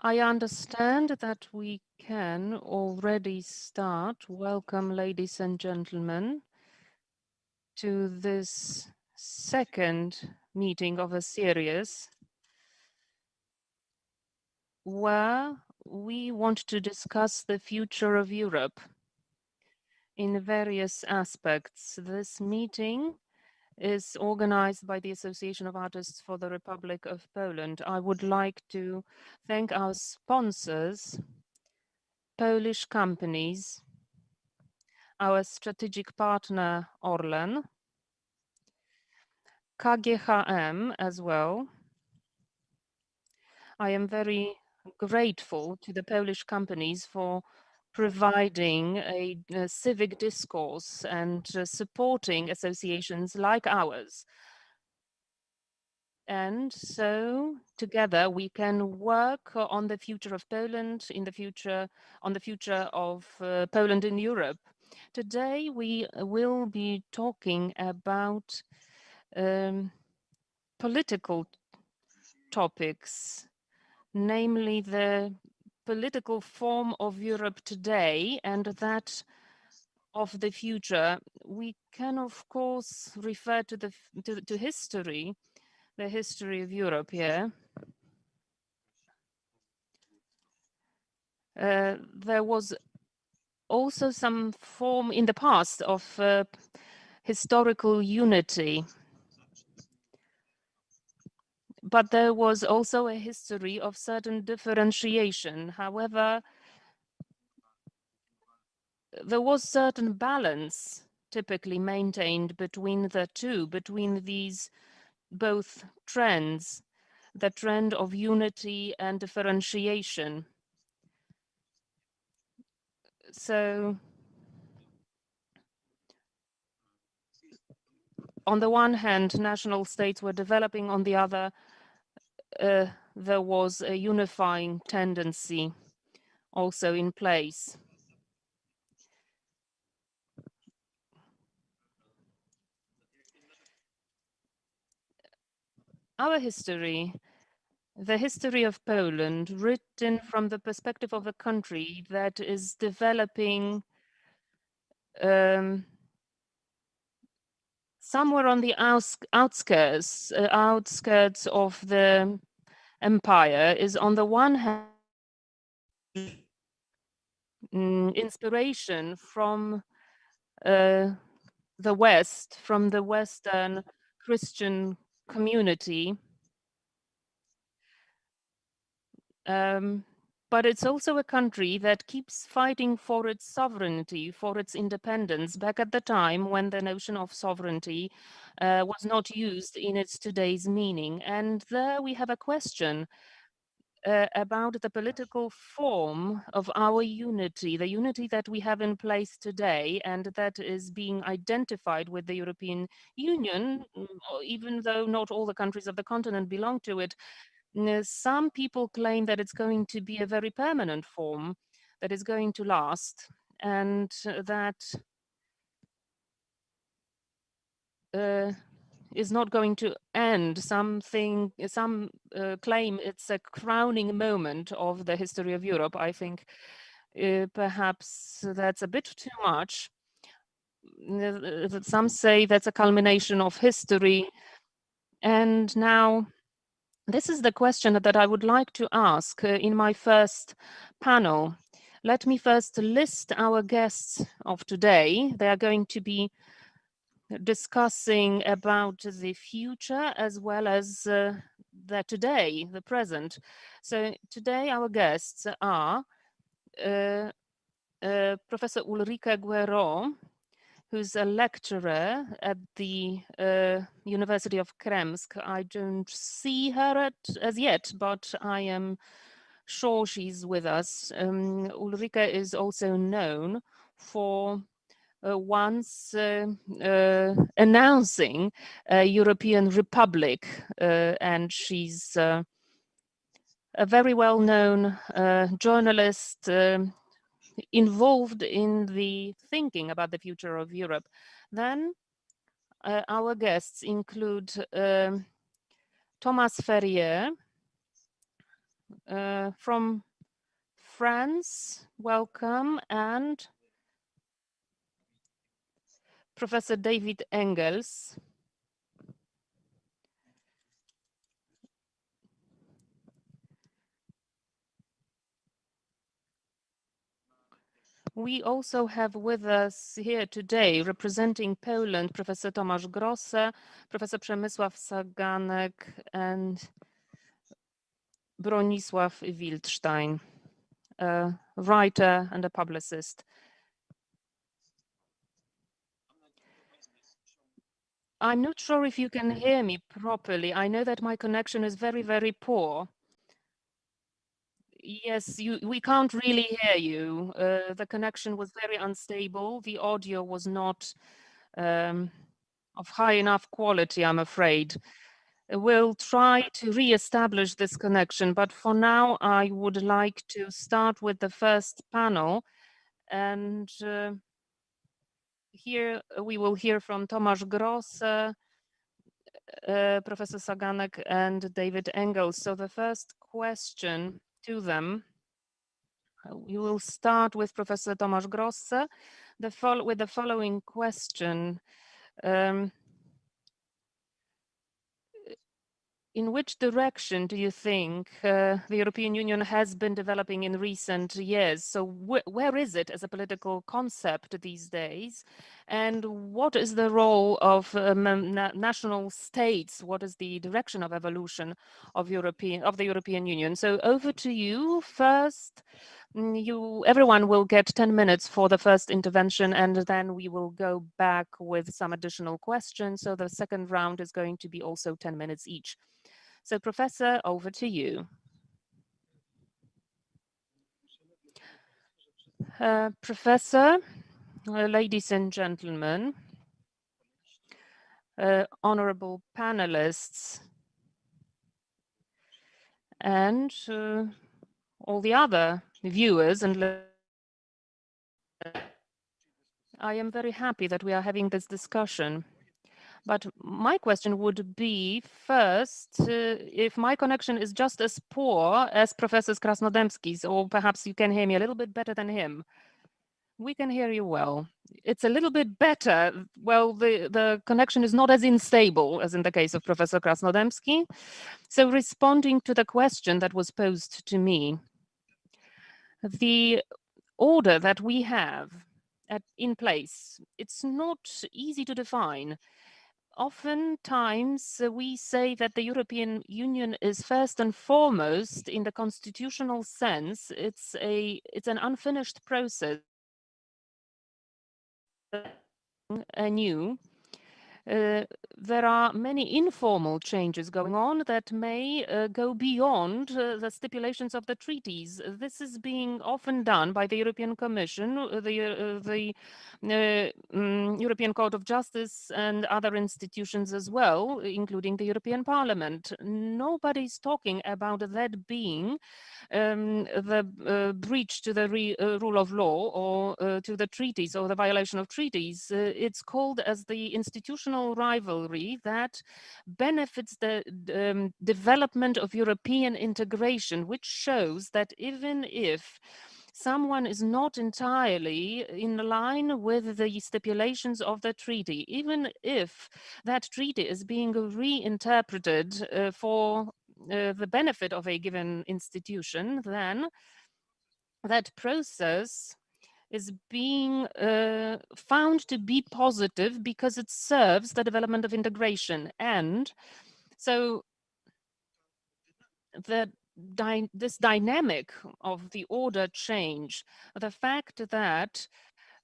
I understand that we can already start. Welcome, ladies and gentlemen, to this second meeting of a series where we want to discuss the future of Europe in various aspects. This meeting is organized by the Association of Artists for the Republic of Poland. I would like to thank our sponsors, Polish companies, our strategic partner Orlen, KGHM as well. I am very grateful to the Polish companies for providing a civic discourse and supporting associations like ours. And so together we can work on the future of Poland in the future, on the future of Poland in Europe. Today we will be talking about political topics, namely the political form of Europe today and that of the future. We can, of course, refer to to history, the history of Europe here. There was also some form in the past of historical unity. But there was also a history of certain differentiation. However, there was certain balance typically maintained between the two, between these both trends, the trend of unity and differentiation. So on the one hand, national states were developing, on the other, there was a unifying tendency also in place. Our history, the history of Poland, written from the perspective of a country that is developing somewhere on the outskirts of the empire, is on the one hand inspiration from the West, from the Western Christian community. But it's also a country that keeps fighting for its sovereignty, for its independence, back at the time when the notion of sovereignty was not used in its today's meaning. And there we have a question about the political form of our unity, the unity that we have in place today and that is being identified with the European Union, even though not all the countries of the continent belong to it. Some people claim that it's going to be a very permanent form, that is going to last, and that is not going to end. Some claim it's a crowning moment of the history of Europe. I think perhaps that's a bit too much. Some say that's a culmination of history. And now, this is the question that I would like to ask in my first panel. Let me first list our guests of today. They are going to be discussing about the future as well as the today, the present. So today our guests are Professor Ulrike Guerreau, who's a lecturer at the University of Kremsk. I don't see her as yet, but I am sure she's with us. Ulrike is also known for once announcing a European Republic, and she's a very well-known journalist involved in the thinking about the future of Europe. Then our guests include Thomas Ferrier, From France, welcome, and Professor David Engels. We also have with us here today, representing Poland, Professor Tomasz Grosse, Professor Przemysław Saganek, and Bronisław Wildstein, a writer and a publicist. I'm not sure if you can hear me properly. I know that my connection is very, very poor. Yes, we can't really hear you. The connection was very unstable. The audio was not of high enough quality, I'm afraid. We'll try to re-establish this connection, but for now, I would like to start with the first panel. And here we will hear from Tomasz Grosse, Professor Saganek, and David Engels. So the first question to them, we will start with Professor Tomasz Grosse with the following question. In which direction do you think the European Union has been developing in recent years? So where is it as a political concept these days? And what is the role of national states? What is the direction of evolution of the European Union? So over to you first. Everyone will get 10 minutes for the first intervention, and then we will go back with some additional questions. So the second round is going to be also 10 minutes each. So Professor, over to you. Professor, ladies and gentlemen, honorable panelists, and all the other viewers and I am very happy that we are having this discussion. But my question would be first, if my connection is just as poor as Professor Krasnodębski's, or perhaps you can hear me a little bit better than him. We can hear you well. It's a little bit better. Well, the connection is not as unstable as in the case of Professor Krasnodębski. So responding to the question that was posed to me, the order that we have in place, it's not easy to define. Oftentimes, we say that the European Union is first and foremost, in the constitutional sense, it's an unfinished process. Anew. There are many informal changes going on that may go beyond the stipulations of the treaties. This is being often done by the European Commission, the European Court of Justice, and other institutions as well, including the European Parliament. Nobody's talking about that being the breach to the rule of law or to the treaties or the violation of treaties. It's called as the institutional rivalry that benefits the development of European integration, which shows that even if someone is not entirely in line with the stipulations of the treaty, even if that treaty is being reinterpreted for the benefit of a given institution, then that process is being found to be positive because it serves the development of integration. And so this dynamic of the order change, the fact that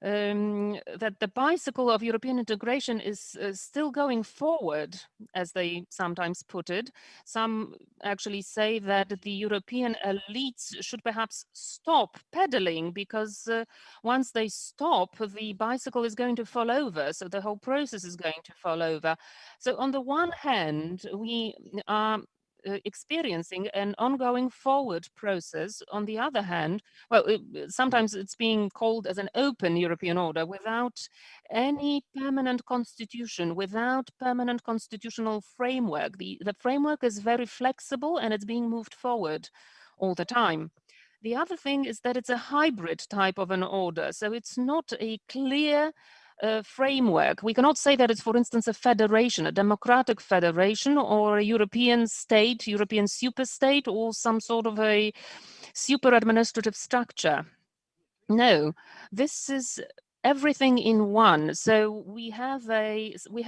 that the bicycle of European integration is still going forward, as they sometimes put it. Some actually say that the European elites should perhaps stop pedaling because once they stop, the bicycle is going to fall over. So the whole process is going to fall over. So on the one hand, we are experiencing an ongoing forward process. On the other hand, well, sometimes it's being called as an open European order without any permanent constitution, without permanent constitutional framework. The framework is very flexible and it's being moved forward all the time. The other thing is that it's a hybrid type of an order. So it's not a clear framework. We cannot say that it's, for instance, a federation, a democratic federation, or a European state, European superstate, or some sort of a super administrative structure. No, this is everything in one. So we have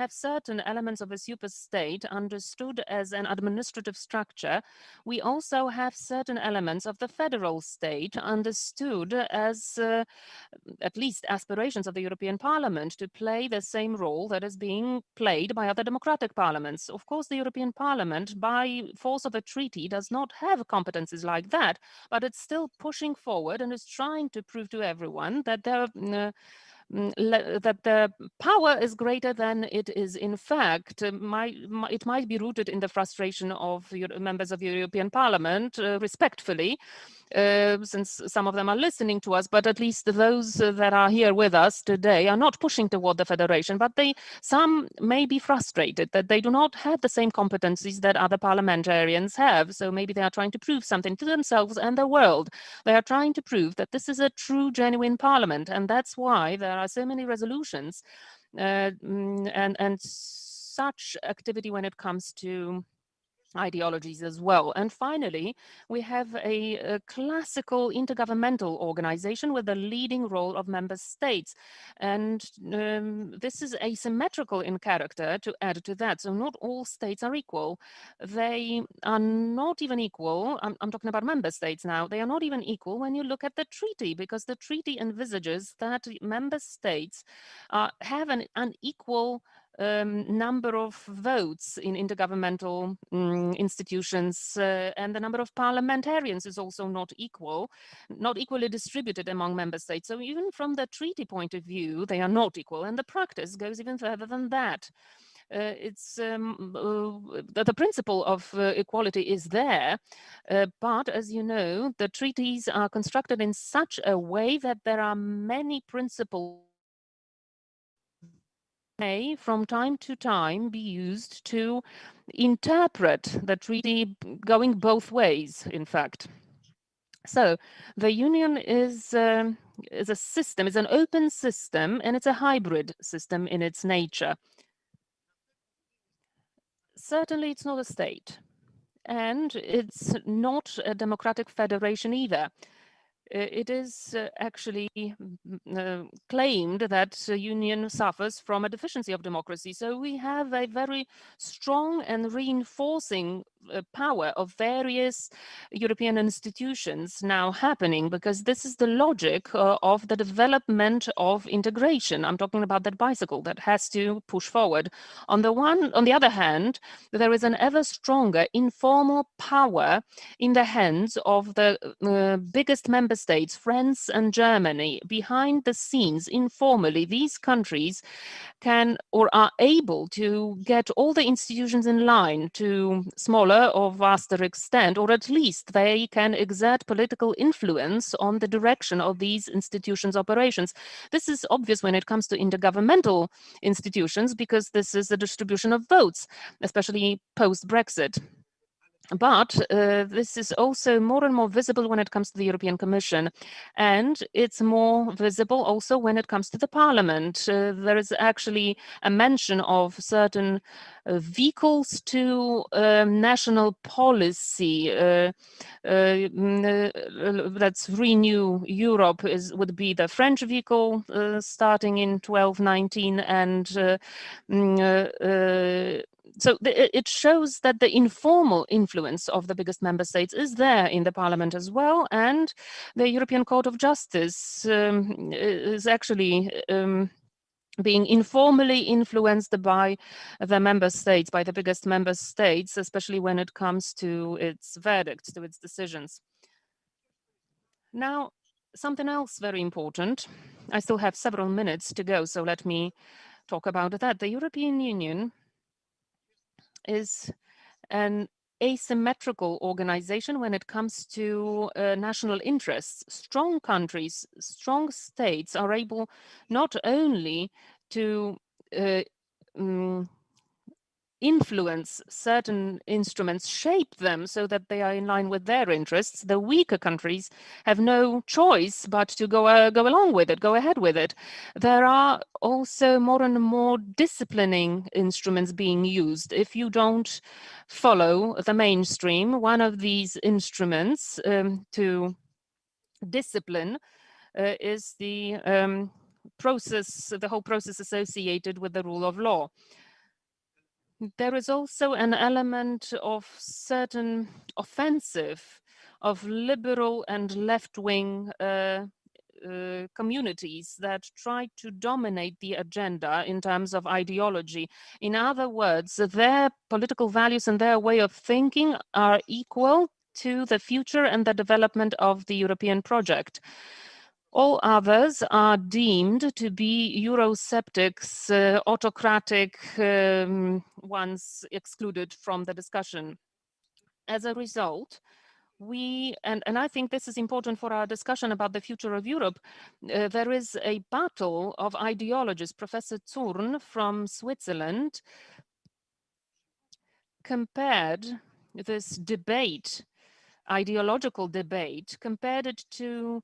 certain elements of a superstate understood as an administrative structure. We also have certain elements of the federal state understood as at least aspirations of the European Parliament to play the same role that is being played by other democratic parliaments. Of course, the European Parliament, by force of a treaty, does not have competencies like that, but it's still pushing forward and is trying to prove to everyone that that the power is greater than it is in fact. It might be rooted in the frustration of members of the European Parliament, respectfully, since some of them are listening to us, but at least those that are here with us today are not pushing toward the federation, but some may be frustrated that they do not have the same competencies that other parliamentarians have. So maybe they are trying to prove something to themselves and the world. They are trying to prove that this is a true, genuine parliament, and that's why there are so many resolutions and such activity when it comes to ideologies as well. And finally, we have a classical intergovernmental organization with the leading role of member states. And this is asymmetrical in character, to add to that. So not all states are equal. They are not even equal. I'm talking about member states now. They are not even equal when you look at the treaty, because the treaty envisages that member states have an unequal number of votes in intergovernmental institutions, and the number of parliamentarians is also not equally distributed among member states. So even from the treaty point of view, they are not equal, and the practice goes even further than that. It's the principle of equality is there, but as you know, the treaties are constructed in such a way that there are many principles may from time to time be used to interpret the treaty going both ways, in fact. So the union is a system, is an open system, and it's a hybrid system in its nature. Certainly it's not a state, and it's not a democratic federation either. It is actually claimed that union suffers from a deficiency of democracy. So we have a very strong and reinforcing power of various European institutions now happening, because this is the logic of the development of integration. I'm talking about that bicycle that has to push forward. On the other hand, there is an ever stronger informal power in the hands of the biggest member states, France and Germany. Behind the scenes, informally, these countries can or are able to get all the institutions in line to smaller or vaster extent, or at least they can exert political influence on the direction of these institutions' operations. This is obvious when it comes to intergovernmental institutions, because this is the distribution of votes, especially post-Brexit. But this is also more and more visible when it comes to the European Commission, and it's more visible also when it comes to the Parliament. There is actually a mention of certain vehicles to national policy. That's Renew Europe would be the French vehicle starting in 1219, and so it shows that the informal influence of the biggest member states is there in the parliament as well. And the European Court of Justice is actually being informally influenced by the member states, by the biggest member states, especially when it comes to its verdicts, to its decisions. Now, something else very important. I still have several minutes to go, so let me talk about that. The European Union is an asymmetrical organization when it comes to national interests. Strong countries, strong states are able not only to influence certain instruments, shape them so that they are in line with their interests, the weaker countries have no choice but to go along with it, go ahead with it. There are also more and more disciplining instruments being used. If you don't follow the mainstream, one of these instruments to discipline is the whole process associated with the rule of law. There is also an element of certain offensive of liberal and left-wing communities that try to dominate the agenda in terms of ideology. In other words, their political values and their way of thinking are equal to the future and the development of the European project. All others are deemed to be Eurosceptics, autocratic ones excluded from the discussion. As a result, and I think this is important for our discussion about the future of Europe, there is a battle of ideologies. Professor Zurn from Switzerland compared this debate, ideological debate, compared it to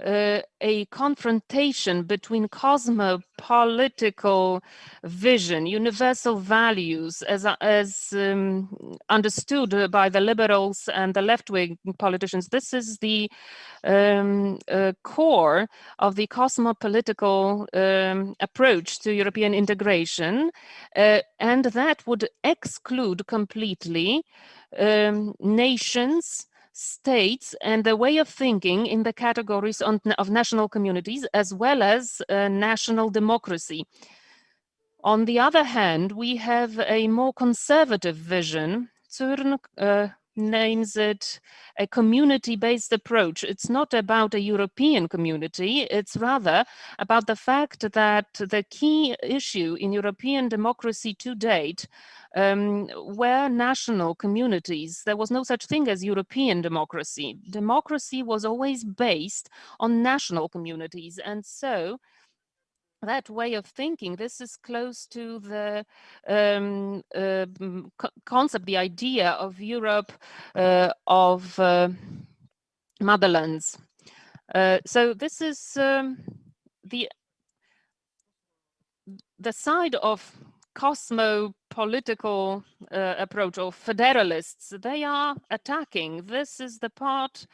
a confrontation between cosmopolitical vision, universal values as understood by the liberals and the left-wing politicians. This is the core of the cosmopolitical approach to European integration, and that would exclude completely nations, states, and the way of thinking in the categories of national communities as well as national democracy. On the other hand, we have a more conservative vision. Zurn names it a community-based approach. It's not about a European community. It's rather about the fact that the key issue in European democracy to date were national communities. There was no such thing as European democracy. Democracy was always based on national communities. And so that way of thinking, this is close to the concept, the idea of Europe of motherlands. So this is the side of cosmopolitical approach of federalists. They are attacking. This is the part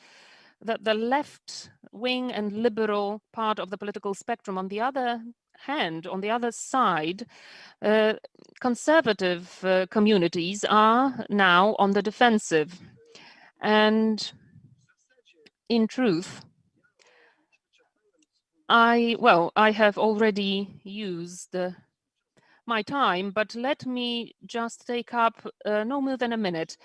that the left wing and liberal part of the political spectrum. On the other hand, on the other side, conservative communities are now on the defensive. And in truth, I have already used my time, but let me just take up no more than a minute.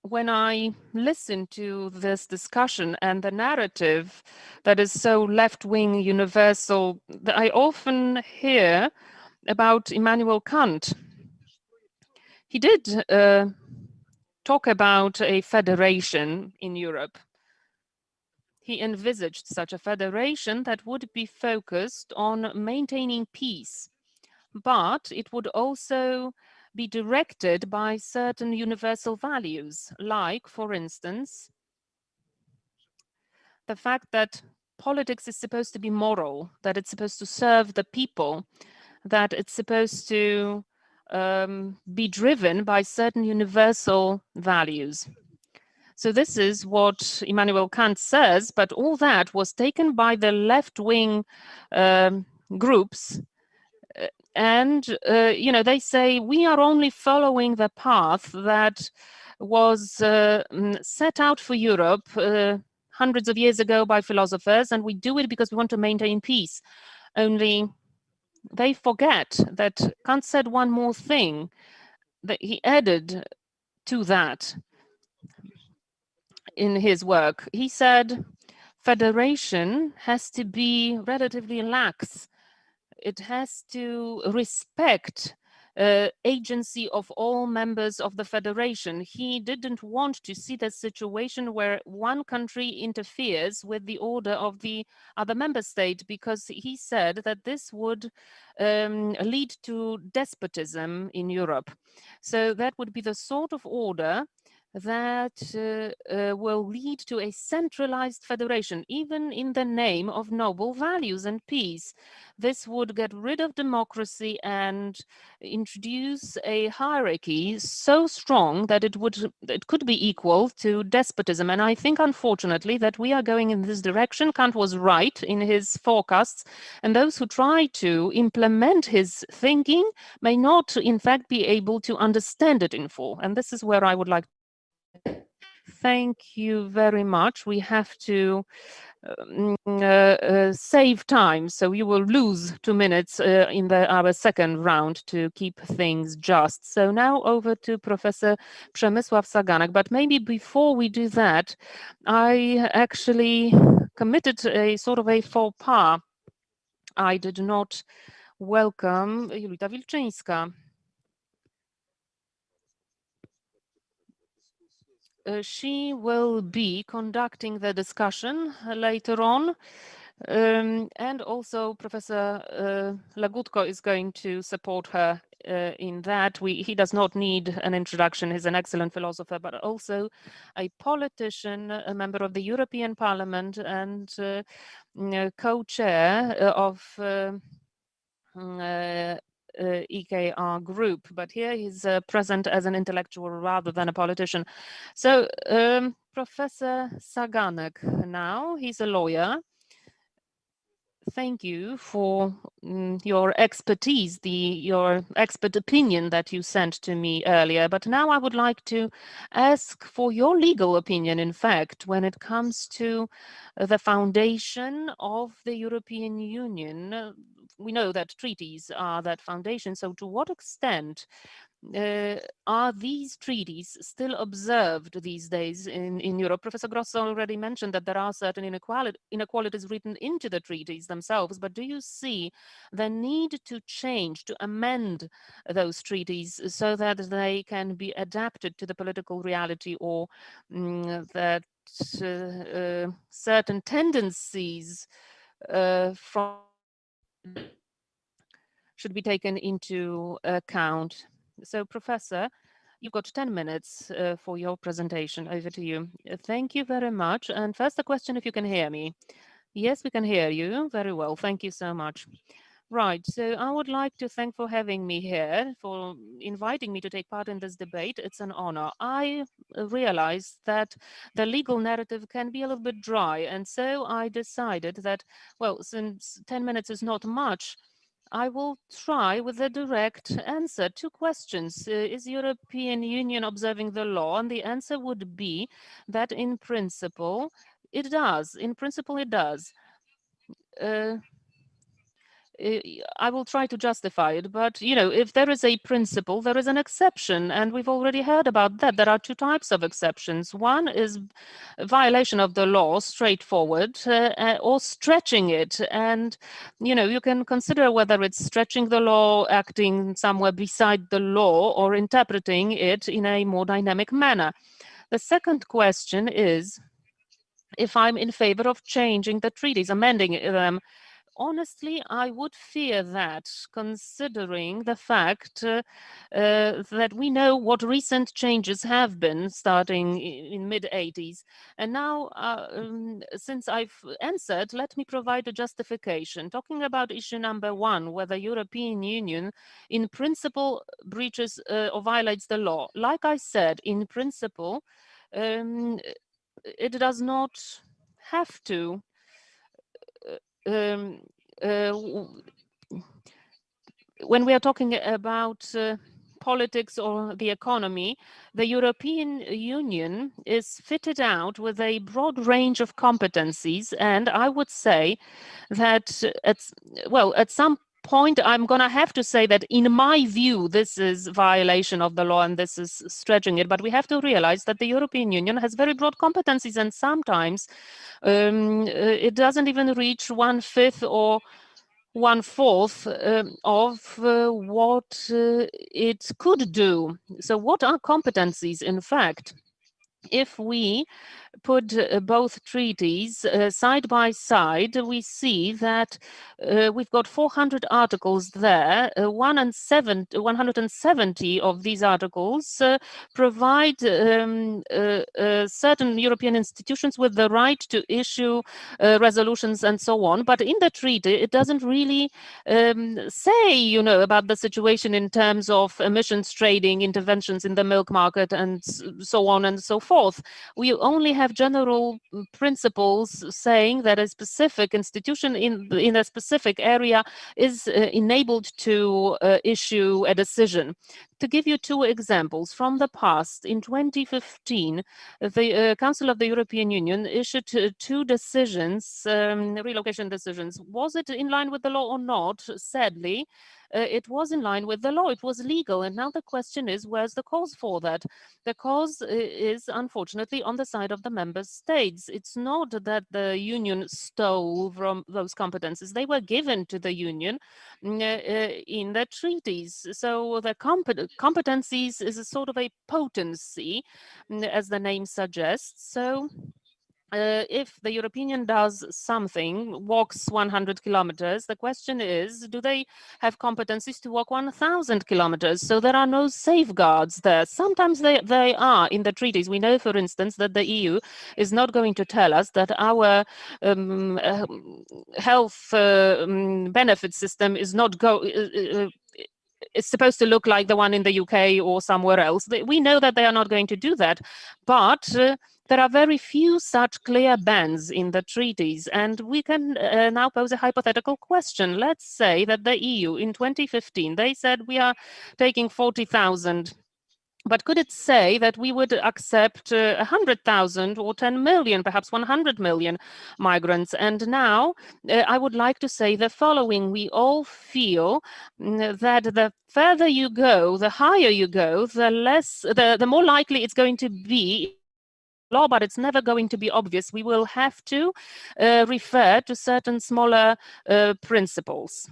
When I listen to this discussion and the narrative that is so left-wing universal, I often hear about Immanuel Kant. He did talk about a federation in Europe. He envisaged such a federation that would be focused on maintaining peace, but it would also be directed by certain universal values, like, for instance, the fact that politics is supposed to be moral, that it's supposed to serve the people, that it's supposed to be driven by certain universal values. So this is what Immanuel Kant says, but all that was taken by the left-wing groups. And, they say, we are only following the path that was set out for Europe hundreds of years ago by philosophers, and we do it because we want to maintain peace. Only they forget that Kant said one more thing, that he added to that in his work. He said, federation has to be relatively lax. It has to respect agency of all members of the federation. He didn't want to see the situation where one country interferes with the order of the other member state, because he said that this would lead to despotism in Europe. So that would be the sort of order that will lead to a centralized federation, even in the name of noble values and peace. This would get rid of democracy and introduce a hierarchy so strong that it could be equal to despotism. And I think, unfortunately, that we are going in this direction. Kant was right in his forecasts, and those who try to implement his thinking may not, in fact, be able to understand it in full. And this is where I would like. Thank you very much. We have to save time, so you will lose 2 minutes in our second round to keep things just. So now over to Professor Przemysław Saganek. But maybe before we do that, I actually committed a sort of a faux pas. I did not welcome Julita Wilczyńska. She will be conducting the discussion later on. And also Professor Lagutko is going to support her in that. He does not need an introduction. He's an excellent philosopher, but also a politician, a member of the European Parliament, and co-chair of EKR group, but here he's present as an intellectual rather than a politician. So Professor Saganek now, he's a lawyer. Thank you for your expertise, your expert opinion that you sent to me earlier. But now I would like to ask for your legal opinion, in fact, when it comes to the foundation of the European Union. We know that treaties are that foundation. So to what extent are these treaties still observed these days in Europe? Professor Grosso already mentioned that there are certain inequalities written into the treaties themselves, but do you see the need to change, to amend those treaties so that they can be adapted to the political reality, or that certain tendencies from should be taken into account? So, Professor, you've got 10 minutes for your presentation. Over to you. Thank you very much. And first, the question, if you can hear me. Yes, we can hear you. Very well. Thank you so much. Right. So I would like to thank for having me here, for inviting me to take part in this debate. It's an honor. I realized that the legal narrative can be a little bit dry. And so I decided that, well, since 10 minutes is not much, I will try with a direct answer. 2 questions. Is European Union observing the law? And the answer would be that in principle, it does. In principle, it does. I will try to justify it, but if there is a principle, there is an exception, and we've already heard about that. There are 2 types of exceptions. One is violation of the law, straightforward, or stretching it, and you can consider whether it's stretching the law, acting somewhere beside the law, or interpreting it in a more dynamic manner. The second question is if I'm in favor of changing the treaties, amending them. Honestly, I would fear that, considering the fact that we know what recent changes have been starting in mid-80s. And now, since I've answered, let me provide a justification. Talking about issue number 1, whether European Union in principle breaches or violates the law. Like I said, in principle, it does not have to. When we are talking about politics or the economy, the European Union is fitted out with a broad range of competencies, and I would say that at some point, I'm going to have to say that in my view, this is violation of the law and this is stretching it. But we have to realize that the European Union has very broad competencies, and sometimes it doesn't even reach 1/5 or 1/4 of what it could do. So what are competencies, in fact? If we put both treaties side by side, we see that we've got 400 articles there. 170 of these articles provide certain European institutions with the right to issue resolutions and so on. But in the treaty, it doesn't really say, about the situation in terms of emissions trading, interventions in the milk market, and so on and so forth. We only have general principles saying that a specific institution in a specific area is enabled to issue a decision. To give you two examples from the past, in 2015, the Council of the European Union issued two decisions, relocation decisions. Was it in line with the law or not? Sadly, it was in line with the law. It was legal. And now the question is, where's the cause for that? The cause is, unfortunately, on the side of the member states. It's not that the union stole from those competences. They were given to the union in the treaties. So the competencies is a sort of a potency, as the name suggests. So if the European Union does something, walks 100 kilometers, the question is, do they have competencies to walk 1,000 kilometers? So there are no safeguards there. Sometimes they are in the treaties. We know, for instance, that the EU is not going to tell us that our health benefit system is not it's supposed to look like the one in the UK or somewhere else. We know that they are not going to do that, but there are very few such clear bans in the treaties. And we can now pose a hypothetical question. Let's say that the EU in 2015, they said we are taking 40,000. But could it say that we would accept 100,000 or 10 million, perhaps 100 million migrants? And now I would like to say the following. We all feel that the further you go, the higher you go, the more likely it's going to be law, but it's never going to be obvious. We will have to refer to certain smaller principles.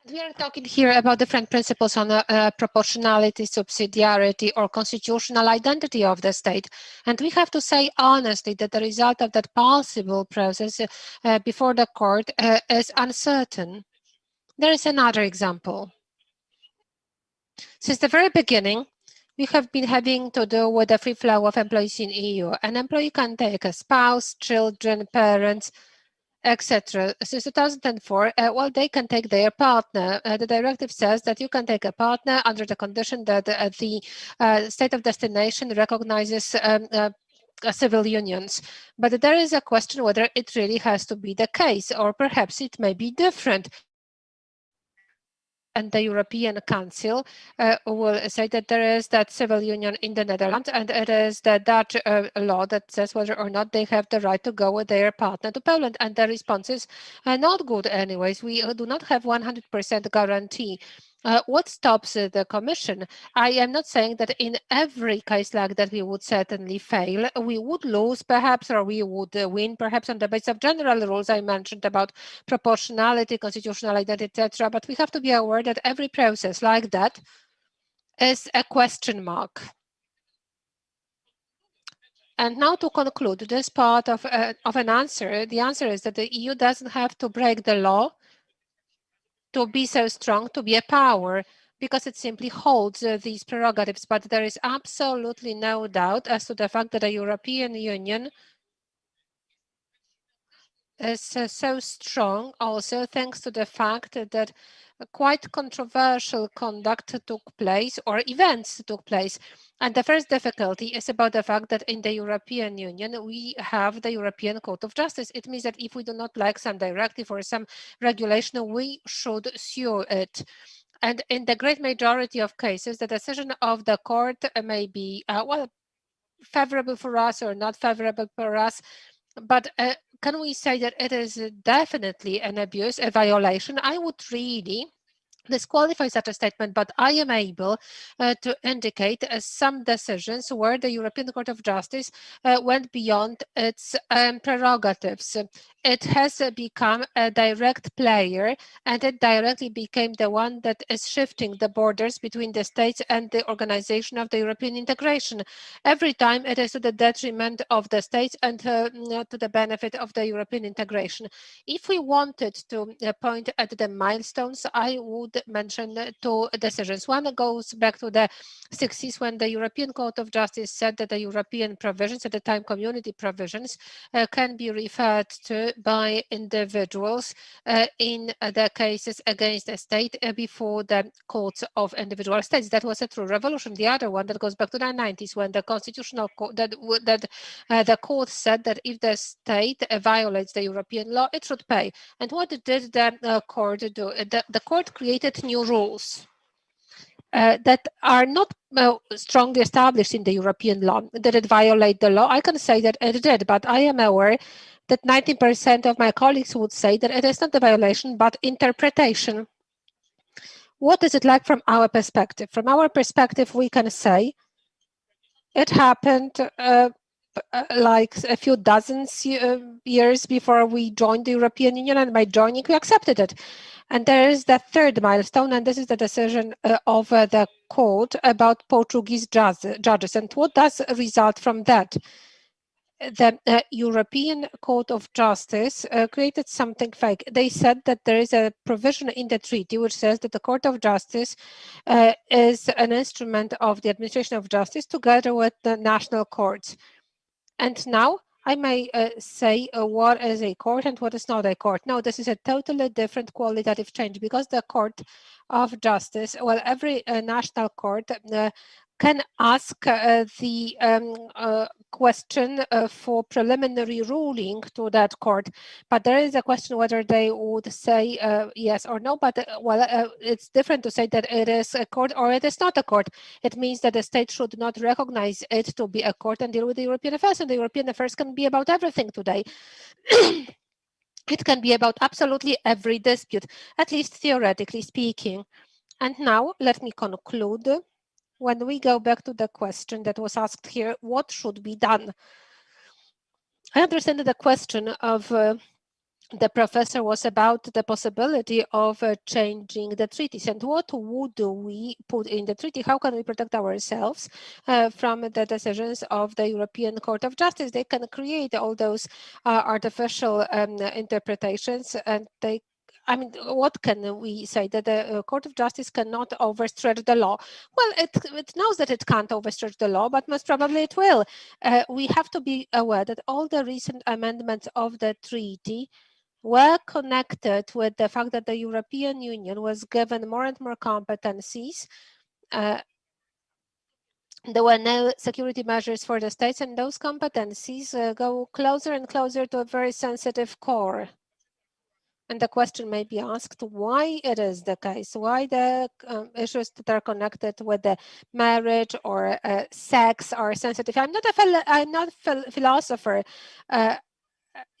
We are talking here about different principles on proportionality, subsidiarity, or constitutional identity of the state. And we have to say honestly that the result of that possible process before the court is uncertain. There is another example. Since the very beginning, we have been having to do with the free flow of employees in EU. An employee can take a spouse, children, parents, etc. Since 2004, well, they can take their partner. The directive says that you can take a partner under the condition that the state of destination recognizes civil unions. But there is a question whether it really has to be the case, or perhaps it may be different. And the European Council will say that there is that civil union in the Netherlands, and it is the Dutch law that says whether or not they have the right to go with their partner to Poland. And the response is not good anyways. We do not have 100% guarantee. What stops the Commission? I am not saying that in every case like that we would certainly fail. We would lose perhaps, or we would win perhaps on the basis of general rules I mentioned about proportionality, constitutional identity, etc. But we have to be aware that every process like that is a question mark. And now to conclude this part of an answer, the answer is that the EU doesn't have to break the law to be so strong, to be a power, because it simply holds these prerogatives. But there is absolutely no doubt as to the fact that the European Union is so strong also thanks to the fact that quite controversial conduct took place, or events took place. And the first difficulty is about the fact that in the European Union, we have the European Court of Justice. It means that if we do not like some directive or some regulation, we should sue it. And in the great majority of cases, the decision of the court may be, well, favorable for us or not favorable for us. But can we say that it is definitely an abuse, a violation? I would really disqualify such a statement, but I am able to indicate some decisions where the European Court of Justice went beyond its prerogatives. It has become a direct player, and it directly became the one that is shifting the borders between the states and the organization of the European integration. Every time it is to the detriment of the states and to the benefit of the European integration. If we wanted to point at the milestones, I would mention two decisions. One goes back to the 60s when the European Court of Justice said that the European provisions, at the time community provisions, can be referred to by individuals in the cases against a state before the courts of individual states. That was a true revolution. The other one that goes back to the 90s when the constitutional court the court said that if the state violates the European law, it should pay. And what did the court do? The court created new rules. That are not strongly established in the European law. Did it violate the law? I can say that it did, but I am aware that 90% of my colleagues would say that it is not a violation, but interpretation. What is it like from our perspective? From our perspective, we can say it happened like a few dozens years before we joined the European Union, and by joining, we accepted it. And there is the third milestone, and this is the decision of the court about Portuguese judges. And what does result from that? The European Court of Justice created something fake. They said that there is a provision in the treaty which says that the Court of Justice is an instrument of the administration of justice together with the national courts. And now I may say what is a court and what is not a court. No, this is a totally different qualitative change because the Court of Justice, well, every national court can ask the question for preliminary ruling to that court, but there is a question whether they would say yes or no. But it's different to say that it is a court or it is not a court. It means that the state should not recognize it to be a court and deal with the European affairs, and the European affairs can be about everything today. It can be about absolutely every dispute, at least theoretically speaking. And now let me conclude. When we go back to the question that was asked here, what should be done? I understand that the question of the professor was about the possibility of changing the treaties and what would we put in the treaty? How can we protect ourselves from the decisions of the European Court of Justice? They can create all those artificial interpretations, and they what can we say? That the Court of Justice cannot overstretch the law? Well, it knows that it can't overstretch the law, but most probably it will. We have to be aware that all the recent amendments of the treaty were connected with the fact that the European Union was given more and more competencies. There were no security measures for the states, and those competencies go closer and closer to a very sensitive core. And the question may be asked why it is the case, why the issues that are connected with the marriage or sex are sensitive. I'm not a philosopher.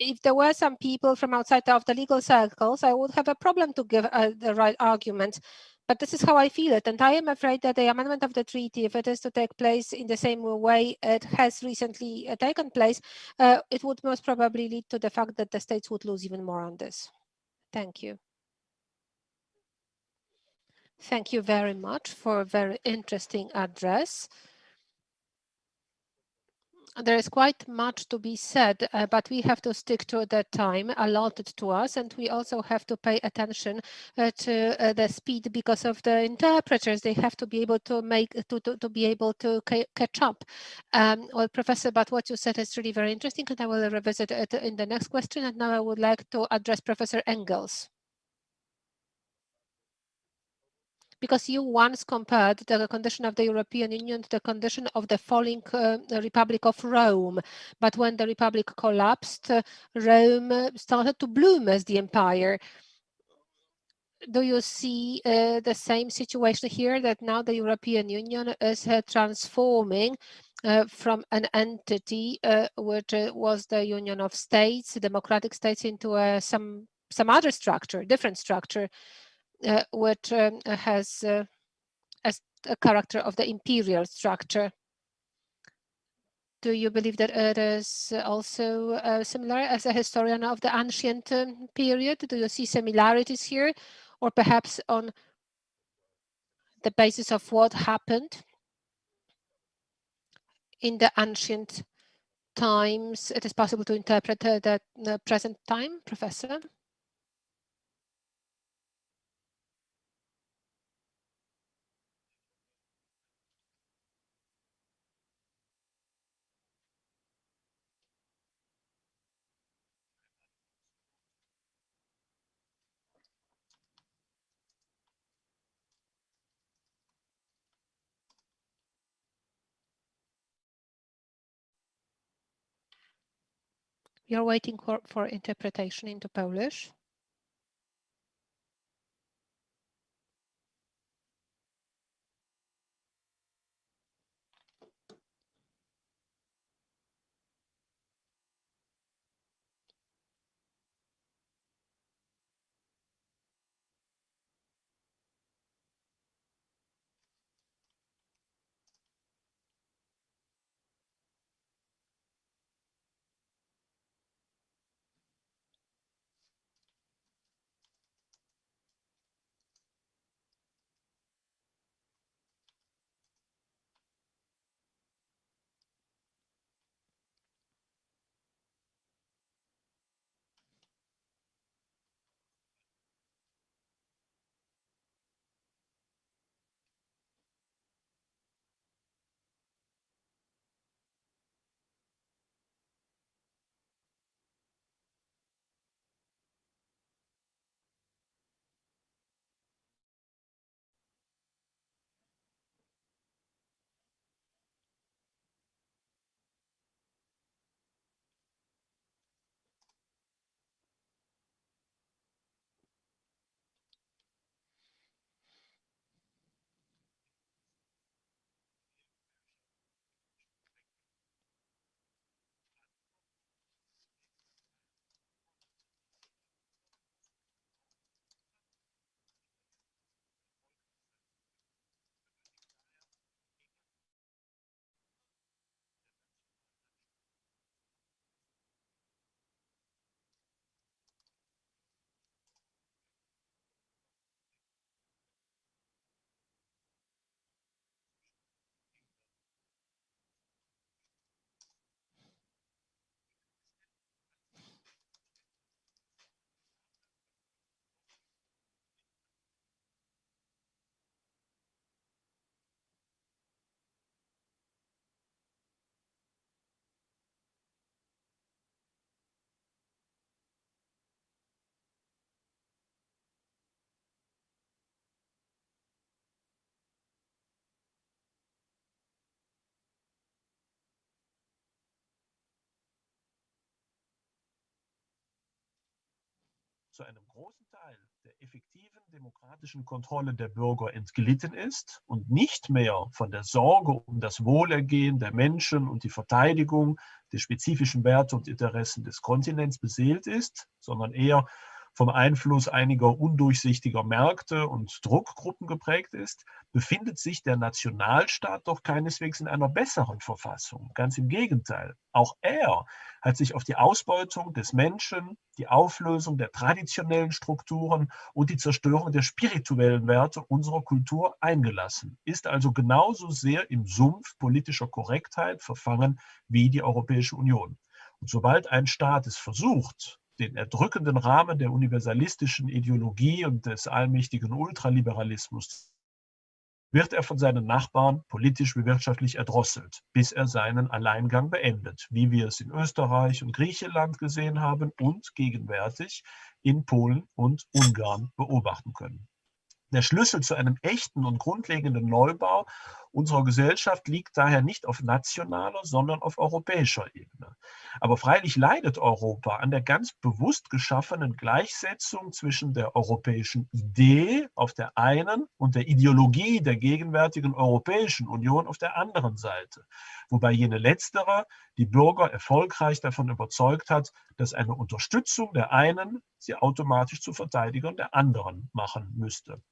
If there were some people from outside of the legal circles, I would have a problem to give the right argument. But this is how I feel it. And I am afraid that the amendment of the treaty, if it is to take place in the same way it has recently taken place, it would most probably lead to the fact that the states would lose even more on this. Thank you. Thank you very much for a very interesting address. There is quite much to be said, but we have to stick to the time allotted to us, and we also have to pay attention to the speed because of the interpreters. They have to be able to be able to catch up. Well, Professor, but what you said is really very interesting, and I will revisit it in the next question. And now I would like to address Professor Engels. Because you once compared the condition of the European Union to the condition of the falling Republic of Rome. But when the Republic collapsed, Rome started to bloom as the empire. Do you see the same situation here, that now the European Union is transforming from an entity which was the Union of States, democratic states, into some other structure, different structure? which has as a character of the imperial structure. Do you believe that it is also similar as a historian of the ancient period? Do you see similarities here, or perhaps on the basis of what happened in the ancient times, it is possible to interpret the present time, Professor? You're waiting for interpretation into Polish. zu einem großen Teil der effektiven demokratischen Kontrolle der Bürger entglitten ist und nicht mehr von der Sorge um das Wohlergehen der Menschen und die Verteidigung der spezifischen Werte und Interessen des Kontinents beseelt ist, sondern eher vom Einfluss einiger undurchsichtiger Märkte und Druckgruppen geprägt ist, befindet sich der Nationalstaat doch keineswegs in einer besseren Verfassung. Ganz im Gegenteil. Auch er hat sich auf die Ausbeutung des Menschen, die Auflösung der traditionellen Strukturen und die Zerstörung der spirituellen Werte unserer Kultur eingelassen, ist also genauso sehr im Sumpf politischer Korrektheit verfangen wie die Europäische Union. Und sobald ein Staat es versucht, den erdrückenden Rahmen der universalistischen Ideologie und des allmächtigen Ultraliberalismus, wird er von seinen Nachbarn politisch wie wirtschaftlich erdrosselt, bis er seinen Alleingang beendet, wie wir es in Österreich und Griechenland gesehen haben und gegenwärtig in Polen und Ungarn beobachten können. Der Schlüssel zu einem echten und grundlegenden Neubau unserer Gesellschaft liegt daher nicht auf nationaler, sondern auf europäischer Ebene. Aber freilich leidet Europa an der ganz bewusst geschaffenen Gleichsetzung zwischen der europäischen Idee auf der einen und der Ideologie der gegenwärtigen Europäischen Union auf der anderen Seite, wobei jene letztere die Bürger erfolgreich davon überzeugt hat, dass eine Unterstützung der einen sie automatisch zu Verteidigern der anderen machen müsste.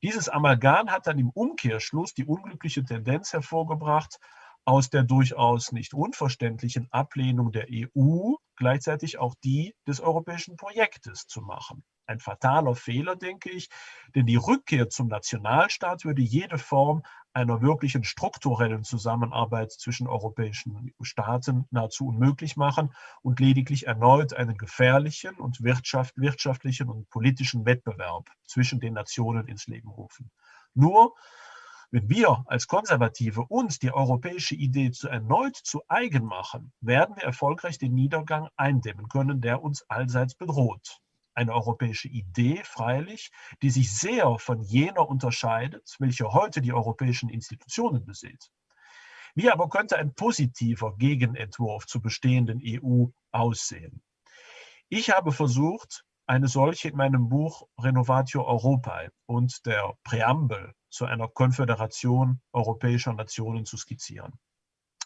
Dieses Amalgam hat dann im Umkehrschluss die unglückliche Tendenz hervorgebracht, aus der durchaus nicht unverständlichen Ablehnung der EU gleichzeitig auch die des europäischen Projektes zu machen. Ein fataler Fehler, denke ich, denn die Rückkehr zum Nationalstaat würde jede Form einer wirklichen strukturellen Zusammenarbeit zwischen europäischen Staaten nahezu unmöglich machen und lediglich erneut einen gefährlichen und wirtschaftlichen und politischen Wettbewerb zwischen den Nationen ins Leben rufen. Nur wenn wir als Konservative uns die europäische Idee erneut zu eigen machen, werden wir erfolgreich den Niedergang eindämmen können, der uns allseits bedroht. Eine europäische Idee, freilich, die sich sehr von jener unterscheidet, welche heute die europäischen Institutionen besitzt. Wie aber könnte ein positiver Gegenentwurf zur bestehenden EU aussehen? Ich habe versucht, eine solche in meinem Buch Renovatio Europae und der Präambel zu einer Konföderation europäischer Nationen zu skizzieren.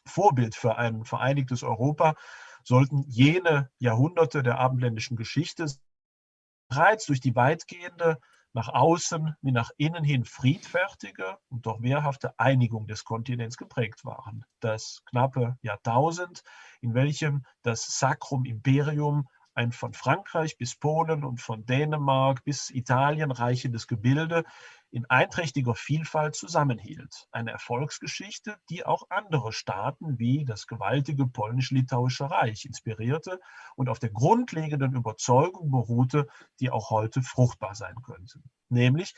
Vorbild für ein vereinigtes Europa sollten jene Jahrhunderte der abendländischen Geschichte bereits durch die weitgehende, nach außen wie nach innen hin friedfertige und doch wehrhafte Einigung des Kontinents geprägt waren. Das knappe Jahrtausend, in welchem das Sacrum Imperium ein von Frankreich bis Polen und von Dänemark bis Italien reichendes Gebilde in einträchtiger Vielfalt zusammenhielt. Eine Erfolgsgeschichte, die auch andere Staaten wie das gewaltige polnisch-litauische Reich inspirierte und auf der grundlegenden Überzeugung beruhte, die auch heute fruchtbar sein könnte. Nämlich,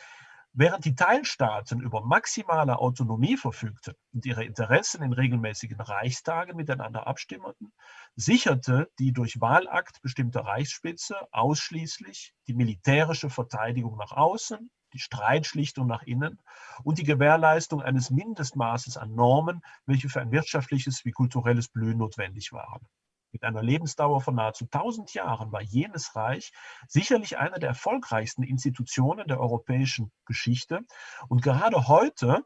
während die Teilstaaten über maximale Autonomie verfügten und ihre Interessen in regelmäßigen Reichstagen miteinander abstimmten, sicherte die durch Wahlakt bestimmte Reichsspitze ausschließlich die militärische Verteidigung nach außen, die Streitschlichtung nach innen und die Gewährleistung eines Mindestmaßes an Normen, welche für ein wirtschaftliches wie kulturelles Blühen notwendig waren. Mit einer Lebensdauer von nahezu 1000 Jahren war jenes Reich sicherlich eine der erfolgreichsten Institutionen der europäischen Geschichte. Und gerade heute,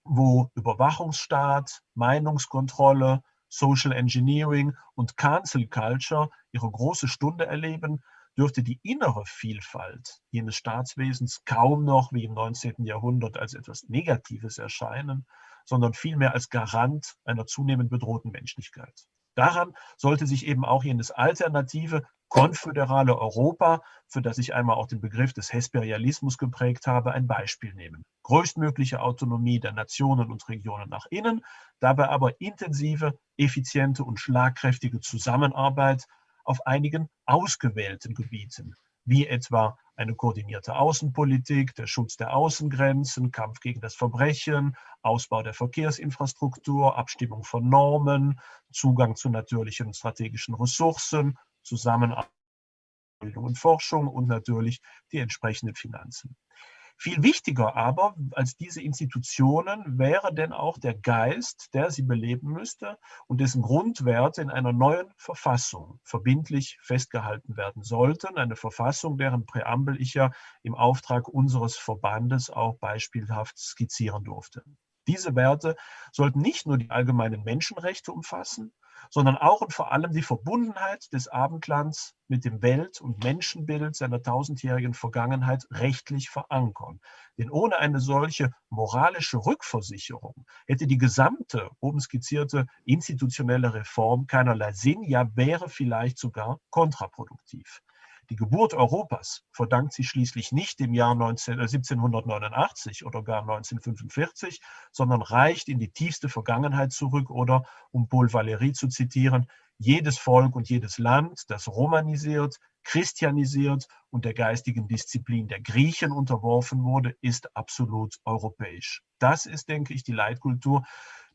wo Überwachungsstaat, Meinungskontrolle, Social Engineering und Cancel Culture ihre große Stunde erleben, dürfte die innere Vielfalt jenes Staatswesens kaum noch wie im 19. Jahrhundert als etwas Negatives erscheinen, sondern vielmehr als Garant einer zunehmend bedrohten Menschlichkeit. Daran sollte sich eben auch jenes alternative, konföderale Europa, für das ich einmal auch den Begriff des Hesperialismus geprägt habe, ein Beispiel nehmen. Größtmögliche Autonomie der Nationen und Regionen nach innen, dabei aber intensive, effiziente und schlagkräftige Zusammenarbeit auf einigen ausgewählten Gebieten, wie etwa eine koordinierte Außenpolitik, der Schutz der Außengrenzen, Kampf gegen das Verbrechen, Ausbau der Verkehrsinfrastruktur, Abstimmung von Normen, Zugang zu natürlichen und strategischen Ressourcen, Zusammenarbeit mit Bildung und Forschung und natürlich die entsprechenden Finanzen. Viel wichtiger aber als diese Institutionen wäre denn auch der Geist, der sie beleben müsste und dessen Grundwerte in einer neuen Verfassung verbindlich festgehalten werden sollten. Eine Verfassung, deren Präambel ich ja im Auftrag unseres Verbandes auch beispielhaft skizzieren durfte. Diese Werte sollten nicht nur die allgemeinen Menschenrechte umfassen, sondern auch und vor allem die Verbundenheit des Abendlands mit dem Welt- und Menschenbild seiner tausendjährigen Vergangenheit rechtlich verankern. Denn ohne eine solche moralische Rückversicherung hätte die gesamte oben skizzierte institutionelle Reform keinerlei Sinn, ja wäre vielleicht sogar kontraproduktiv. Die Geburt Europas verdankt sie schließlich nicht dem Jahr 1789 oder gar 1945, sondern reicht in die tiefste Vergangenheit zurück oder, um Paul Valéry zu zitieren, jedes Volk und jedes Land, das romanisiert, christianisiert und der geistigen Disziplin der Griechen unterworfen wurde, ist absolut europäisch. Das ist, denke ich, die Leitkultur,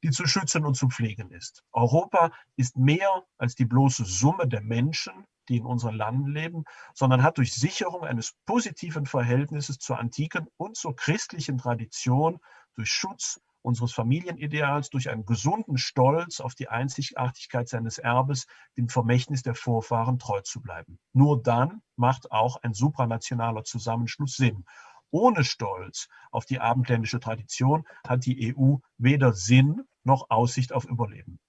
die zu schützen und zu pflegen ist. Europa ist mehr als die bloße Summe der Menschen, die in unseren Landen leben, sondern hat durch Sicherung eines positiven Verhältnisses zur antiken und zur christlichen Tradition, durch Schutz unseres Familienideals durch einen gesunden Stolz auf die Einzigartigkeit seines Erbes, dem Vermächtnis der Vorfahren treu zu bleiben. Nur dann macht auch ein supranationaler Zusammenschluss Sinn. Ohne Stolz auf die abendländische Tradition hat die EU weder Sinn noch Aussicht auf Überleben.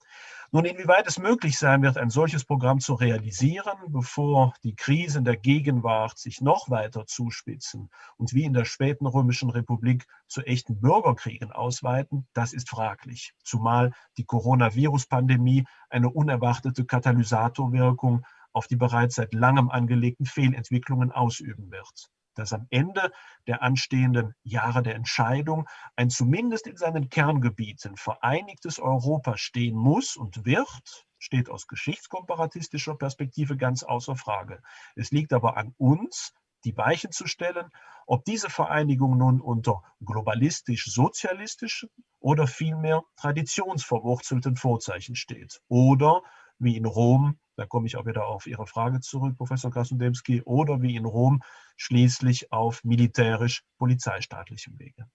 Nun, inwieweit es möglich sein wird, ein solches Programm zu realisieren, bevor die Krisen der Gegenwart sich noch weiter zuspitzen und wie in der späten Römischen Republik zu echten Bürgerkriegen ausweiten, das ist fraglich. Zumal die Coronavirus-Pandemie eine unerwartete Katalysatorwirkung auf die bereits seit langem angelegten Fehlentwicklungen ausüben wird. Dass am Ende der anstehenden Jahre der Entscheidung ein zumindest in seinen Kerngebieten vereinigtes Europa stehen muss und wird, steht aus geschichtskomparatistischer Perspektive ganz außer Frage. Es liegt aber an uns, die Weichen zu stellen, ob diese Vereinigung nun unter globalistisch-sozialistischen oder vielmehr traditionsverwurzelten Vorzeichen steht. Oder wie in Rom, da komme ich auch wieder auf Ihre Frage zurück, Professor Krasnodębski, oder wie in Rom schließlich auf militärisch-polizeistaatlichem Wege.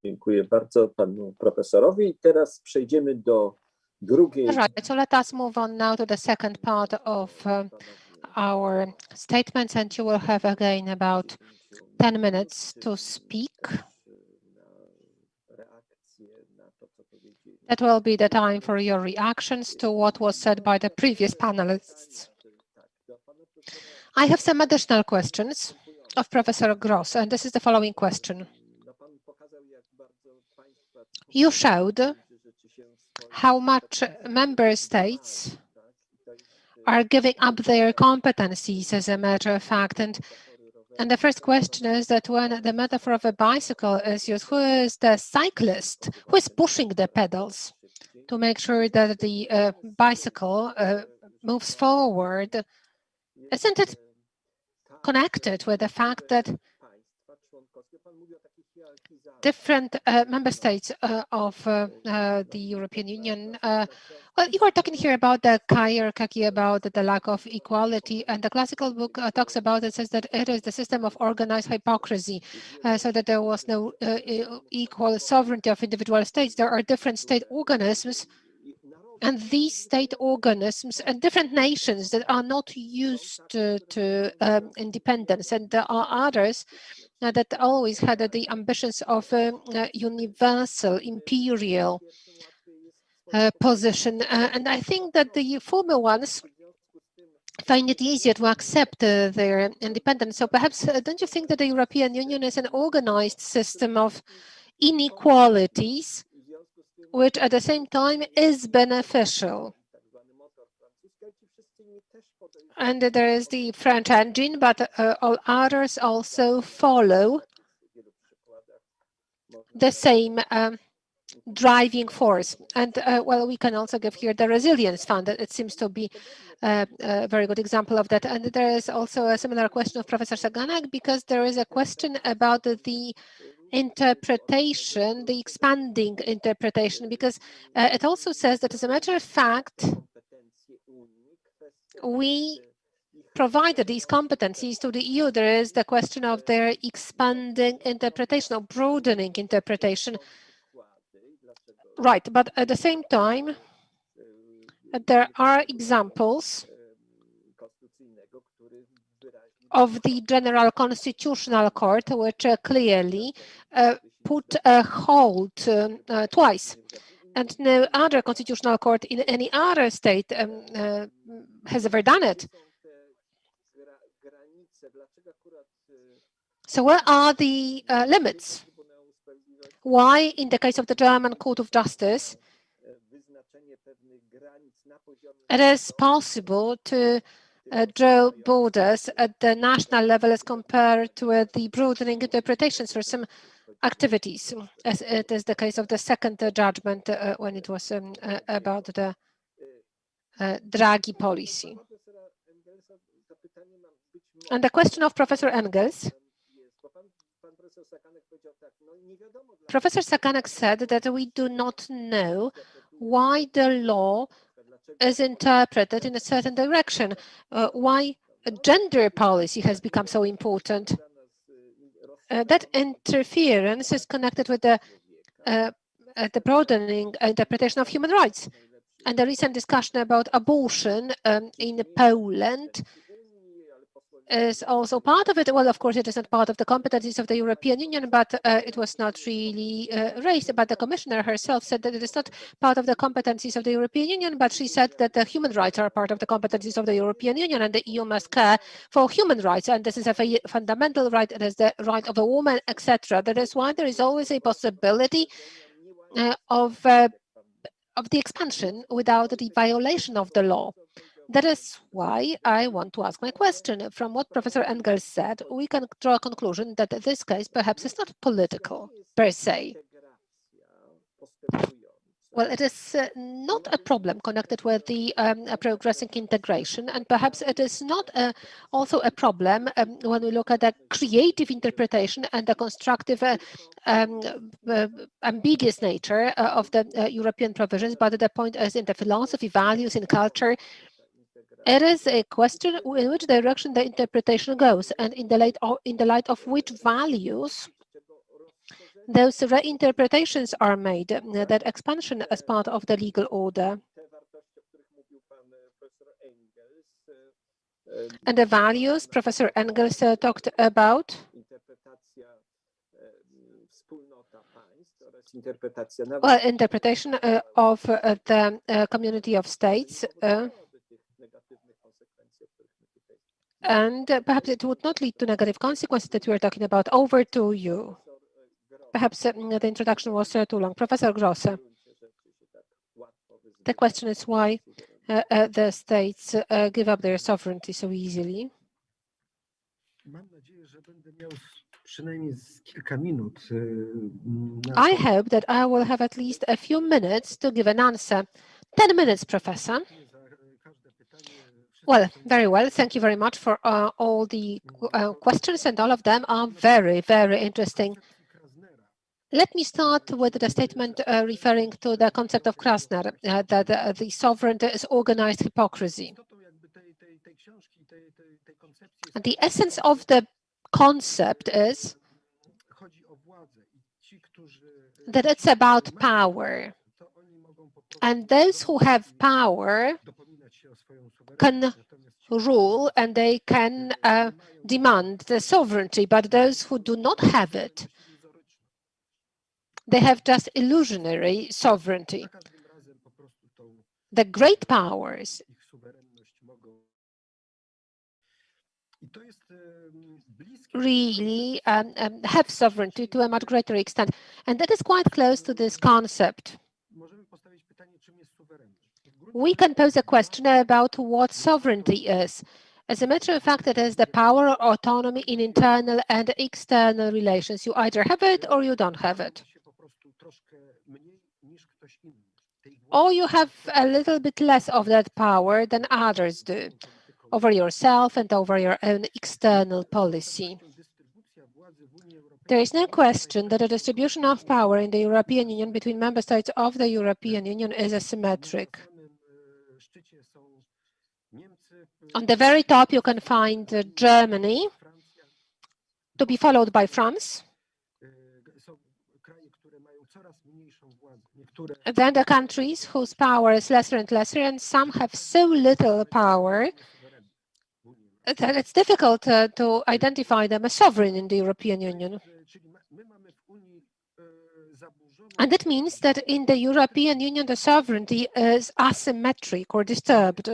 Dziękuję bardzo panu profesorowi. Teraz przejdziemy do drugiej. Right, so let us move on now to the second part of our statements, and you will have again about 10 minutes to speak. That will be the time for your reactions to what was said by the previous panelists. I have some additional questions of Professor Gross, and this is the following question. You showed how much member states are giving up their competencies, as a matter of fact, and the first question is that when the metaphor of a bicycle is used, who is the cyclist? Who is pushing the pedals to make sure that the bicycle moves forward? Isn't it connected with the fact that different member states of the European Union, well, you are talking here about the hierarchy, about the lack of equality, and the classical book talks about it, says that it is the system of organized hypocrisy, so that there was no equal sovereignty of individual states. There are different state organisms, and these state organisms and different nations that are not used to independence, and there are others that always had the ambitions of a universal imperial position. And I think that the former ones find it easier to accept their independence. So perhaps, don't you think that the European Union is an organized system of inequalities, which at the same time is beneficial? And there is the French engine, but all others also follow the same driving force. And well, we can also give here the Resilience Fund. It seems to be a very good example of that. And there is also a similar question of Professor Saganak, because there is a question about the interpretation, the expanding interpretation, because it also says that, as a matter of fact, we provided these competencies to the EU. There is the question of their expanding interpretation or broadening interpretation. Right, but at the same time, there are examples of the General Constitutional Court, which clearly put a hold twice. And no other constitutional court in any other state has ever done it. So where are the limits? Why, in the case of the German Court of Justice, it is possible to draw borders at the national level as compared to the broadening interpretations for some activities, as it is the case of the second judgment when it was about the Draghi policy. And the question of Professor Engels. Professor Saganek said that we do not know why the law is interpreted in a certain direction, why gender policy has become so important. that interference is connected with the broadening interpretation of human rights. And the recent discussion about abortion in Poland is also part of it. Well, of course, it is not part of the competencies of the European Union, but it was not really raised. But the commissioner herself said that it is not part of the competencies of the European Union, but she said that the human rights are part of the competencies of the European Union, and the EU must care for human rights. And this is a fundamental right. It is the right of a woman, etc. That is why there is always a possibility of the expansion without the violation of the law. That is why I want to ask my question. From what Professor Engels said, we can draw a conclusion that this case perhaps is not political per se. Well, it is not a problem connected with the progressing integration, and perhaps it is not also a problem when we look at the creative interpretation and the constructive ambiguous nature of the European provisions, but the point is in the philosophy, values, in culture. It is a question in which direction the interpretation goes, and in the light of which values those reinterpretations are made, that expansion as part of the legal order. And the values Professor Engels talked about, well, interpretation of the community of states, and perhaps it would not lead to negative consequences that we are talking about. Over to you. Perhaps the introduction was too long. Professor Grosse. The question is why the states give up their sovereignty so easily. I hope that I will have at least a few minutes to give an answer. 10 minutes, Professor. Well, very well. Thank you very much for all the questions, and all of them are very, very interesting. Let me start with the statement referring to the concept of Krasner, that the sovereignty is organized hypocrisy. The essence of the concept is that it's about power. And those who have power can rule and they can demand the sovereignty, but those who do not have it, they have just illusionary sovereignty. The great powers really have sovereignty to a much greater extent. And that is quite close to this concept. We can pose a question about what sovereignty is. As a matter of fact, it is the power or autonomy in internal and external relations. You either have it or you don't have it. Or you have a little bit less of that power than others do over yourself and over your own external policy. There is no question that the distribution of power in the European Union between member states of the European Union is asymmetric. On the very top, you can find Germany, to be followed by France. Then the countries whose power is lesser and lesser, and some have so little power that it's difficult to identify them as sovereign in the European Union. And that means that in the European Union, the sovereignty is asymmetric or disturbed.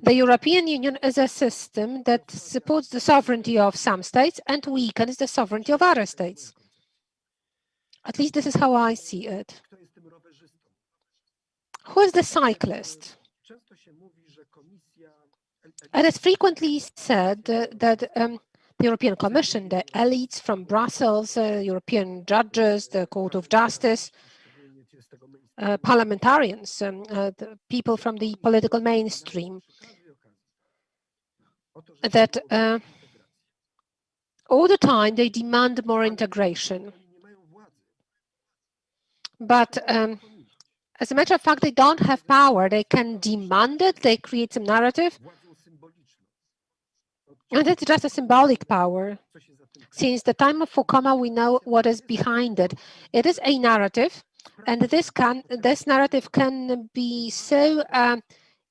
The European Union is a system that supports the sovereignty of some states and weakens the sovereignty of other states. At least this is how I see it. Who is the cyclist? It is frequently said that the European Commission, the elites from Brussels, European judges, the Court of Justice, parliamentarians, the people from the political mainstream, that all the time they demand more integration. But as a matter of fact, they don't have power. They can demand it, they create some narrative, And it's just a symbolic power. Since the time of Fukuyama, we know what is behind it. It is a narrative, and this narrative can be so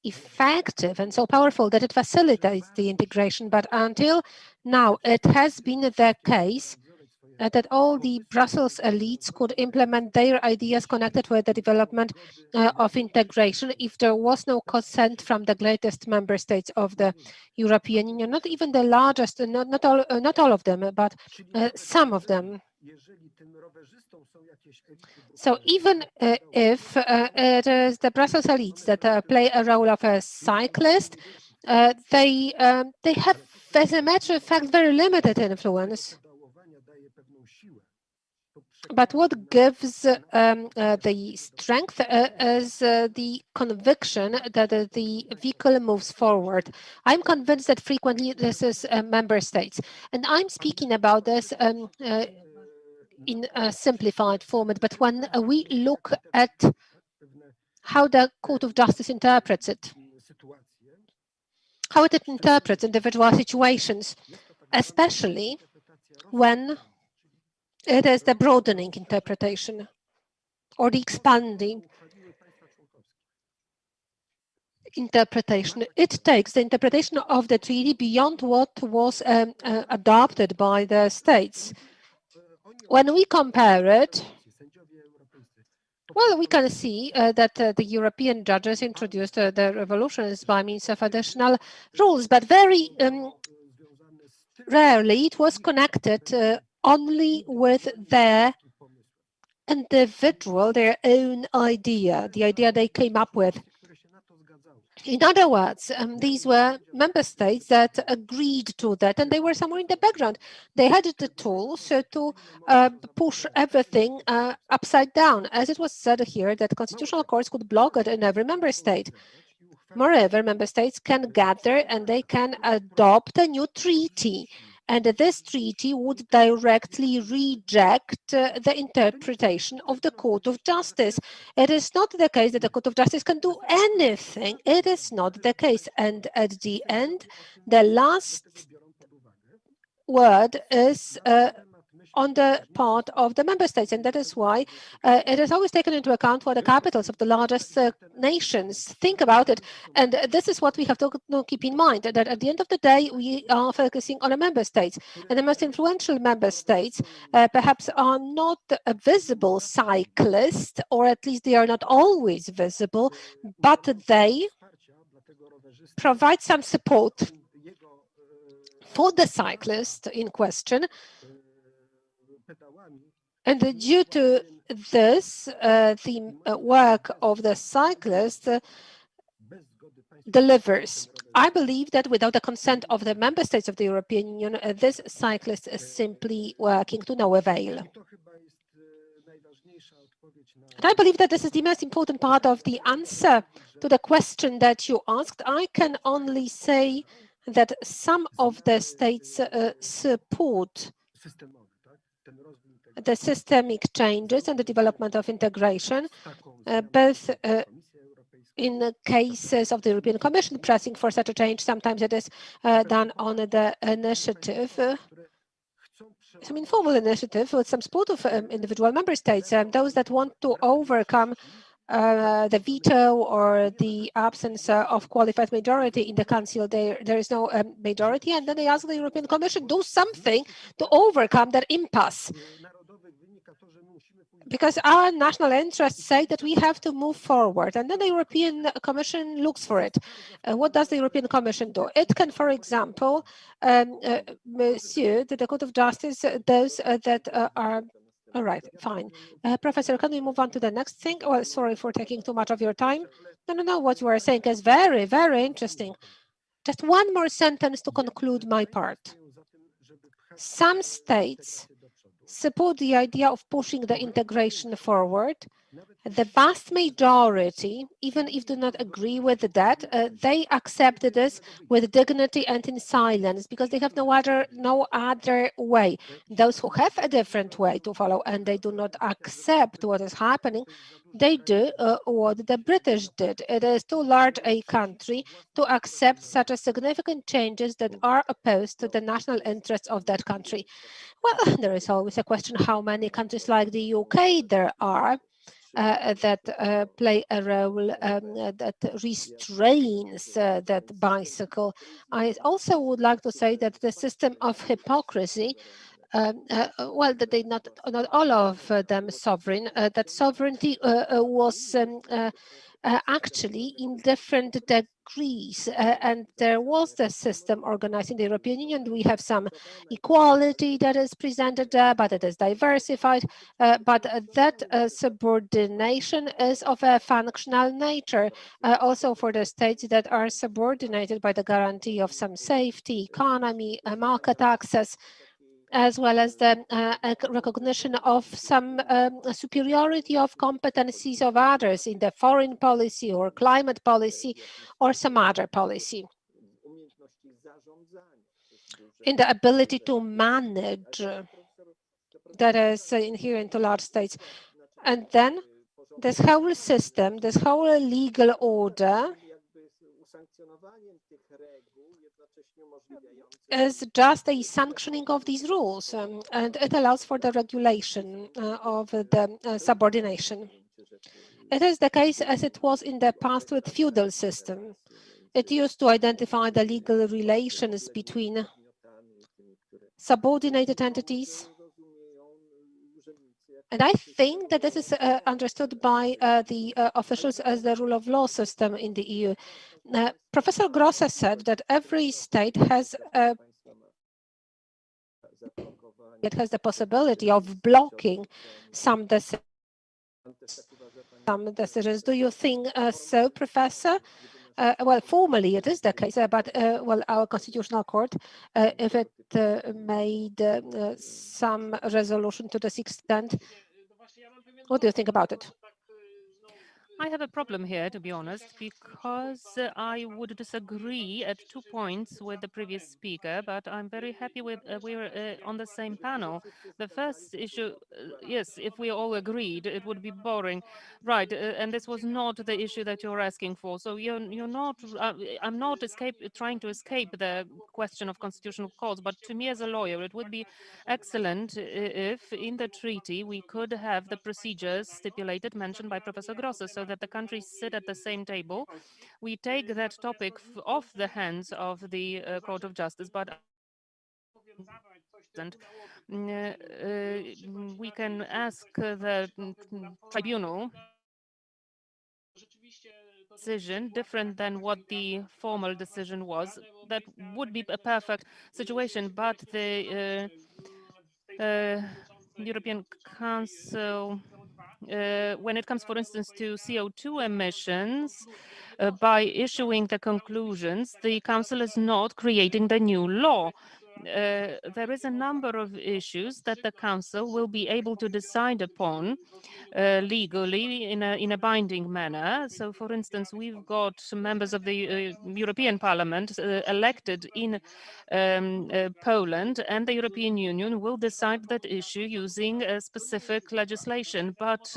effective and so powerful that it facilitates the integration. But until now, it has been the case that all the Brussels elites could implement their ideas connected with the development of integration if there was no consent from the greatest member states of the European Union, not even the largest, not all of them, but some of them. So even if it is the Brussels elites that play a role of a cyclist, they have, as a matter of fact, very limited influence. But what gives the strength is the conviction that the vehicle moves forward. I'm convinced that frequently this is member states. And I'm speaking about this in a simplified format. But when we look at how the Court of Justice interprets it, how it interprets individual situations, especially when it is the broadening interpretation or the expanding interpretation. It takes the interpretation of the treaty beyond what was adopted by the states. When we compare it, well, we can see that the European judges introduced the revolutions by means of additional rules, but very rarely it was connected only with their individual, their own idea, the idea they came up with. In other words, these were member states that agreed to that, and they were somewhere in the background. They had the tools to push everything upside down. As it was said here, that constitutional courts could block it in every member state. Moreover, member states can gather and they can adopt a new treaty. And this treaty would directly reject the interpretation of the Court of Justice. It is not the case that the Court of Justice can do anything. It is not the case. And at the end, the last word is on the part of the member states. And that is why it is always taken into account for the capitals of the largest nations. Think about it. And this is what we have to keep in mind, that at the end of the day, we are focusing on the member states. And the most influential member states perhaps are not a visible cyclist, or at least they are not always visible, but they provide some support for the cyclist in question. And due to this, the work of the cyclist delivers. I believe that without the consent of the member states of the European Union, this cyclist is simply working to no avail. And I believe that this is the most important part of the answer to the question that you asked. I can only say that some of the states support the systemic changes and the development of integration, both in the cases of the European Commission pressing for such a change. Sometimes it is done on the initiative, some informal initiative with some support of individual member states, those that want to overcome the veto or the absence of qualified majority in the Council. There is no majority, and then they ask the European Commission, do something to overcome that impasse. Because our national interests say that we have to move forward, and then the European Commission looks for it. What does the European Commission do? It can, for example, sue the Court of Justice those that are. All right, fine. Professor, can we move on to the next thing? Well, sorry for taking too much of your time. No, what you are saying is very, very interesting. Just one more sentence to conclude my part. Some states support the idea of pushing the integration forward, the vast majority, even if do not agree with that, they accepted this with dignity and in silence because they have no other way. Those who have a different way to follow and they do not accept what is happening, they do what the British did. It is too large a country to accept such a significant changes that are opposed to the national interests of that country. Well, there is always a question how many countries like the UK there are that play a role that restrains that bicycle. I also would like to say that the system of hypocrisy, well, that they not all of them sovereign, that sovereignty was actually in different degrees, and there was the system organized in the European Union. We have some equality that is presented there, but it is diversified. But that subordination is of a functional nature, also for the states that are subordinated by the guarantee of some safety, economy, market access, as well as the recognition of some superiority of competencies of others in the foreign policy or climate policy or some other policy. In the ability to manage that is inherent to large states. And then this whole system, this whole legal order is just a sanctioning of these rules, and it allows for the regulation of the subordination. It is the case as it was in the past with feudal system. It used to identify the legal relations between subordinated entities. And I think that this is understood by the officials as the rule of law system in the EU. Professor Grosse said that every state has the possibility of blocking some decisions. Do you think so, Professor? Well, formally it is the case, but well, our constitutional court, if it made some resolution to this extent, what do you think about it? I have a problem here, to be honest, because I would disagree at 2 points with the previous speaker, but I'm very happy with we're on the same panel. The first issue, yes, if we all agreed, it would be boring, right? And this was not the issue that you're asking for. So you're not. I'm not trying to escape the question of constitutional courts, but to me as a lawyer, it would be excellent if in the treaty we could have the procedures stipulated, mentioned by Professor Grosse, so that the countries sit at the same table. We take that topic off the hands of the Court of Justice, but we can ask the tribunal decision different than what the formal decision was. That would be a perfect situation, but the European Council, when it comes, for instance, to CO2 emissions, by issuing the conclusions, the Council is not creating the new law. There is a number of issues that the Council will be able to decide upon legally in a binding manner. So, for instance, we've got members of the European Parliament elected in Poland, and the European Union will decide that issue using specific legislation. But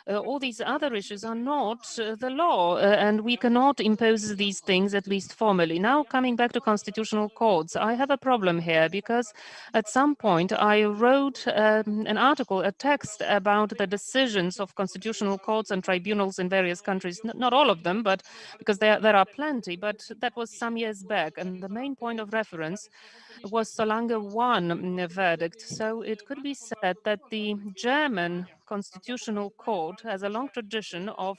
all these other issues are not the law, and we cannot impose these things, at least formally. Now, coming back to constitutional courts, I have a problem here because at some point I wrote an article, a text about the decisions of constitutional courts and tribunals in various countries. Not all of them, but because there are plenty, but that was some years back. And the main point of reference was Solange 1 verdict. So it could be said that the German Constitutional Court has a long tradition of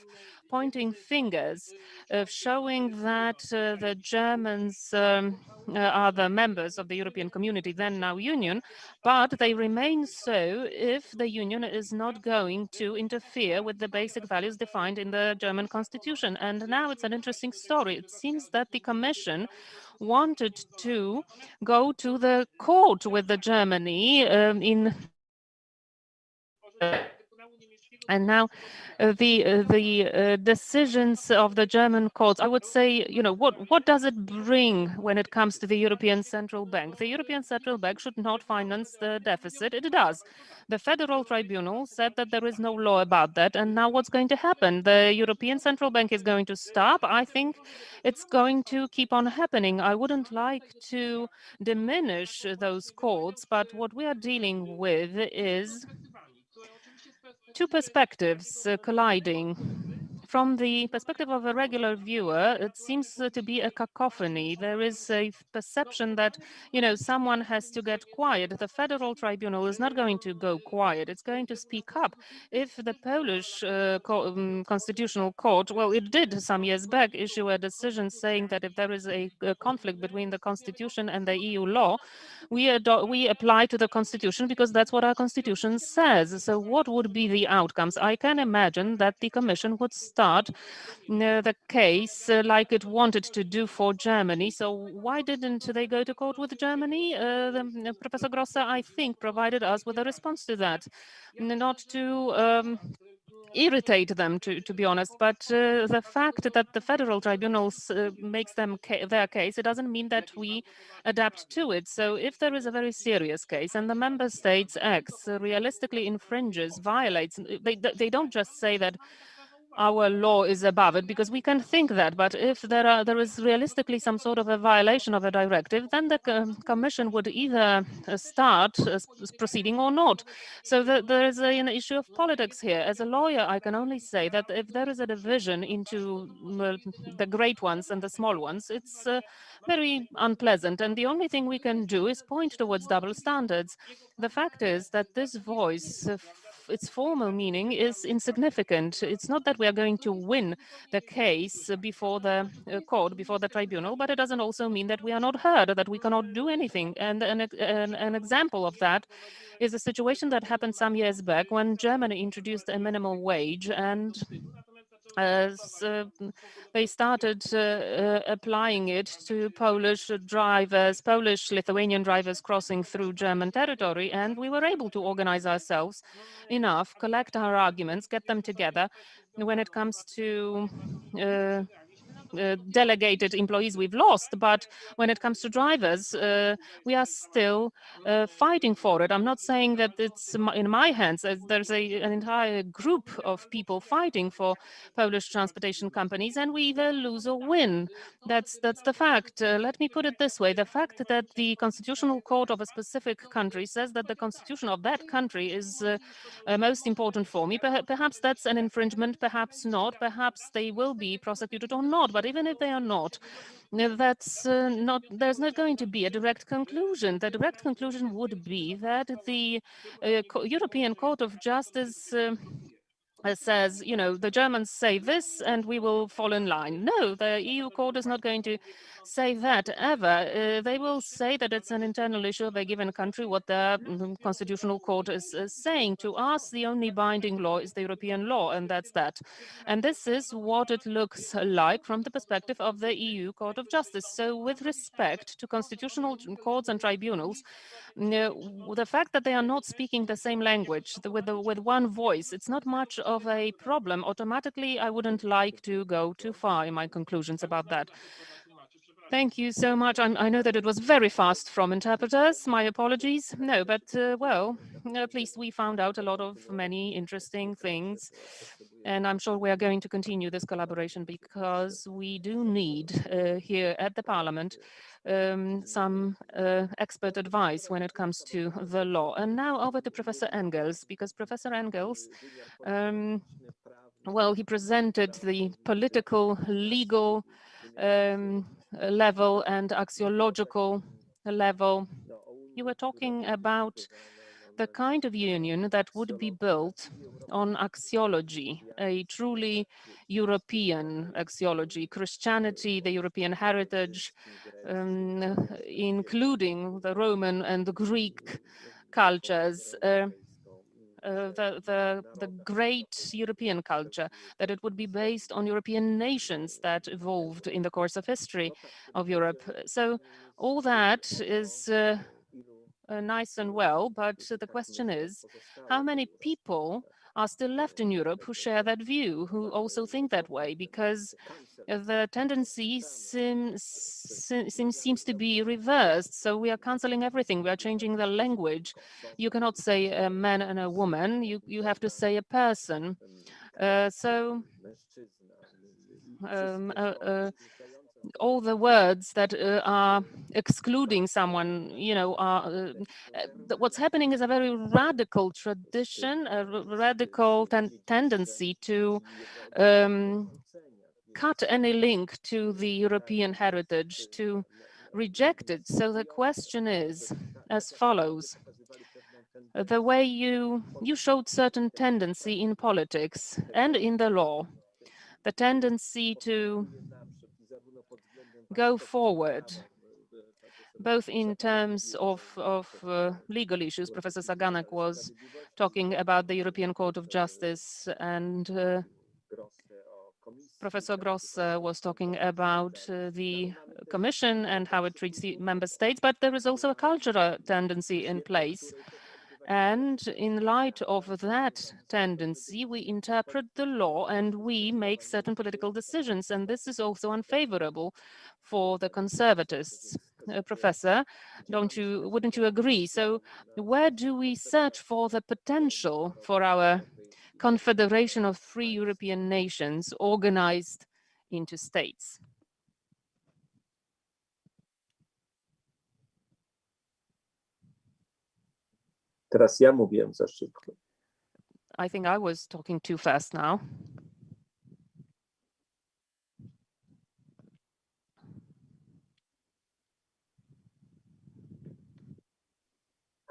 pointing fingers, of showing that the Germans are the members of the European community, then now Union, but they remain so if the Union is not going to interfere with the basic values defined in the German constitution. And now it's an interesting story. It seems that the Commission wanted to go to the court with the Germany And now the decisions of the German courts, I would say, what does it bring when it comes to the European Central Bank? The European Central Bank should not finance the deficit. It does. The Federal Tribunal said that there is no law about that. And now what's going to happen? The European Central Bank is going to stop. I think it's going to keep on happening. I wouldn't like to diminish those courts, but what we are dealing with is two perspectives colliding. From the perspective of a regular viewer, it seems to be a cacophony. There is a perception that, someone has to get quiet. The Federal Tribunal is not going to go quiet. It's going to speak up. If the Polish Constitutional Court, well, it did some years back issue a decision saying that if there is a conflict between the Constitution and the EU law, we apply to the Constitution because that's what our Constitution says. So what would be the outcomes? I can imagine that the Commission would start the case like it wanted to do for Germany. So why didn't they go to court with Germany? Professor Grosse, I think, provided us with a response to that, not to irritate them, to be honest. But the fact that the federal tribunals makes them their case, it doesn't mean that we adapt to it. So if there is a very serious case and the member states acts realistically infringes, violates, they don't just say that our law is above it, because we can think that, but if there is realistically some sort of a violation of a directive, then the Commission would either start proceeding or not. So there is an issue of politics here. As a lawyer, I can only say that if there is a division into the great ones and the small ones, it's very unpleasant. And the only thing we can do is point towards double standards. The fact is that this voice, its formal meaning is insignificant. It's not that we are going to win the case before the court, before the tribunal, but it doesn't also mean that we are not heard, that we cannot do anything. And an example of that is a situation that happened some years back when Germany introduced a minimum wage, and they started applying it to Polish drivers, Polish Lithuanian drivers crossing through German territory, and we were able to organize ourselves enough, collect our arguments, get them together when it comes to delegated employees we've lost, but when it comes to drivers, we are still fighting for it. I'm not saying that it's in my hands. There's an entire group of people fighting for Polish transportation companies, and we either lose or win. That's the fact. Let me put it this way. The fact that the Constitutional Court of a specific country says that the constitution of that country is most important for me, perhaps that's an infringement, perhaps not, perhaps they will be prosecuted or not. But even if they are not, there's not going to be a direct conclusion. The direct conclusion would be that the European Court of Justice says, the Germans say this and we will fall in line. No, the EU court is not going to say that ever. They will say that it's an internal issue of a given country, what the constitutional court is saying. To us, the only binding law is the European law, and that's that. And this is what it looks like from the perspective of the EU Court of Justice. So with respect to constitutional courts and tribunals, the fact that they are not speaking the same language with one voice, it's not much of a problem. Automatically, I wouldn't like to go too far in my conclusions about that. Thank you so much. I know that it was very fast from interpreters. My apologies. No, but well, at least we found out a lot of many interesting things. And I'm sure we are going to continue this collaboration because we do need here at the Parliament some expert advice when it comes to the law. And now over to Professor Engels, because Professor Engels, well, he presented the political, legal level and axiological level. You were talking about the kind of union that would be built on axiology, a truly European axiology, Christianity, the European heritage, including the Roman and the Greek cultures, the great European culture, that it would be based on European nations that evolved in the course of history of Europe. So all that is nice and well, but the question is, how many people are still left in Europe who share that view, who also think that way, because the tendency seems to be reversed. So we are canceling everything. We are changing the language. You cannot say a man and a woman. You have to say a person. All the words that are excluding someone, what's happening is a very radical tradition, a radical tendency to cut any link to the European heritage, to reject it. So the question is as follows. The way you showed certain tendency in politics and in the law, the tendency to go forward, both in terms of legal issues. Professor Saganek was talking about the European Court of Justice, and Professor Gross was talking about the Commission and how it treats the member states, but there is also a cultural tendency in place. And in light of that tendency, we interpret the law and we make certain political decisions. And this is also unfavorable for the conservatives. Professor, wouldn't you agree? So where do we search for the potential for our confederation of three European nations organized into states? Teraz ja mówiłem za szybko. I think I was talking too fast now.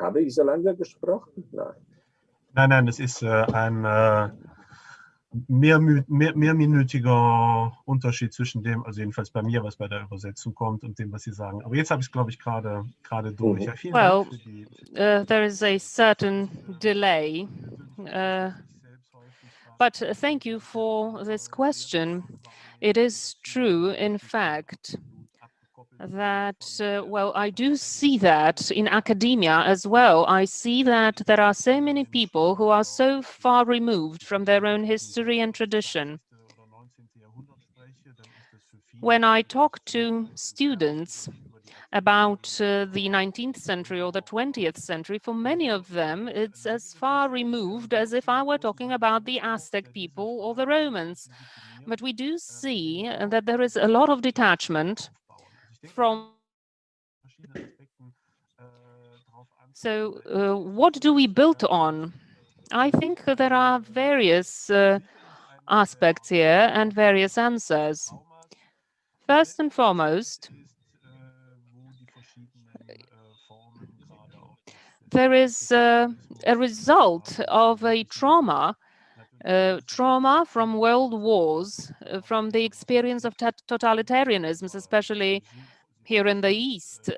Habe ich so lange gesprochen? Nein. Nein, es ist ein mehrminütiger Unterschied zwischen dem, also jedenfalls bei mir, was bei der Übersetzung kommt und dem, was Sie sagen. Aber jetzt habe ich es, glaube ich, gerade durch. Ja, vielen well, Dank für die, there is a certain delay, but thank you for this question. It is true, in fact, that, well, I do see that in academia as well. I see that there are so many people who are so far removed from their own history and tradition. When I talk to students about the 19th century or the 20th century, for many of them, it's as far removed as if I were talking about the Aztec people or the Romans. But we do see that there is a lot of detachment from. So what do we build on? I think there are various aspects here and various answers. First and foremost, there is a result of a trauma from world wars, from the experience of totalitarianisms, especially here in the East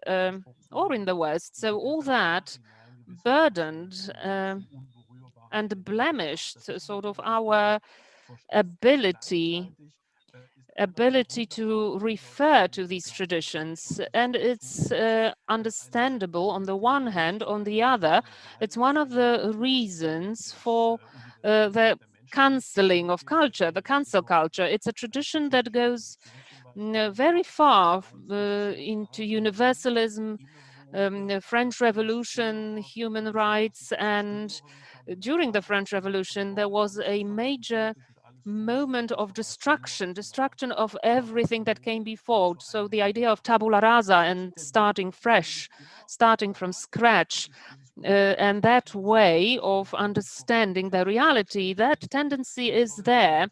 or in the West. So all that burdened and blemished sort of our ability to refer to these traditions. And it's understandable on the one hand. On the other, it's one of the reasons for the canceling of culture, the cancel culture. It's a tradition that goes very far into universalism, the French Revolution, human rights, and during the French Revolution, there was a major moment of destruction of everything that came before. So the idea of tabula rasa and starting fresh, starting from scratch, and that way of understanding the reality, that tendency is there.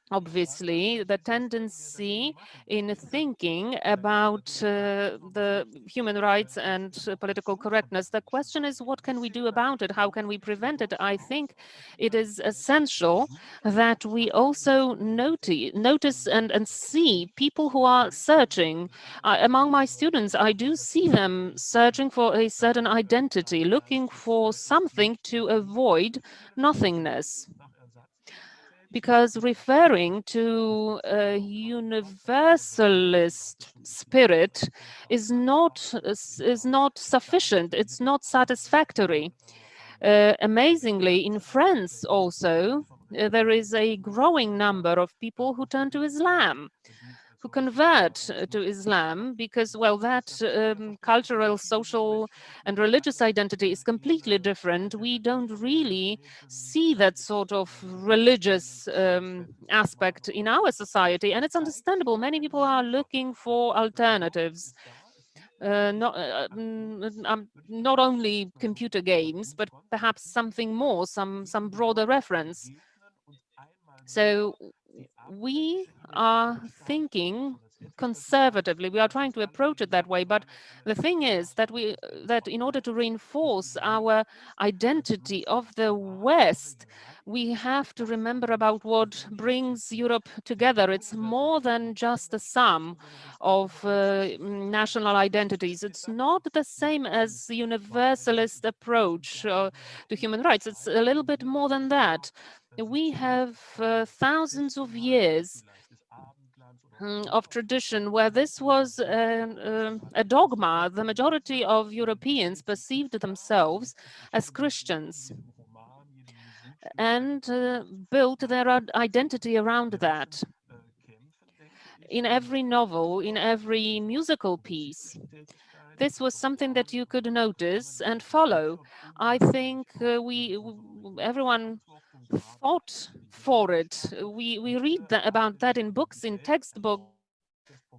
Obviously, the tendency in thinking about the human rights and political correctness. The question is, what can we do about it? How can we prevent it? I think it is essential that we also notice and see people who are searching. Among my students, I do see them searching for a certain identity, looking for something to avoid nothingness. Because referring to a universalist spirit is not sufficient. It's not satisfactory. Amazingly, in France also, there is a growing number of people who turn to Islam, who convert to Islam because, well, that cultural, social, and religious identity is completely different. We don't really see that sort of religious aspect in our society, and it's understandable. Many people are looking for alternatives. Not only computer games, but perhaps something more, some broader reference. So we are thinking conservatively. We are trying to approach it that way. But the thing is that that in order to reinforce our identity of the West, we have to remember about what brings Europe together. It's more than just a sum of national identities. It's not the same as the universalist approach to human rights. It's a little bit more than that. We have thousands of years of tradition where this was a dogma. The majority of Europeans perceived themselves as Christians and built their identity around that. In every novel, in every musical piece, this was something that you could notice and follow. I think everyone fought for it. We read about that in books, in textbooks,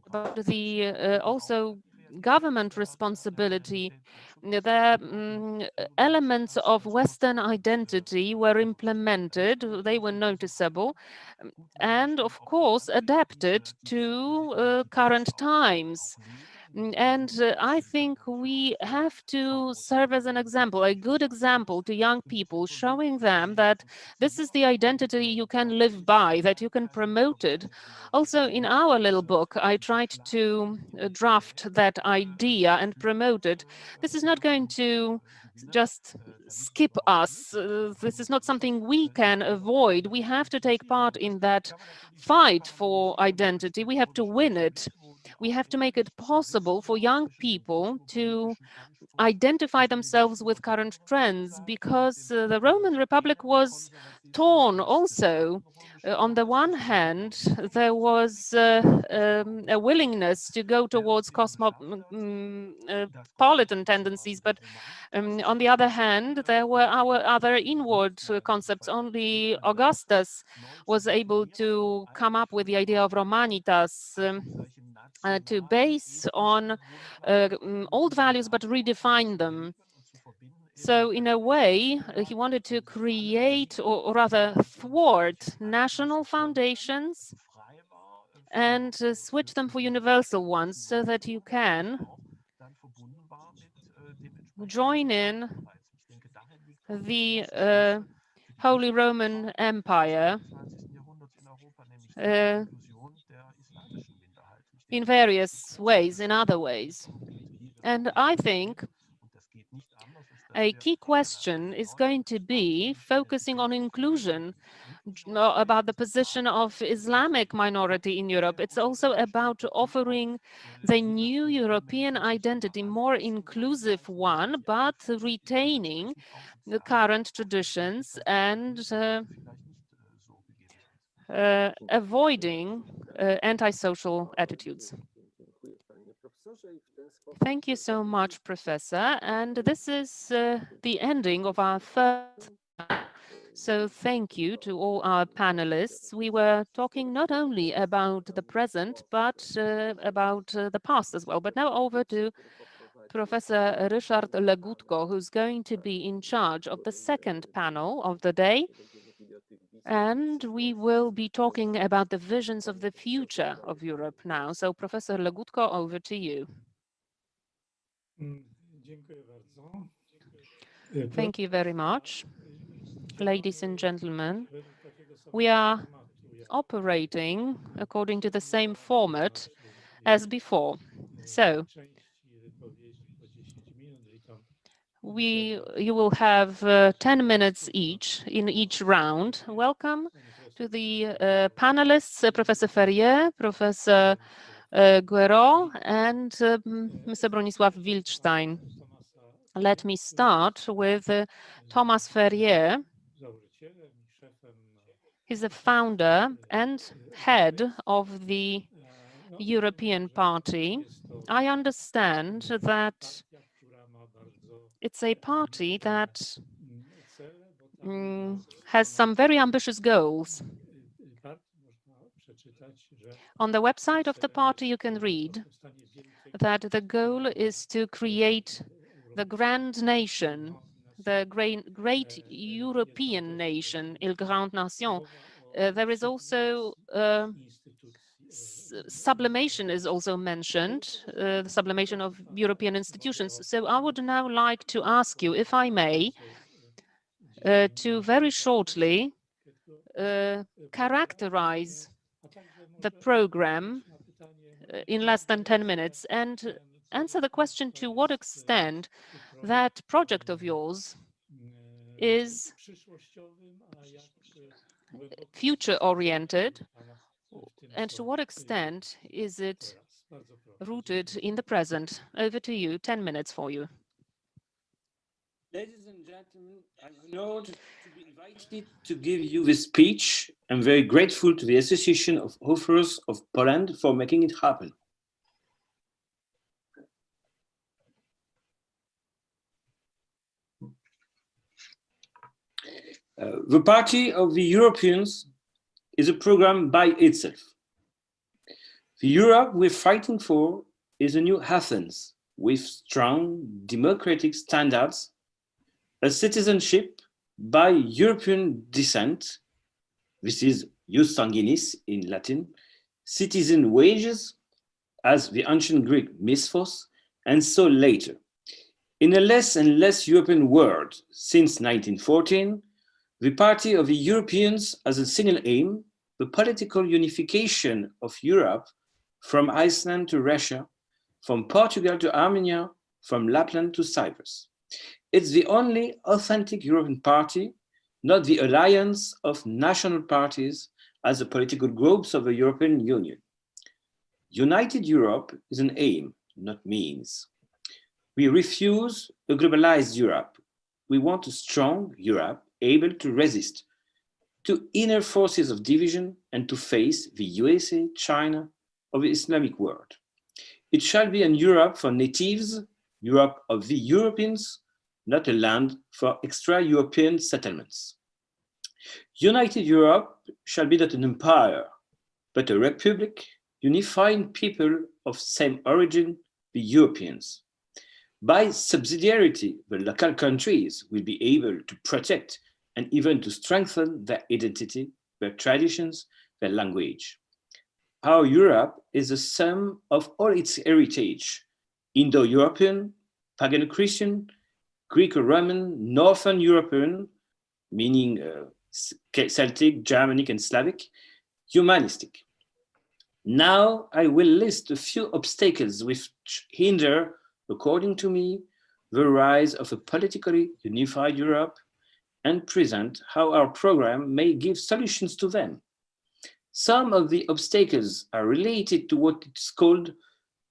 about the also government responsibility. The elements of Western identity were implemented, they were noticeable, and of course adapted to current times. And I think we have to serve as an example, a good example to young people, showing them that this is the identity you can live by, that you can promote it. Also, in our little book, I tried to draft that idea and promote it. This is not going to just skip us. This is not something we can avoid. We have to take part in that fight for identity. We have to win it. We have to make it possible for young people to identify themselves with current trends, because the Roman Republic was torn also. On the one hand, there was a willingness to go towards cosmopolitan tendencies, but on the other hand, there were our other inward concepts. Only Augustus was able to come up with the idea of Romanitas, to base on old values but redefine them. So in a way, he wanted to create, or rather thwart, national foundations and switch them for universal ones so that you can join in the Holy Roman Empire in various ways, in other ways. And I think a key question is going to be focusing on inclusion, about the position of Islamic minority in Europe. It's also about offering the new European identity, more inclusive one, but retaining the current traditions and avoiding antisocial attitudes. Thank you so much, Professor. And this is the ending of our third panel. So thank you to all our panelists. We were talking not only about the present, but about the past as well. But now over to Professor Ryszard Legutko, who's going to be in charge of the second panel of the day. And we will be talking about the visions of the future of Europe now. So Professor Legutko, over to you. Thank you very much. Ladies and gentlemen, we are operating according to the same format as before. So you will have 10 minutes each in each round. Welcome to the panelists, Professor Ferrier, Professor Guerreau, and Mr. Bronisław Wilczstein. Let me start with Thomas Ferrier. He's the founder and head of the European Party. I understand that it's a party that has some very ambitious goals. On the website of the party, you can read that the goal is to create the grand nation, the great European nation, Il Grand Nation. There is also sublimation is also mentioned, the sublimation of European institutions. So I would now like to ask you, if I may, to very shortly characterize the program in less than 10 minutes and answer the question to what extent that project of yours is future-oriented and to what extent is it rooted in the present. Over to you, 10 minutes for you. Ladies and gentlemen, I'm honored to be invited to give you this speech. I'm very grateful to the Association of Authors of Poland for making it happen. The Party of the Europeans is a program by itself. The Europe we're fighting for is a new Athens with strong democratic standards, a citizenship by European descent, this is jus sanguinis in Latin, citizen wages, as the ancient Greek misthos, and so later. In a less and less European world since 1914, the Party of the Europeans has a single aim, the political unification of Europe from Iceland to Russia, from Portugal to Armenia, from Lapland to Cyprus. It's the only authentic European party, not the alliance of national parties as the political groups of the European Union. United Europe is an aim, not means. We refuse a globalized Europe. We want a strong Europe able to resist to inner forces of division and to face the USA, China, or the Islamic world. It shall be an Europe for natives, Europe of the Europeans, not a land for extra-European settlements. United Europe shall be not an empire, but a republic, unifying people of same origin, the Europeans. By subsidiarity, the local countries will be able to protect and even to strengthen their identity, their traditions, their language. Our Europe is the sum of all its heritage, Indo-European, pagan-Christian, Greco-Roman, Northern European, meaning Celtic, Germanic, and Slavic, humanistic. Now I will list a few obstacles which hinder, according to me, the rise of a politically unified Europe and present how our program may give solutions to them. Some of the obstacles are related to what is called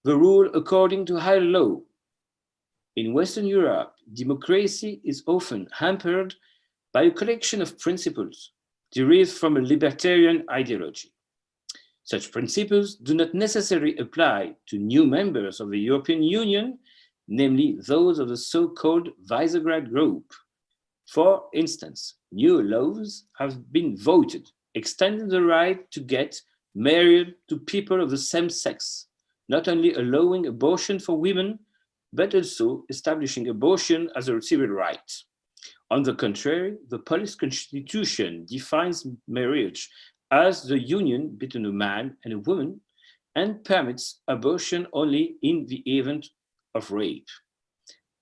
the rule according to higher law. In Western Europe, democracy is often hampered by a collection of principles derived from a libertarian ideology. Such principles do not necessarily apply to new members of the European Union, namely those of the so-called Visegrad Group. For instance, new laws have been voted, extending the right to get married to people of the same sex, not only allowing abortion for women, but also establishing abortion as a civil right. On the contrary, the Polish constitution defines marriage as the union between a man and a woman and permits abortion only in the event of rape.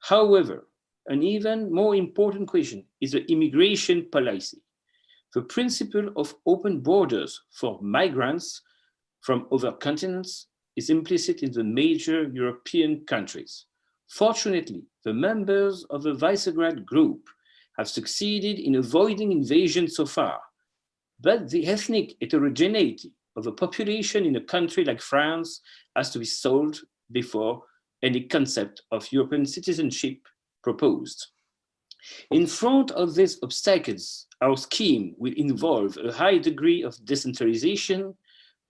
However, an even more important question is the immigration policy. The principle of open borders for migrants from other continents is implicit in the major European countries. Fortunately, the members of the Visegrad Group have succeeded in avoiding invasion so far, but the ethnic heterogeneity of the population in a country like France has to be solved before any concept of European citizenship proposed. In front of these obstacles, our scheme will involve a high degree of decentralization.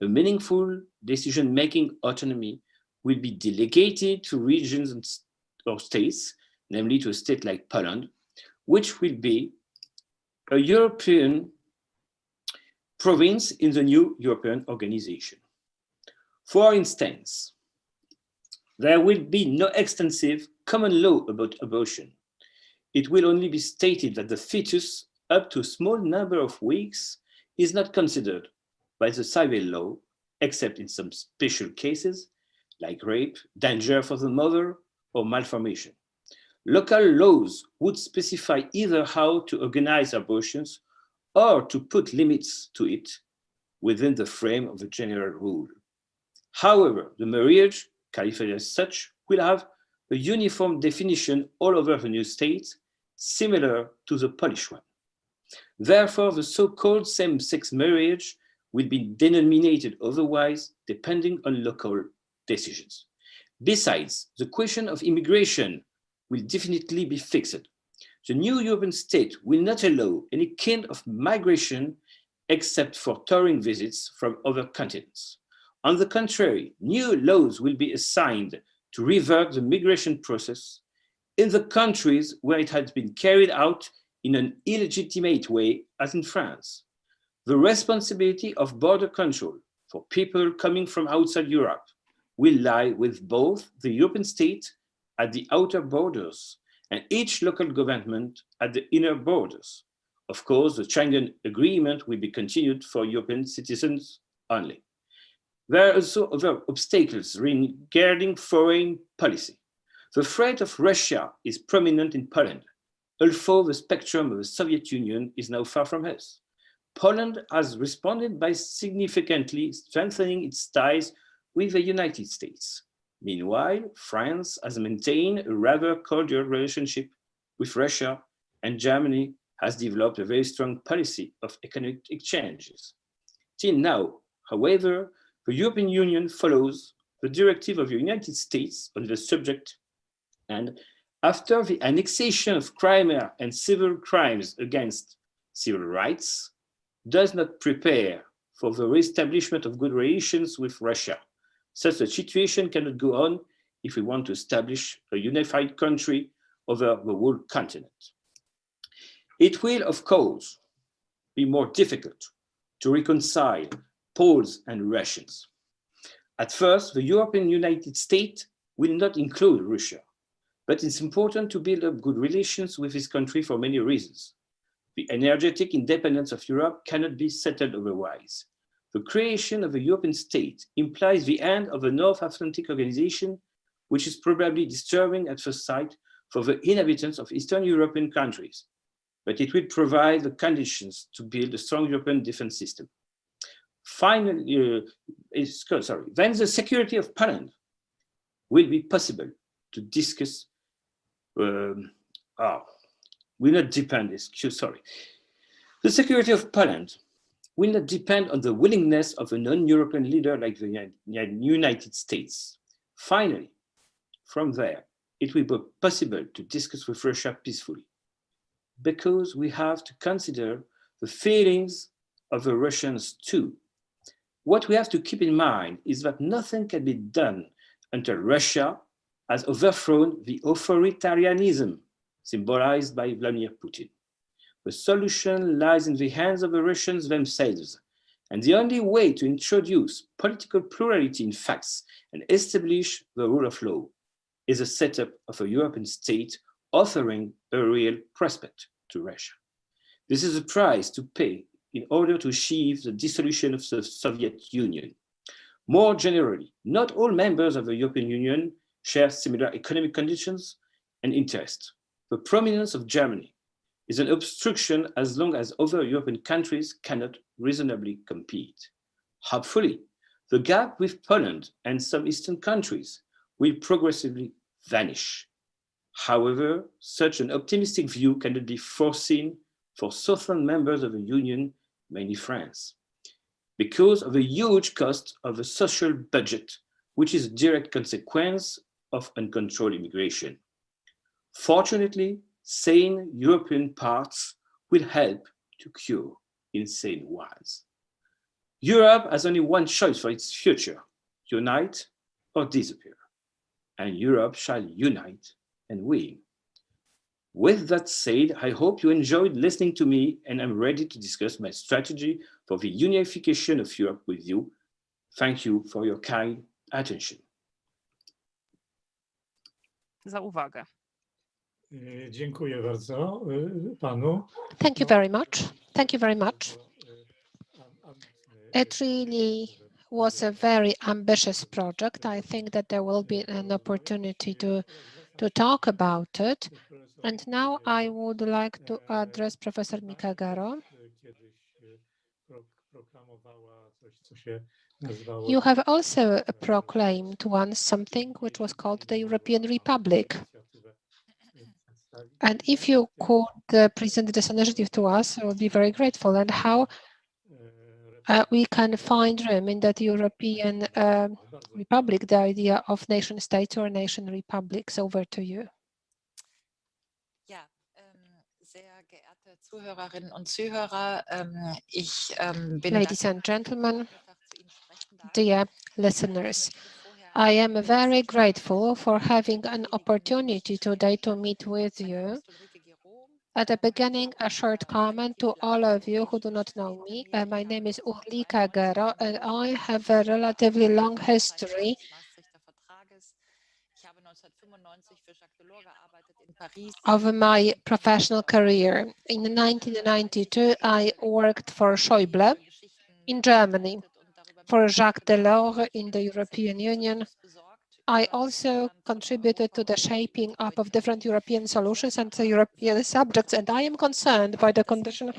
A meaningful decision-making autonomy will be delegated to regions or states, namely to a state like Poland, which will be a European province in the new European organization. For instance, there will be no extensive common law about abortion. It will only be stated that the fetus up to a small number of weeks is not considered by the civil law, except in some special cases like rape, danger for the mother, or malformation. Local laws would specify either how to organize abortions or to put limits to it within the frame of a general rule. However, the marriage, qualified as such, will have a uniform definition all over the new states, similar to the Polish one. Therefore, the so-called same-sex marriage will be denominated otherwise depending on local decisions. Besides, the question of immigration will definitely be fixed. The new European state will not allow any kind of migration except for touring visits from other continents. On the contrary, new laws will be assigned to revert the migration process in the countries where it has been carried out in an illegitimate way, as in France. The responsibility of border control for people coming from outside Europe will lie with both the European state at the outer borders and each local government at the inner borders. Of course, the Schengen Agreement will be continued for European citizens only. There are also other obstacles regarding foreign policy. The threat of Russia is prominent in Poland, although the spectrum of the Soviet Union is now far from us. Poland has responded by significantly strengthening its ties with the United States. Meanwhile, France has maintained a rather cordial relationship with Russia, and Germany has developed a very strong policy of economic exchanges. Till now, however, the European Union follows the directive of the United States on the subject, and after the annexation of Crimea and civil crimes against civil rights, does not prepare for the reestablishment of good relations with Russia. Such a situation cannot go on if we want to establish a unified country over the whole continent. It will, of course, be more difficult to reconcile Poles and Russians. At first, the European United States will not include Russia, but it's important to build up good relations with this country for many reasons. The energetic independence of Europe cannot be settled otherwise. The creation of a European state implies the end of the North Atlantic Organization, which is probably disturbing at first sight for the inhabitants of Eastern European countries, but it will provide the conditions to build a strong European defense system. Finally, then the security of Poland will be possible to discuss. Will not depend. The security of Poland will not depend on the willingness of a non-European leader like the United States. Finally, from there, it will be possible to discuss with Russia peacefully, because we have to consider the feelings of the Russians too. What we have to keep in mind is that nothing can be done until Russia has overthrown the authoritarianism symbolized by Vladimir Putin. The solution lies in the hands of the Russians themselves, and the only way to introduce political plurality in facts and establish the rule of law is a setup of a European state offering a real prospect to Russia. This is a price to pay in order to achieve the dissolution of the Soviet Union. More generally, not all members of the European Union share similar economic conditions and interests. The prominence of Germany is an obstruction as long as other European countries cannot reasonably compete. Hopefully, the gap with Poland and some Eastern countries will progressively vanish. However, such an optimistic view cannot be foreseen for southern members of the Union, mainly France, because of the huge cost of the social budget, which is a direct consequence of uncontrolled immigration. Fortunately, sane European paths will help to cure insane ones. Europe has only one choice for its future: unite or disappear. And Europe shall unite and win. With that said, I hope you enjoyed listening to me, and I'm ready to discuss my strategy for the unification of Europe with you. Thank you for your kind attention. Za uwagę. Dziękuję bardzo panu. Thank you very much. Thank you very much. It really was a very ambitious project. I think that there will be an opportunity to talk about it. And now I would like to address Professor Mikagaro. You have also proclaimed once something which was called the European Republic. And if you could present this initiative to us, I would be very grateful. And how we can find room in that European Republic, the idea of nation states or nation republics. Over to you. Zuhörerinnen und Zuhörer, ich bin Ladies and gentlemen, dear listeners, I am very grateful for having an opportunity today to meet with you. At the beginning, a short comment to all of you who do not know me. My name is Ulrika Gero, and I have a relatively long history of my professional career. In 1992, I worked for Schäuble in Germany, for Jacques Delors in the European Union. I also contributed to the shaping up of different European solutions and the European subjects, and I am concerned by the condition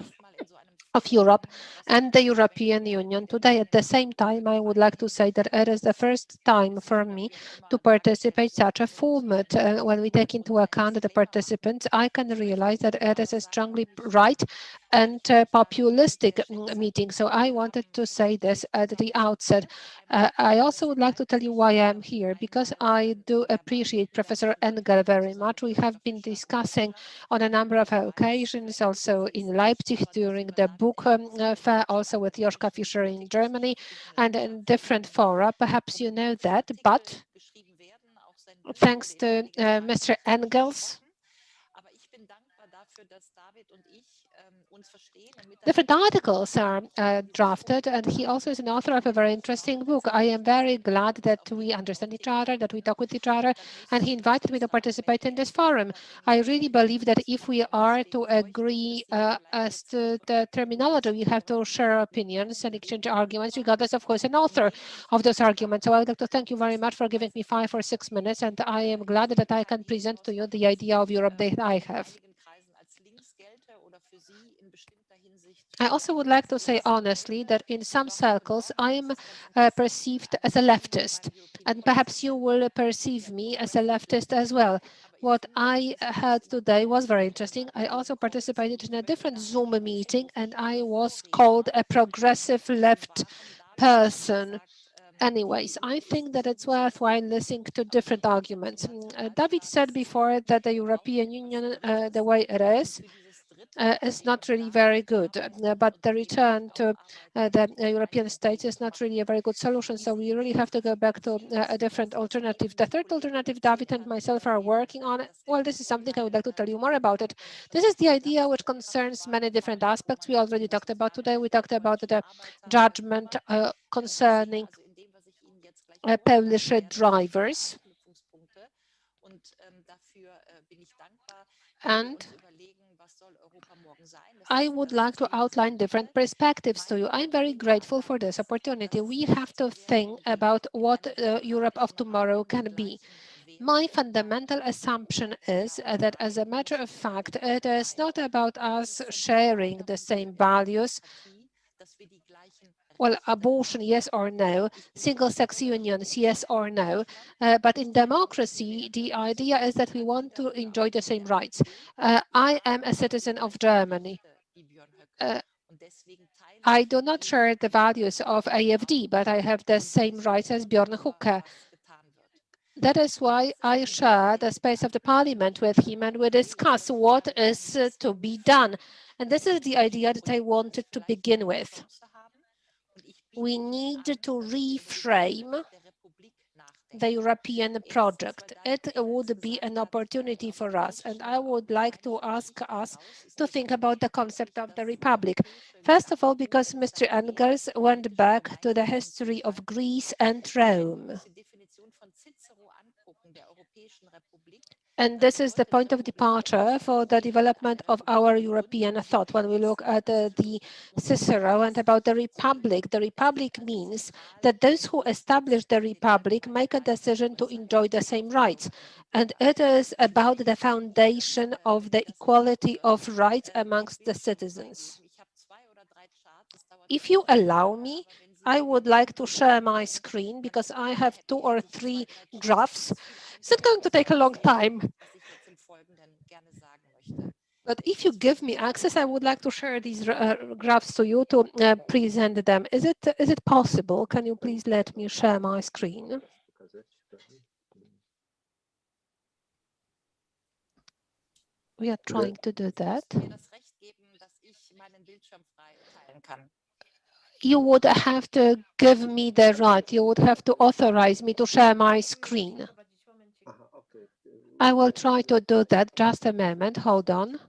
of Europe and the European Union today. At the same time, I would like to say that it is the first time for me to participate such a format. When we take into account the participants, I can realize that it is a strongly right and populistic meeting. So I wanted to say this at the outset. I also would like to tell you why I'm here, because I do appreciate Professor Engel very much. We have been discussing on a number of occasions, also in Leipzig during the book fair, also with Joschka Fischer in Germany, and in different fora. Perhaps you know that, but thanks to Mr. Engels, different articles are drafted, and he also is an author of a very interesting book. I am very glad that we understand each other, that we talk with each other, and he invited me to participate in this forum. I really believe that if we are to agree as to the terminology, we have to share opinions and exchange arguments, regardless, of course, an author of those arguments. So I would like to thank you very much for giving me 5 or 6 minutes, and I am glad that I can present to you the idea of Europe that I have. I also would like to say honestly that in some circles I am perceived as a leftist, and perhaps you will perceive me as a leftist as well. What I heard today was very interesting. I also participated in a different Zoom meeting, and I was called a progressive left person. Anyways, I think that it's worthwhile listening to different arguments. David said before that the European Union, the way it is not really very good, but the return to the European states is not really a very good solution. So we really have to go back to a different alternative. The third alternative David and myself are working on, well, this is something I would like to tell you more about it. This is the idea which concerns many different aspects we already talked about today. We talked about the judgment concerning Polish drivers. And I would like to outline different perspectives to you. I'm very grateful for this opportunity. We have to think about what Europe of tomorrow can be. My fundamental assumption is that, as a matter of fact, it is not about us sharing the same values. Well, abortion, yes or no, single-sex unions, yes or no. But in democracy, the idea is that we want to enjoy the same rights. I am a citizen of Germany. I do not share the values of AfD, but I have the same rights as Björn Hucke. That is why I share the space of the parliament with him and we discuss what is to be done. And this is the idea that I wanted to begin with. We need to reframe the European project. It would be an opportunity for us. And I would like to ask us to think about the concept of the Republic. First of all, because Mr. Engels went back to the history of Greece and Rome. And this is the point of departure for the development of our European thought. When we look at the Cicero and about the Republic means that those who establish the Republic make a decision to enjoy the same rights. And it is about the foundation of the equality of rights amongst the citizens. If you allow me, I would like to share my screen because I have 2 or 3 graphs. It's not going to take a long time. But if you give me access, I would like to share these graphs to you to present them. Is it possible? Can you please let me share my screen? We are trying to do that. You would have to give me the right. You would have to authorize me to share my screen. I will try to do that. Just a moment. Hold on.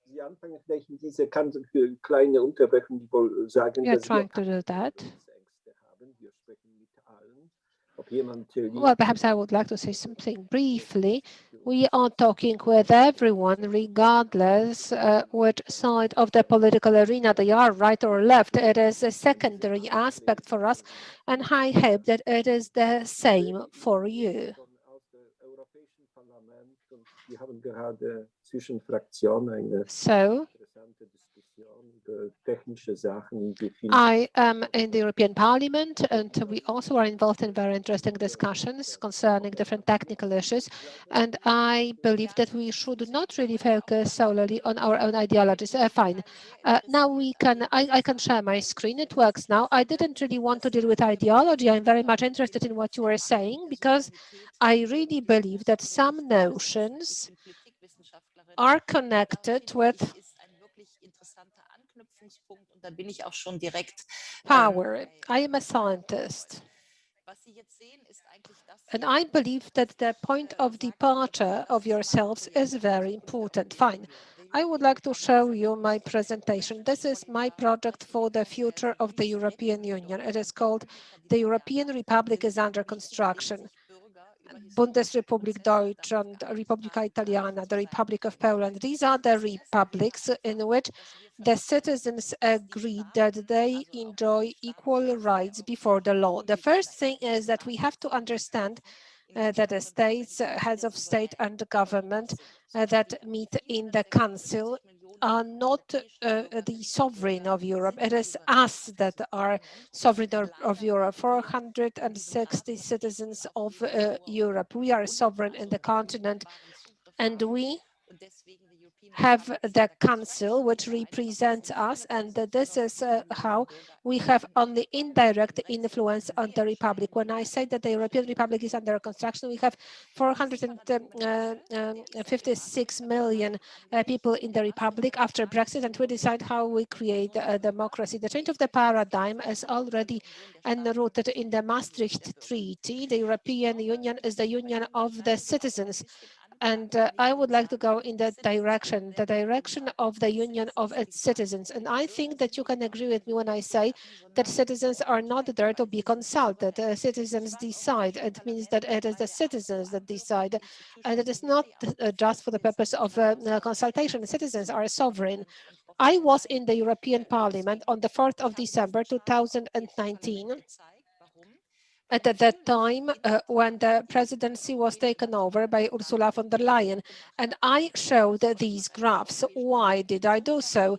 Sie anfangen, vielleicht in diese kleine Unterbrechung, die wohl sagen, We are dass trying to do that. Ängste haben. Wir sprechen mit allen. Ob jemand Well, perhaps I would like to say something briefly. We are talking with everyone, regardless which side of the political arena they are, right or left. It is a secondary aspect for us, and I hope that it is the same for you. Wir haben gerade zwischen Fraktionen eine So, interessante Diskussion über technische Sachen. I am in the European Parliament, and we also are involved in very interesting discussions concerning different technical issues. And I believe that we should not really focus solely on our own ideologies. Fine. Now I can share my screen. It works now. I didn't really want to deal with ideology. I'm very much interested in what you were saying because I really believe that some notions are connected with power. I am a scientist. And I believe that the point of departure of yourselves is very important. Fine. I would like to show you my presentation. This is my project for the future of the European Union. It is called The European Republic is Under Construction. Bundesrepublik Deutschland, Republika Italiana, the Republic of Poland. These are the republics in which the citizens agree that they enjoy equal rights before the law. The first thing is that we have to understand that the states, heads of state and government that meet in the council are not the sovereign of Europe. It is us that are sovereign of Europe, 460 citizens of Europe. We are sovereign in the continent, and we have the council which represents us, and this is how we have only indirect influence on the republic. When I say that the European Republic is under construction, we have 456 million people in the republic after Brexit, and we decide how we create a democracy. The change of the paradigm is already enrooted in the Maastricht Treaty. The European Union is the union of the citizens. And I would like to go in that direction, the direction of the union of its citizens. And I think that you can agree with me when I say that citizens are not there to be consulted. Citizens decide. It means that it is the citizens that decide. And it is not just for the purpose of consultation. Citizens are sovereign. I was in the European Parliament on the 4th of December 2019. At that time when the presidency was taken over by Ursula von der Leyen. And I showed these graphs. Why did I do so?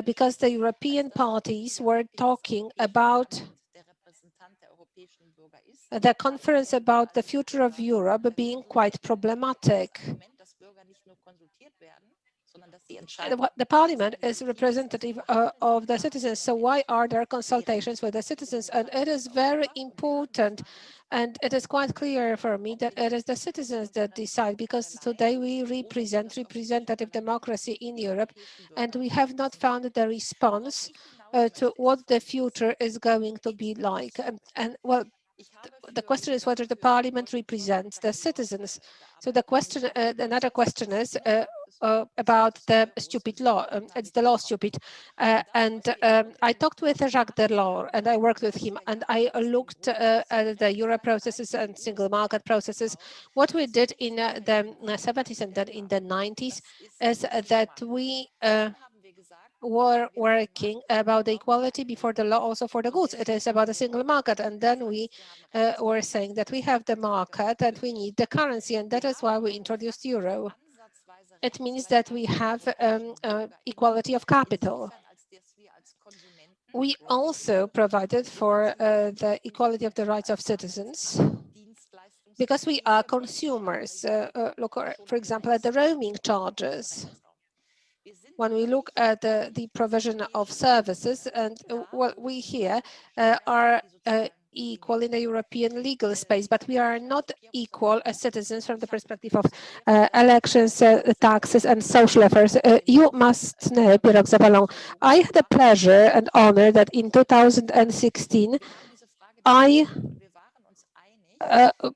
Because the European parties were talking about the conference about the future of Europe being quite problematic. the parliament is representative of the citizens. So why are there consultations with the citizens? And it is very important. And it is quite clear for me that it is the citizens that decide, because today we represent representative democracy in Europe, and we have not found the response to what the future is going to be like. And well, the question is whether the parliament represents the citizens. So the question, another question is about the stupid law. It's the law stupid. I talked with Jacques Delors and I worked with him, and I looked at the Euro processes and single market processes. What we did in the 70s and then in the 90s is that we were working about the equality before the law also for the goods. It is about the single market. And then we were saying that we have the market and we need the currency. And that is why we introduced euro. It means that we have equality of capital. We also provided for the equality of the rights of citizens because we are consumers. Look, for example, at the roaming charges. When we look at the provision of services, and what we here are equal in the European legal space, but we are not equal as citizens from the perspective of elections, taxes, and social affairs. You must know, Pierre Zavalon, I had the pleasure and honor that in 2016, I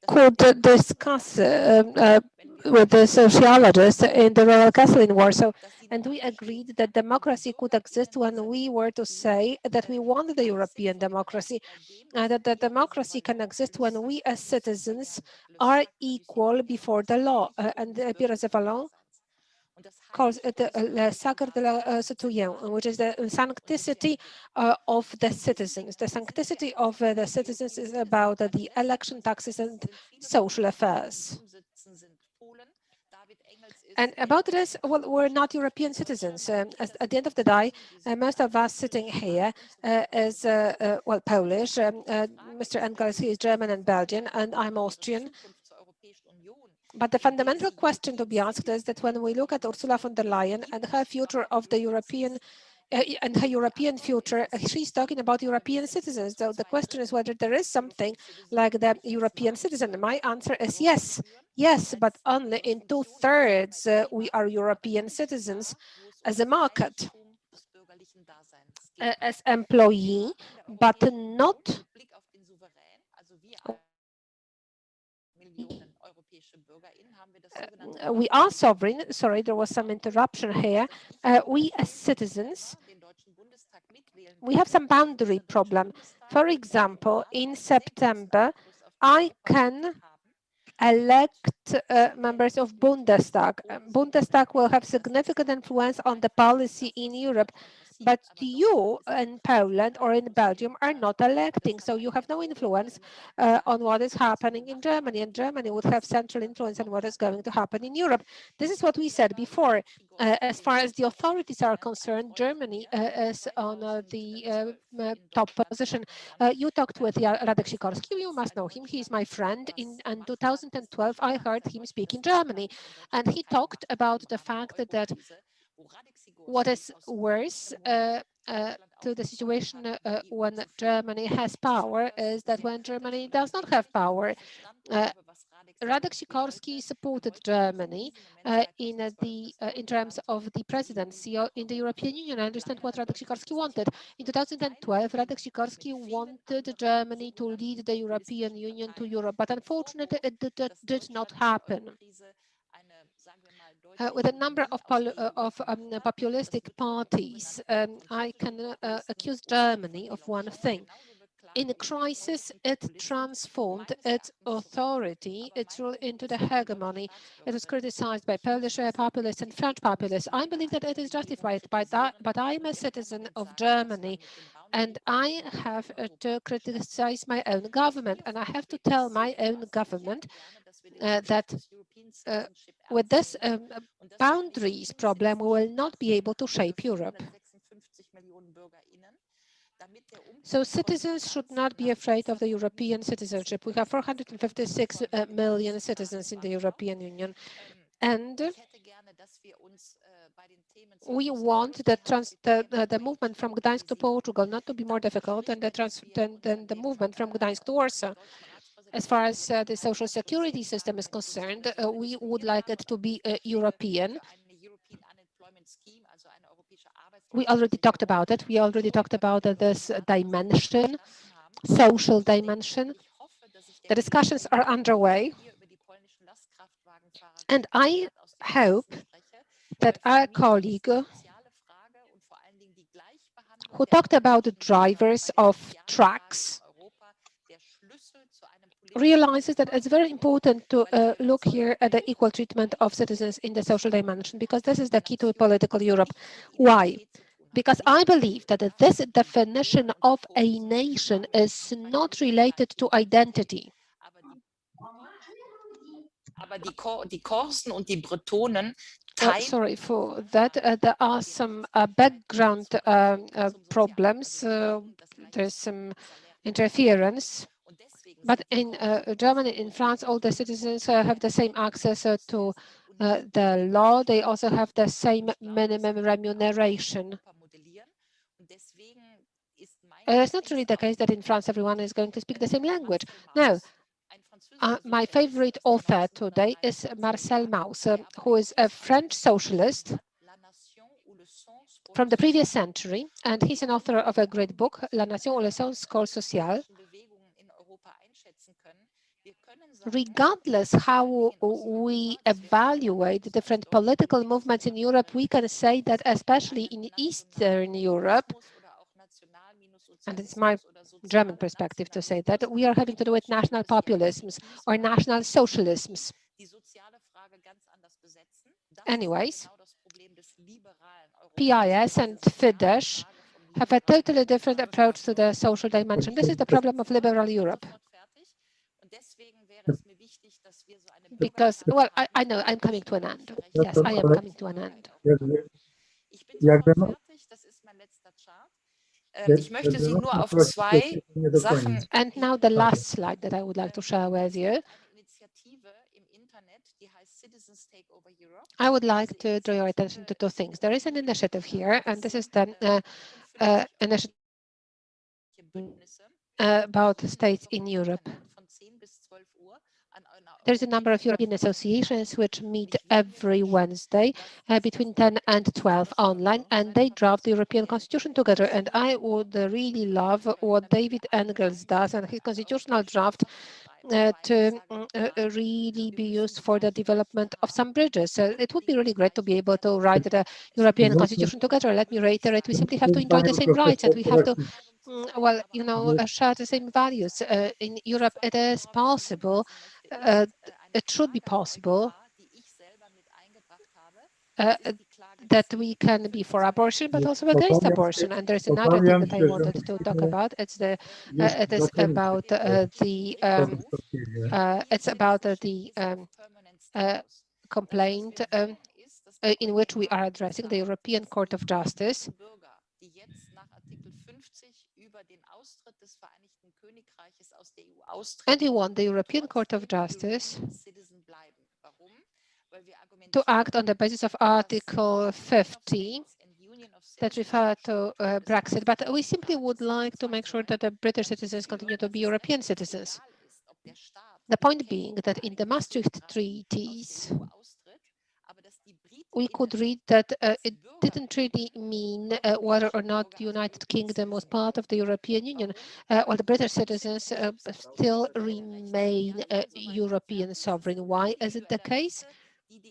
could discuss with the sociologists in the Royal Castle in Warsaw, and we agreed that democracy could exist when we were to say that we want the European democracy, that the democracy can exist when we as citizens are equal before the law. And Pierre Zavalon calls it le sacre de la citoyen, which is the sanctity of the citizens. The sanctity of the citizens is about the election, taxes, and social affairs. And about this, well, we're not European citizens. At the end of the day, most of us sitting here is, well, Polish. Mr. Engels, he is German and Belgian, and I'm Austrian. But the fundamental question to be asked is that when we look at Ursula von der Leyen and her future of the European and her European future, she's talking about European citizens. So the question is whether there is something like the European citizen. My answer is yes. Yes, but only in 2/3 we are European citizens as a market, as employee, but not we are sovereign. Sorry, there was some interruption here. We as citizens, we have some boundary problem. For example, in September, I can elect members of Bundestag. Bundestag will have significant influence on the policy in Europe, but you in Poland or in Belgium are not electing, so you have no influence on what is happening in Germany, and Germany would have central influence on what is going to happen in Europe. This is what we said before. As far as the authorities are concerned, Germany is on the top position. You talked with Radek Sikorski, you must know him, he's my friend. In 2012, I heard him speak in Germany, and he talked about the fact that what is worse to the situation when Germany has power is that when Germany does not have power. Radek Sikorski supported Germany in terms of the presidency in the European Union. I understand what Radek Sikorski wanted. In 2012, Radek Sikorski wanted Germany to lead the European Union to Europe, but unfortunately it did not happen. With a number of populistic parties, I can accuse Germany of one thing. In a crisis, it transformed its authority, its rule into the hegemony. It was criticized by Polish populists and French populists. I believe that it is justified by that, but I'm a citizen of Germany, and I have to criticize my own government, and I have to tell my own government that with this boundaries problem, we will not be able to shape Europe. So citizens should not be afraid of the European citizenship. We have 456 million citizens in the European Union. And we want the movement from Gdańsk to Portugal not to be more difficult than the movement from Gdańsk to Warsaw. As far as the social security system is concerned, we would like it to be European. We already talked about it. We already talked about this dimension, social dimension. The discussions are underway. And I hope that our colleague who talked about the drivers of trucks realizes that it's very important to look here at the equal treatment of citizens in the social dimension, because this is the key to political Europe. Why? Because I believe that this definition of a nation is not related to identity. Well, sorry for that. There are some background problems. There's some interference. But in Germany, in France, all the citizens have the same access to the law. They also have the same minimum remuneration. It's not really the case that in France everyone is going to speak the same language. No. My favorite author today is Marcel Mauss, who is a French socialist from the previous century, and he's an author of a great book, La Nation ou le sens social. Regardless how we evaluate different political movements in Europe, we can say that especially in Eastern Europe, and it's my German perspective to say that, we are having to do with national populisms or national socialisms. Anyways, PIS and Fidesz have a totally different approach to the social dimension. This is the problem of liberal Europe. Because, well, I know I'm coming to an end. Yes, I am coming to an end. And now the last slide that I would like to share with you. I would like to draw your attention to two things. There is an initiative here, and this is the initiative about states in Europe. There's a number of European associations which meet every Wednesday between 10 and 12 online, and they draft the European Constitution together. And I would really love what David Engels does and his constitutional draft to really be used for the development of some bridges. It would be really great to be able to write the European Constitution together. Let me reiterate, we simply have to enjoy the same rights, and we have to, well, you know, share the same values. In Europe, it is possible. It should be possible that we can be for abortion, but also against abortion. And there's another thing that I wanted to talk about. It's the it is about the complaint in which we are addressing the European Court of Justice. And we want the European Court of Justice to act on the basis of Article 50 that refer to Brexit, but we simply would like to make sure that the British citizens continue to be European citizens. The point being that in the Maastricht treaties, we could read that it didn't really mean whether or not the United Kingdom was part of the European Union, while the British citizens still remain European sovereign. Why is it the case?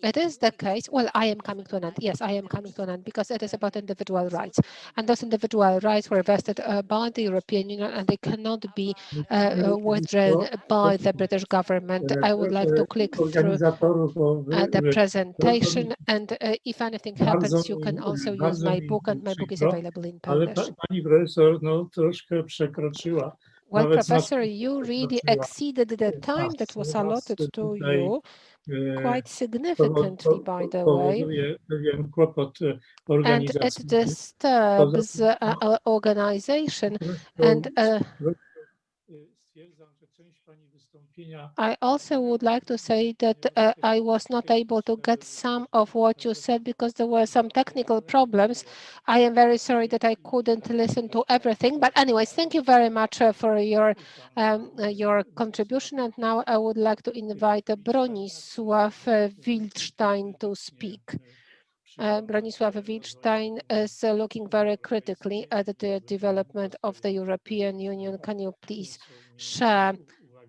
It is the case. Well, I am coming to an end. Yes, I am coming to an end because it is about individual rights. And those individual rights were vested by the European Union, and they cannot be withdrawn by the British government. I would like to click through the presentation, and if anything happens, you can also use my book, and my book is available in Polish. Well, Professor, you really exceeded the time that was allotted to you quite significantly, by the way, and it disturbs our organization. And I also would like to say that I was not able to get some of what you said because there were some technical problems. I am very sorry that I couldn't listen to everything. But anyways, thank you very much for your contribution. And now I would like to invite Bronisław Wildstein to speak. Bronisław Wildstein is looking very critically at the development of the European Union. Can you please share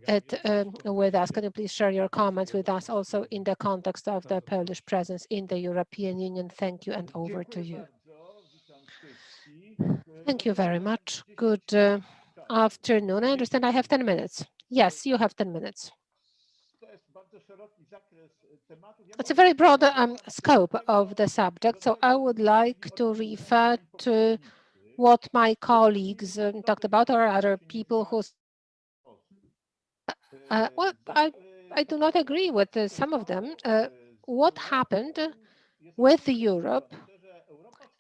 it with us? Can you please share your comments with us also in the context of the Polish presence in the European Union? Thank you, and over to you. Thank you very much. Good afternoon. I understand I have 10 minutes. Yes, you have 10 minutes. It's a very broad scope of the subject, so I would like to refer to what my colleagues talked about, or other people who well, I do not agree with some of them. What happened with Europe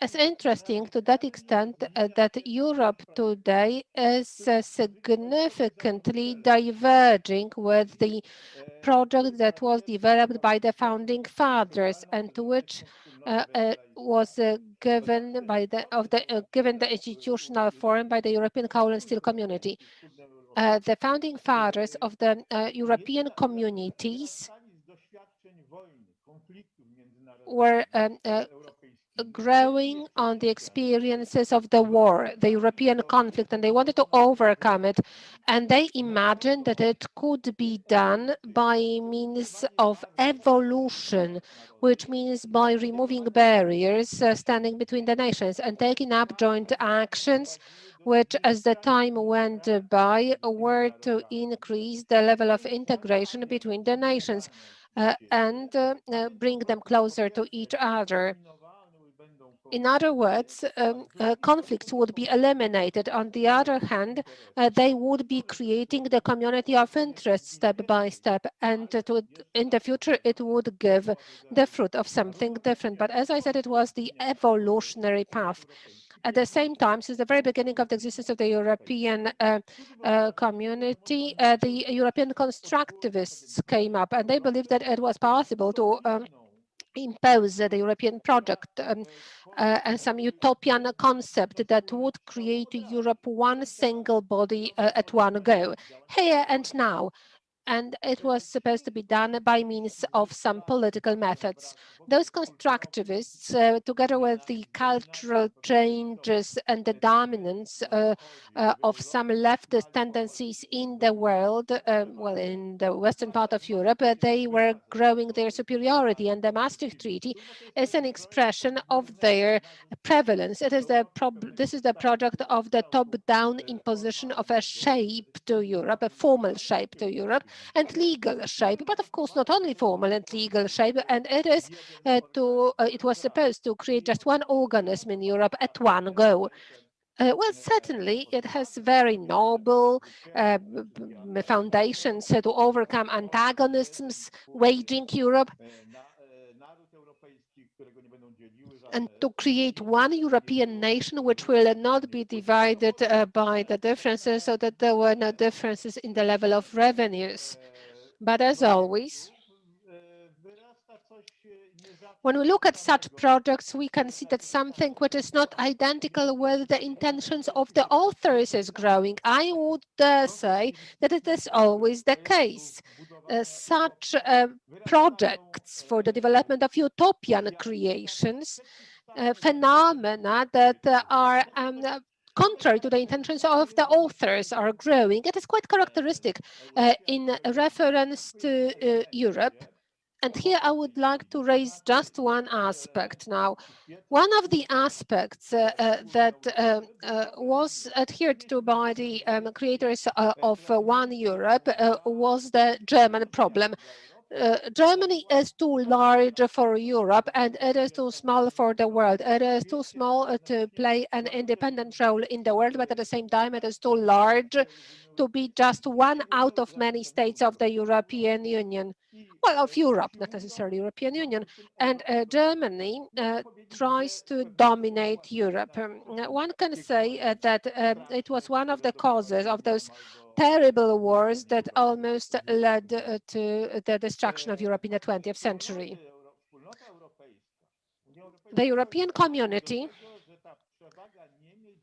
is interesting to that extent that Europe today is significantly diverging with the project that was developed by the founding fathers and to which was given by given the institutional form by the European Coal and Steel Community. The founding fathers of the European communities were growing on the experiences of the war, the European conflict, and they wanted to overcome it. And they imagined that it could be done by means of evolution, which means by removing barriers standing between the nations and taking up joint actions, which, as the time went by, were to increase the level of integration between the nations and bring them closer to each other. In other words, conflicts would be eliminated. On the other hand, they would be creating the community of interest step by step, and in the future it would give the fruit of something different. But as I said, it was the evolutionary path. At the same time, since the very beginning of the existence of the European community, the European constructivists came up, and they believed that it was possible to impose the European project and some utopian concept that would create Europe one single body at one go, here and now. And it was supposed to be done by means of some political methods. Those constructivists, together with the cultural changes and the dominance of some leftist tendencies in the world, well, in the western part of Europe, they were growing their superiority, and the Maastricht Treaty is an expression of their prevalence. This is the product of the top-down imposition of a shape to Europe, a formal shape to Europe, and legal shape, but of course not only formal and legal shape, and it is it was supposed to create just one organism in Europe at one go. Well, certainly it has very noble foundations to overcome antagonisms waging Europe and to create one European nation which will not be divided by the differences, so that there were no differences in the level of revenues. But as always, when we look at such projects, we can see that something which is not identical with the intentions of the authors is growing. I would say that it is always the case. Such projects for the development of utopian creations, phenomena that are contrary to the intentions of the authors are growing. It is quite characteristic in reference to Europe. And here I would like to raise just one aspect now. One of the aspects that was adhered to by the creators of One Europe was the German problem. Germany is too large for Europe and it is too small for the world. It is too small to play an independent role in the world, but at the same time it is too large to be just one out of many states of the European Union. Well, of Europe, not necessarily European Union. And Germany tries to dominate Europe. One can say that it was one of the causes of those terrible wars that almost led to the destruction of Europe in the 20th century. The European community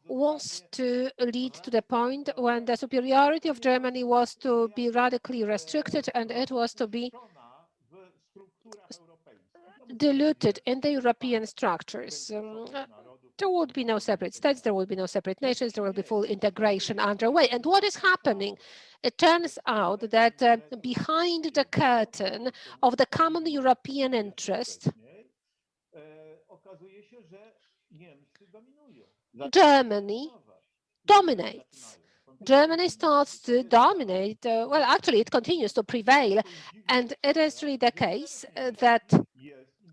was to lead to the point when the superiority of Germany was to be radically restricted and it was to be diluted in the European structures. There would be no separate states, there will be no separate nations, there will be full integration underway. And what is happening? It turns out that behind the curtain of the common European interest, Germany dominates. Germany starts to dominate. Well, actually, it continues to prevail. And it is really the case that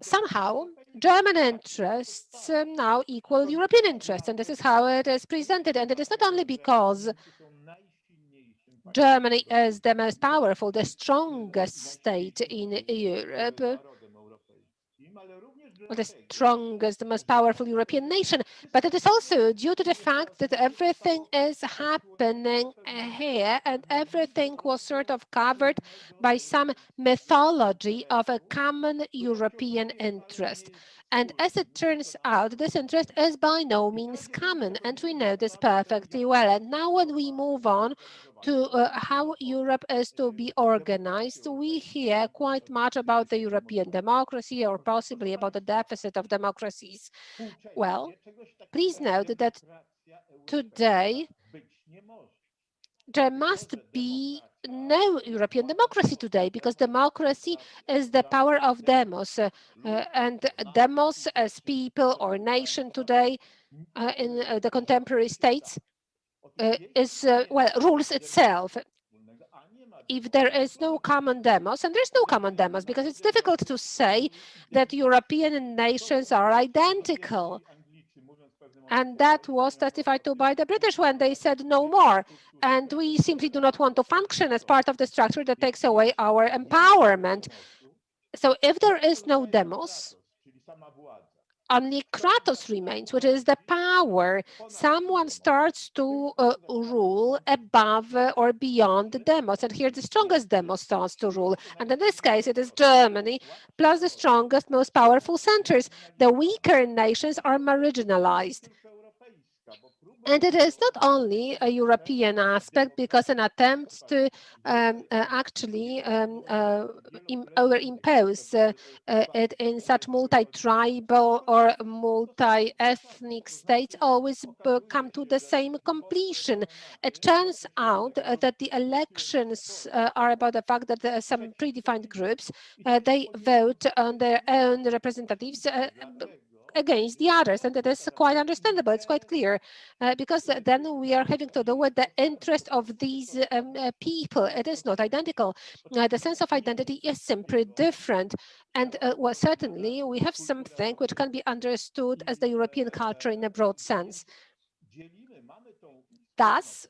somehow German interests now equal European interests. And this is how it is presented. And it is not only because Germany is the most powerful, the strongest state in Europe, the strongest, the most powerful European nation, but it is also due to the fact that everything is happening here and everything was sort of covered by some mythology of a common European interest. And as it turns out, this interest is by no means common, and we know this perfectly well. And now when we move on to how Europe is to be organized, we hear quite much about the European democracy or possibly about the deficit of democracies. Well, please note that today there must be no European democracy today because democracy is the power of demos and demos as people or nation today in the contemporary states well, rules itself. If there is no common demos, and there's no common demos because it's difficult to say that European nations are identical. And that was testified to by the British when they said no more. And we simply do not want to function as part of the structure that takes away our empowerment. So if there is no demos, only Kratos remains, which is the power. Someone starts to rule above or beyond the demos. And here the strongest demos starts to rule. And in this case, it is Germany, plus the strongest, most powerful centers. The weaker nations are marginalized. And it is not only a European aspect, because an attempt to actually overimpose it in such multi-tribal or multi-ethnic states always come to the same completion. It turns out that the elections are about the fact that there are some predefined groups, they vote on their own representatives against the others, and that is quite understandable. It's quite clear because then we are having to do with the interest of these people. It is not identical. The sense of identity is simply different, and well, certainly we have something which can be understood as the European culture in a broad sense. Thus,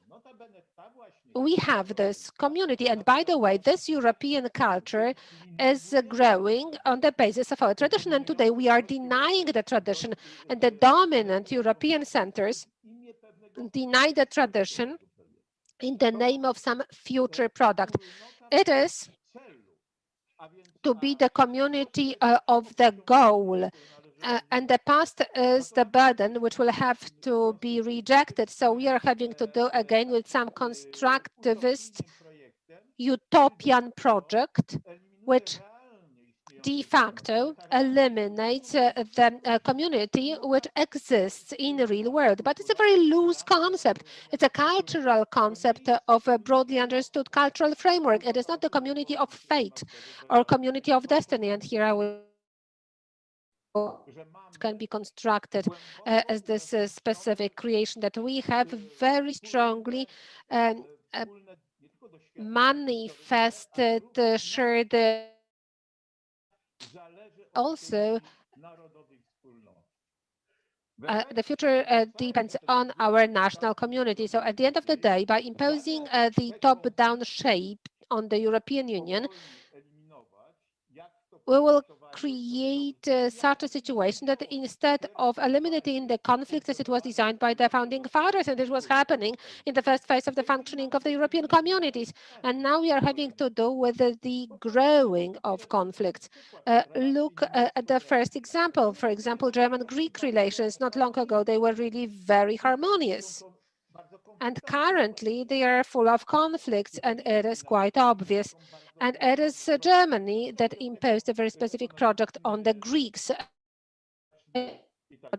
we have this community. And by the way, this European culture is growing on the basis of our tradition. And today we are denying the tradition, and the dominant European centers deny the tradition in the name of some future product. It is to be the community of the goal. And the past is the burden which will have to be rejected. So we are having to do again with some constructivist utopian project, which de facto eliminates the community which exists in the real world. But it's a very loose concept. It's a cultural concept of a broadly understood cultural framework. It is not the community of fate or community of destiny. And here I will can be constructed as this specific creation that we have very strongly manifested, shared also. The future depends on our national community. So at the end of the day, by imposing the top-down shape on the European Union, we will create such a situation that instead of eliminating the conflict as it was designed by the founding fathers, and it was happening in the first phase of the functioning of the European communities, and now we are having to do with the growing of conflicts. Look at the first example, for example, German-Greek relations. Not long ago, they were really very harmonious. And currently, they are full of conflicts, and it is quite obvious. And it is Germany that imposed a very specific project on the Greeks, the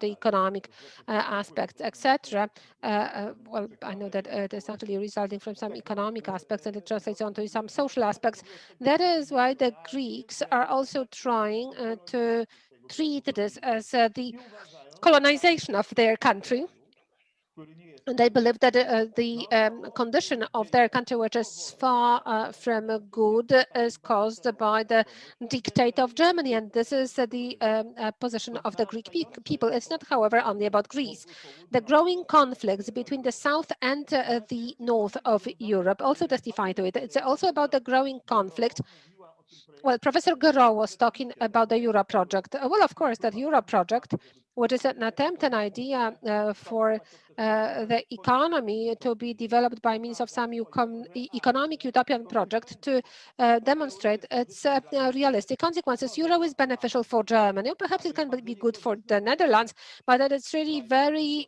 economic aspects, etc. Well, I know that it is actually resulting from some economic aspects, and it translates onto some social aspects. That is why the Greeks are also trying to treat this as the colonization of their country. And I believe that the condition of their country, which is far from good, is caused by the dictate of Germany. And this is the position of the Greek people. It's not, however, only about Greece. The growing conflicts between the south and the north of Europe also testify to it. It's also about the growing conflict. Well, Professor Gero was talking about the Euro project. Well, of course, that Euro project, which is an attempt, an idea for the economy to be developed by means of some economic utopian project to demonstrate its realistic consequences. Euro is beneficial for Germany. Perhaps it can be good for the Netherlands, but that it's really very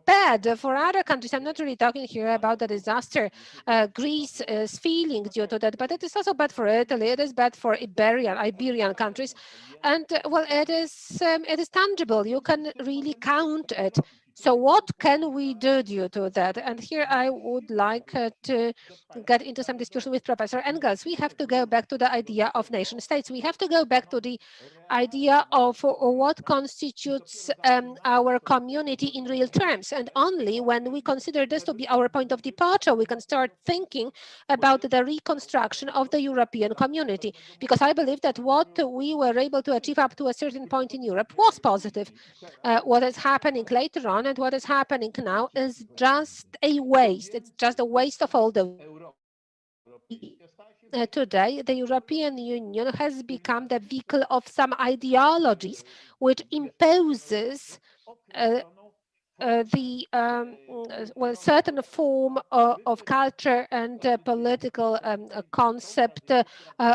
bad for other countries. I'm not really talking here about the disaster Greece is feeling due to that, but it is also bad for Italy. It is bad for Iberian countries, and well, it is tangible. You can really count it. So what can we do due to that? And here I would like to get into some discussion with Professor Engels. We have to go back to the idea of nation states. We have to go back to the idea of what constitutes our community in real terms. And only when we consider this to be our point of departure, we can start thinking about the reconstruction of the European community. Because I believe that what we were able to achieve up to a certain point in Europe was positive. What is happening later on and what is happening now is just a waste. It's just a waste of all the today, the European Union has become the vehicle of some ideologies which imposes the well, certain form of culture and political concept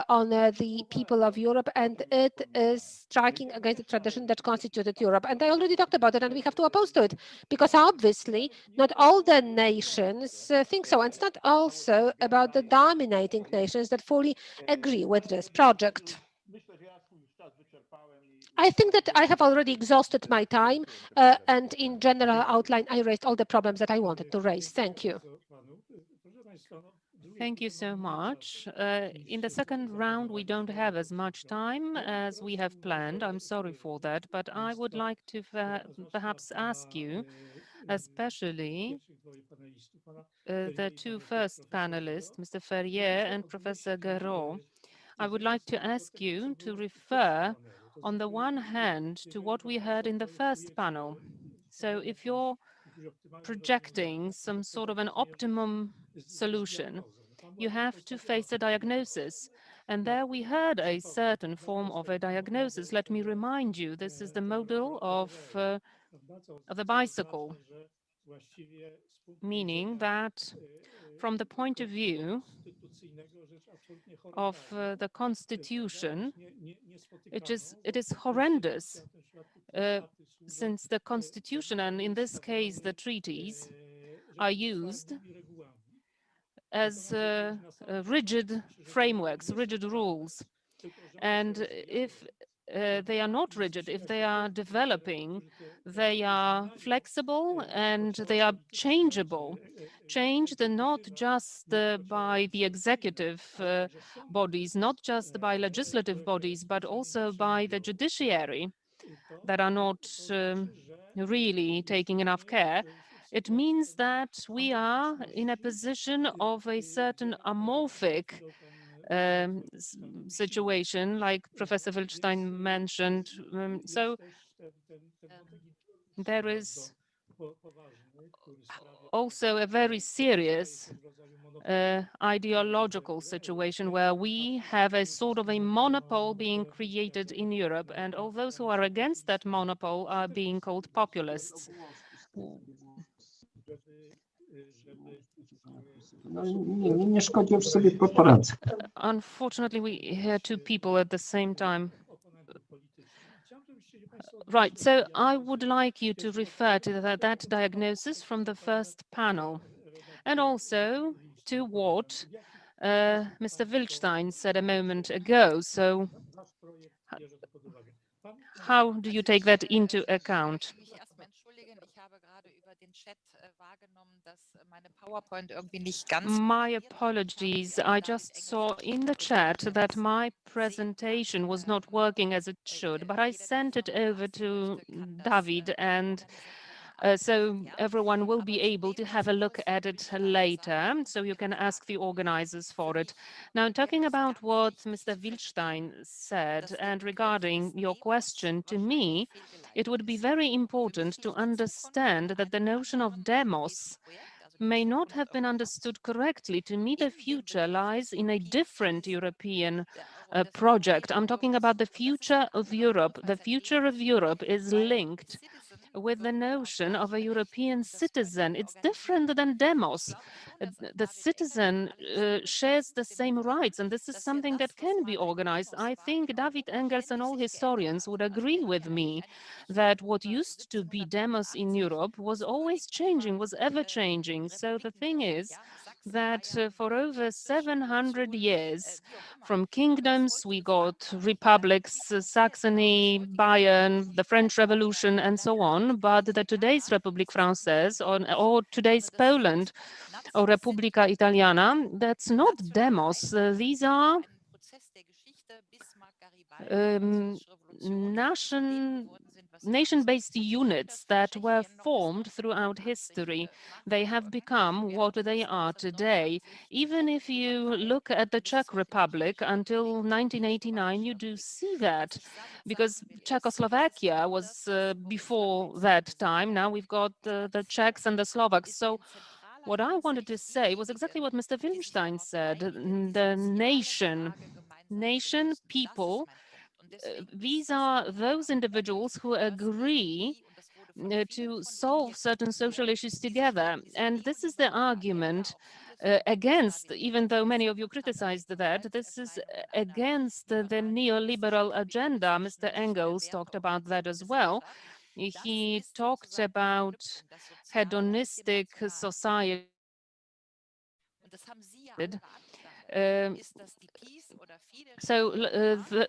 on the people of Europe, and it is striking against the tradition that constituted Europe. And I already talked about it, and we have to oppose to it, because obviously not all the nations think so. And it's not also about the dominating nations that fully agree with this project. I think that I have already exhausted my time, and in general outline, I raised all the problems that I wanted to raise. Thank you. Thank you so much. In the second round, we don't have as much time as we have planned. I'm sorry for that, but I would like to perhaps ask you, especially the two first panelists, Mr. Ferrier and Professor Gero, I would like to ask you to refer, on the one hand, to what we heard in the first panel. So if you're projecting some sort of an optimum solution, you have to face a diagnosis. And there we heard a certain form of a diagnosis. Let me remind you, this is the model of the bicycle, meaning that from the point of view of the constitution, it is horrendous, since the constitution, and in this case the treaties, are used as rigid frameworks, rigid rules. And if they are not rigid, if they are developing, they are flexible and they are changeable. Changed not just by the executive bodies, not just by legislative bodies, but also by the judiciary that are not really taking enough care. It means that we are in a position of a certain amorphic situation, like Professor Wildstein mentioned. So there is also a very serious ideological situation where we have a sort of a monopole being created in Europe, and all those who are against that monopole are being called populists. Unfortunately, we hear two people at the same time. Right, so I would like you to refer to that diagnosis from the first panel, and also to what Mr. Wilstein said a moment ago. So how do you take that into account? My apologies. I just saw in the chat that my presentation was not working as it should, but I sent it over to David, and so everyone will be able to have a look at it later, so you can ask the organizers for it. Now, talking about what Mr. Wilstein said, and regarding your question to me, it would be very important to understand that the notion of demos may not have been understood correctly. To me, the future lies in a different European project. I'm talking about the future of Europe. The future of Europe is linked with the notion of a European citizen. It's different than demos. The citizen shares the same rights, and this is something that can be organized. I think David Engels and all historians would agree with me that what used to be demos in Europe was always changing, was ever changing. So the thing is that for over 700 years, from kingdoms, we got republics, Saxony, Bayern, the French Revolution, and so on. But the today's République Française or today's Poland or Repubblica Italiana, that's not demos. These are nation-based units that were formed throughout history. They have become what they are today. Even if you look at the Czech Republic until 1989, you do see that, because Czechoslovakia was before that time. Now we've got the Czechs and the Slovaks. So what I wanted to say was exactly what Mr. Wilstein said. The nation, people, these are those individuals who agree to solve certain social issues together. And this is the argument against, even though many of you criticized that, this is against the neoliberal agenda. Mr. Engels talked about that as well. He talked about hedonistic society. So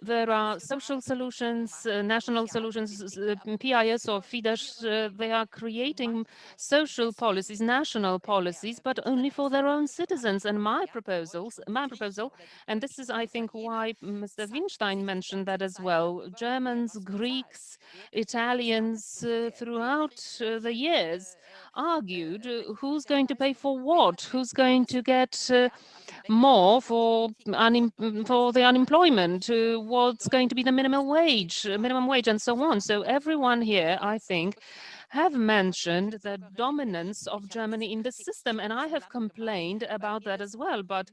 there are social solutions, national solutions, PIS or Fidesz, they are creating social policies, national policies, but only for their own citizens. And my proposal, and this is, I think, why Mr. Winstein mentioned that as well, Germans, Greeks, Italians, throughout the years argued who's going to pay for what, who's going to get more for the unemployment, what's going to be the minimum wage, and so on. So everyone here, I think, have mentioned the dominance of Germany in the system, and I have complained about that as well. But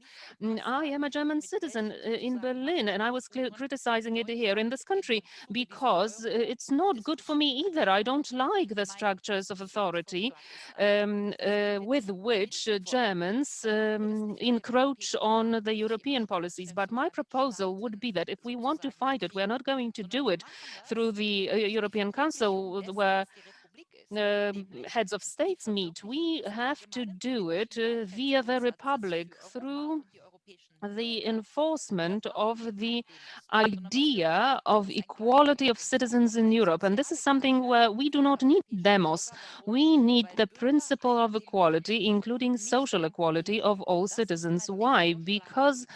I am a German citizen in Berlin, and I was criticizing it here in this country because it's not good for me either. I don't like the structures of authority with which Germans encroach on the European policies. But my proposal would be that if we want to fight it, we are not going to do it through the European Council, where heads of states meet. We have to do it via the Republic, through the enforcement of the idea of equality of citizens in Europe. And this is something where we do not need demos. We need the principle of equality, including social equality of all citizens. Why? Because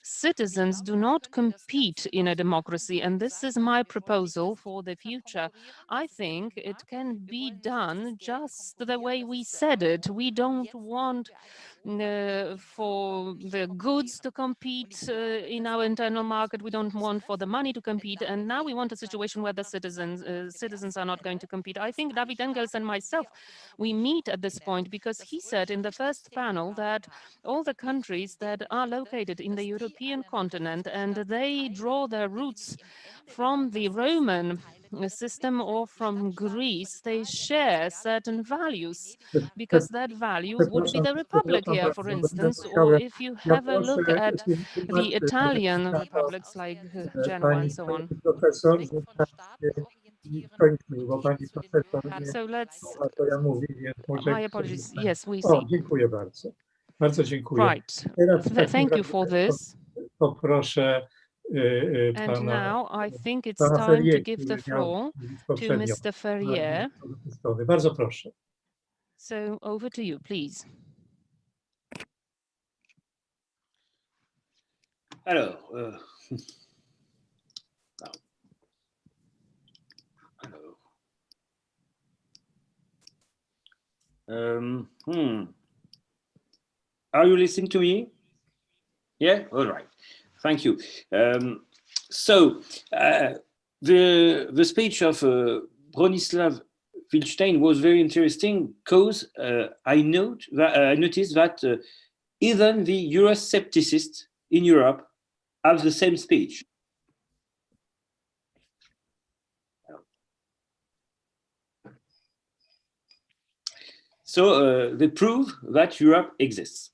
citizens do not compete in a democracy, and this is my proposal for the future. I think it can be done just the way we said it. We don't want for the goods to compete in our internal market. We don't want for the money to compete. And now we want a situation where the citizens are not going to compete. I think David Engels and myself, we meet at this point because he said in the first panel that all the countries that are located in the European continent and they draw their roots from the Roman system or from Greece, they share certain values because that value would be the republic here, for instance, or if you have a look at the Italian republics like Genoa and so on. Profesor, i kończmy, bo pani profesor nie So let's, słucha, co ja mówię, więc może... my apologies, yes, we O, see. dziękuję bardzo. Bardzo dziękuję. Right, Teraz w takim thank you razie for this. poproszę And pana, now I think it's pana time to Ferrier, give the który miał floor mówić to poprzednio. Mr. Ferrier. Bardzo proszę. So over to you, please. Alors, are you listening to me? Yeah, all right. Thank you. The speech of Bronislaw Wilstein was very interesting because I noticed that even the Euroscepticists in Europe have the same speech. So they prove that Europe exists.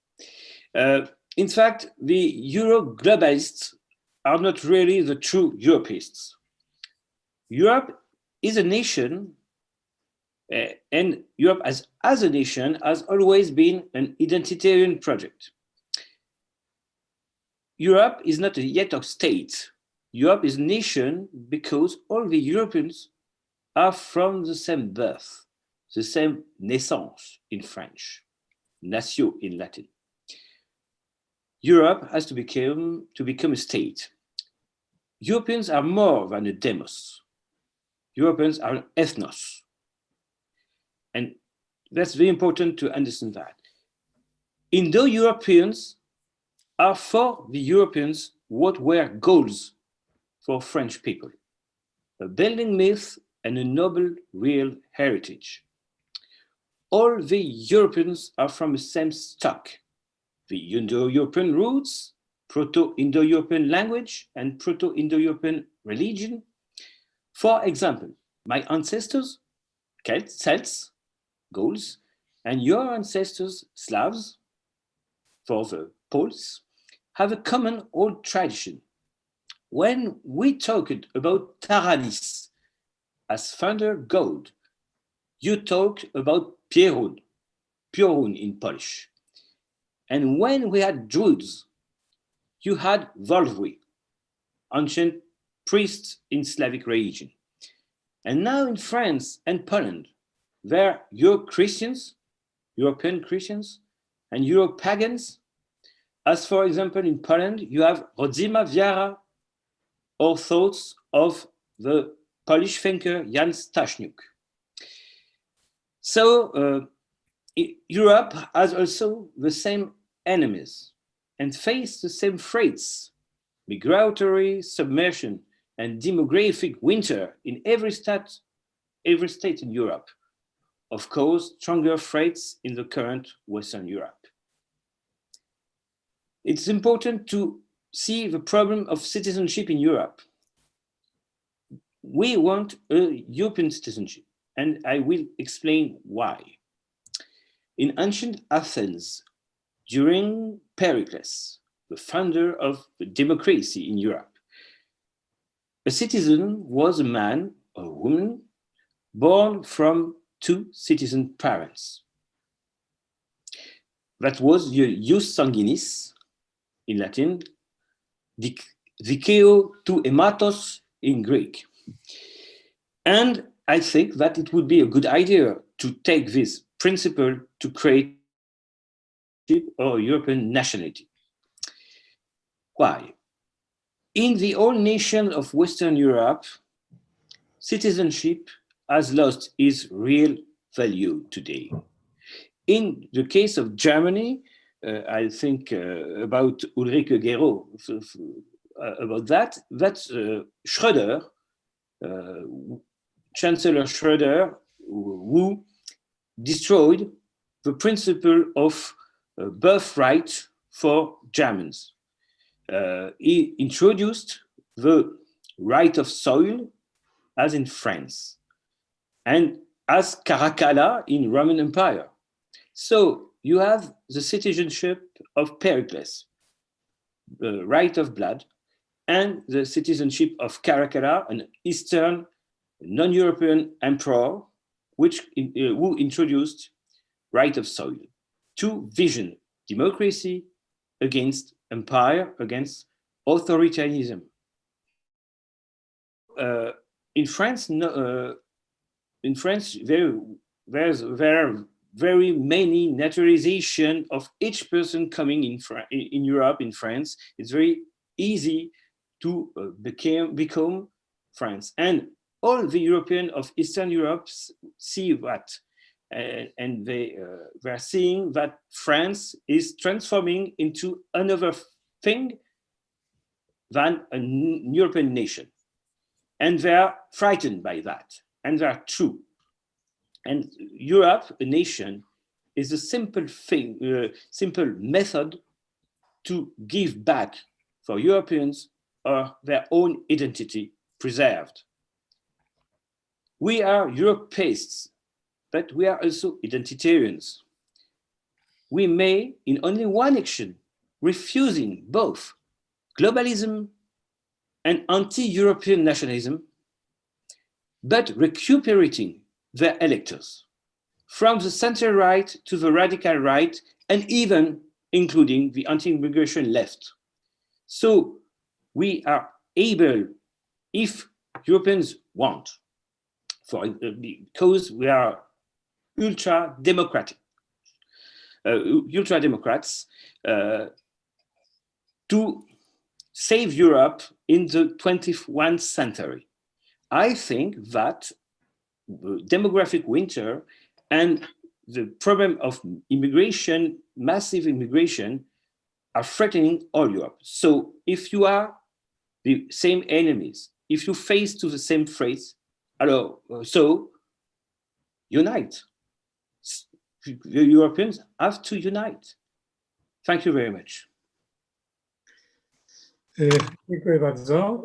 In fact, the Euro-globalists are not really the true Europeists. Europe is a nation, and Europe as a nation has always been an identitarian project. Europe is not yet a state. Europe is a nation because all the Europeans are from the same birth, the same naissance in French, natio in Latin. Europe has to become a state. Europeans are more than a demos. Europeans are an ethnos. And that's very important to understand that. Indo-Europeans are for the Europeans what were Gauls for French people, a building myth and a noble real heritage. All the Europeans are from the same stock, the Indo-European roots, Proto-Indo-European language, and Proto-Indo-European religion. For example, my ancestors, Celts, Gauls, and your ancestors, Slavs, for the Poles, have a common old tradition. When we talked about Taranis as founder god, you talked about Pierun in Polish. And when we had Druids, you had Volvi, ancient priests in Slavic religion. And now in France and Poland, there are Christians, European Christians, and Euro-pagans. As for example, in Poland, you have Rodzima Wiara, or thoughts of the Polish thinker Jan Staszniuk. So Europe has also the same enemies and face the same threats: migratory submersion and demographic winter in every state in Europe. Of course, stronger threats in the current Western Europe. It's important to see the problem of citizenship in Europe. We want a European citizenship, and I will explain why. In ancient Athens, during Pericles, the founder of the democracy in Europe, a citizen was a man or a woman born from two citizen parents. That was the ius sanguinis in Latin, dikeo tou hematos in Greek. And I think that it would be a good idea to take this principle to create a European nationality. Why? In the whole nation of Western Europe, citizenship has lost its real value today. In the case of Germany, I think about Ulrike Gero, about that, that's Schröder, Chancellor Schröder, who destroyed the principle of birthright for Germans. He introduced the right of soil as in France and as Caracalla in Roman Empire. So you have the citizenship of Pericles, the right of blood, and the citizenship of Caracalla, an Eastern non-European emperor, who introduced right of soil. Two vision, democracy against empire, against authoritarianism. In France, there are very many naturalization of each person coming in Europe, in France. It's very easy to become France. And all the Europeans of Eastern Europe see that. And they are seeing that France is transforming into another thing than a European nation. And they are frightened by that. And they are true. And Europe, a nation, is a simple thing, simple method to give back for Europeans or their own identity preserved. We are Europeists, but we are also identitarians. We may, in only one action, refusing both globalism and anti-European nationalism, but recuperating their electors, from the center right to the radical right, and even including the anti-immigration left. So we are able, if Europeans want, because we are ultra-democratic, ultra-democrats, to save Europe in the 21st century. I think that demographic winter and the problem of immigration, massive immigration, are threatening all Europe. So if you are the same enemies, if you face to the same threats, so unite. The Europeans have to unite. Thank you very much. Dziękuję bardzo.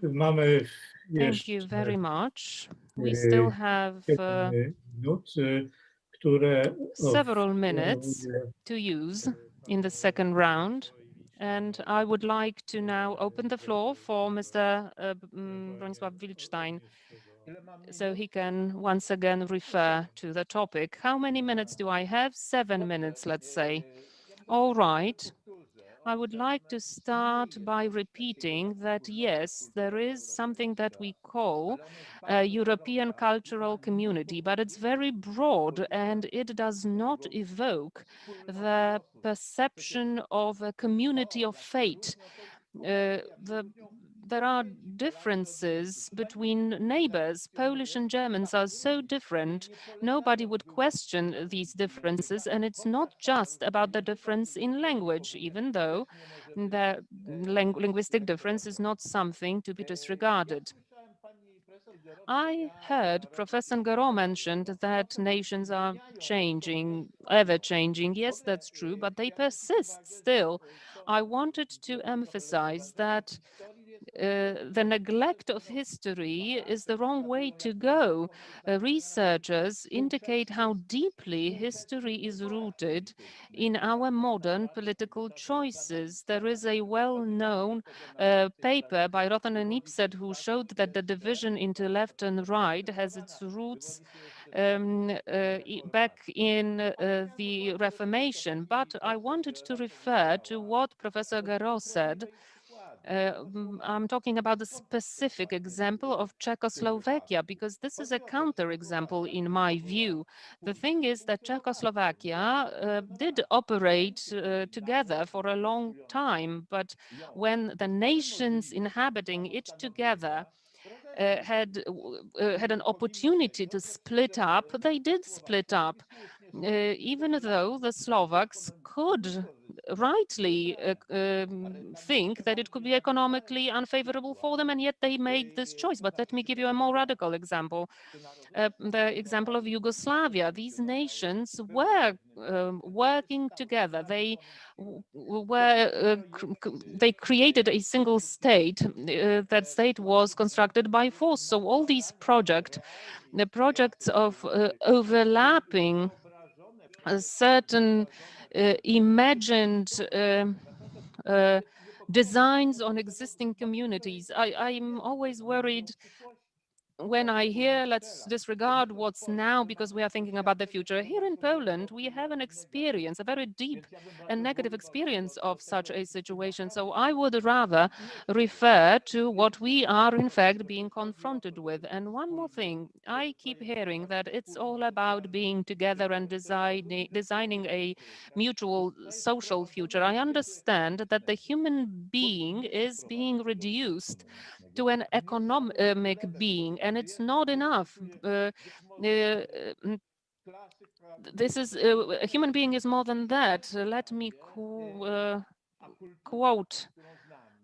Mamy Thank you jeszcze very much. We still have 7 minut, które several minutes to use in the second round. And I would like to now open the floor for Mr. Bronisław Wilczstein, so he can once again refer to the topic. How many minutes do I have? 7 minutes, let's say. All right. I would like to start by repeating that, yes, there is something that we call a European cultural community, but it's very broad and it does not evoke the perception of a community of fate. There are differences between neighbors. Polish and Germans are so different. Nobody would question these differences. And it's not just about the difference in language, even though the linguistic difference is not something to be disregarded. I heard Professor Garo mentioned that nations are changing, ever changing. Yes, that's true, but they persist still. I wanted to emphasize that the neglect of history is the wrong way to go. Researchers indicate how deeply history is rooted in our modern political choices. There is a well-known paper by Rothen and Ipset who showed that the division into left and right has its roots back in the Reformation. But I wanted to refer to what Professor Garo said, I'm talking about the specific example of Czechoslovakia, because this is a counterexample in my view. The thing is that Czechoslovakia did operate together for a long time, but when the nations inhabiting it together had an opportunity to split up, they did split up, even though the Slovaks could rightly think that it could be economically unfavorable for them, and yet they made this choice. But let me give you a more radical example. The example of Yugoslavia. These nations were working together. They created a single state. That state was constructed by force. So all these the projects of overlapping certain imagined designs on existing communities. I'm always worried when I hear, let's disregard what's now because we are thinking about the future. Here in Poland, we have an experience, a very deep and negative experience of such a situation. So I would rather refer to what we are in fact being confronted with. And one more thing, I keep hearing that it's all about being together and designing a mutual social future. I understand that the human being is being reduced to an economic being, and it's not enough. This is a human being is more than that. Let me quote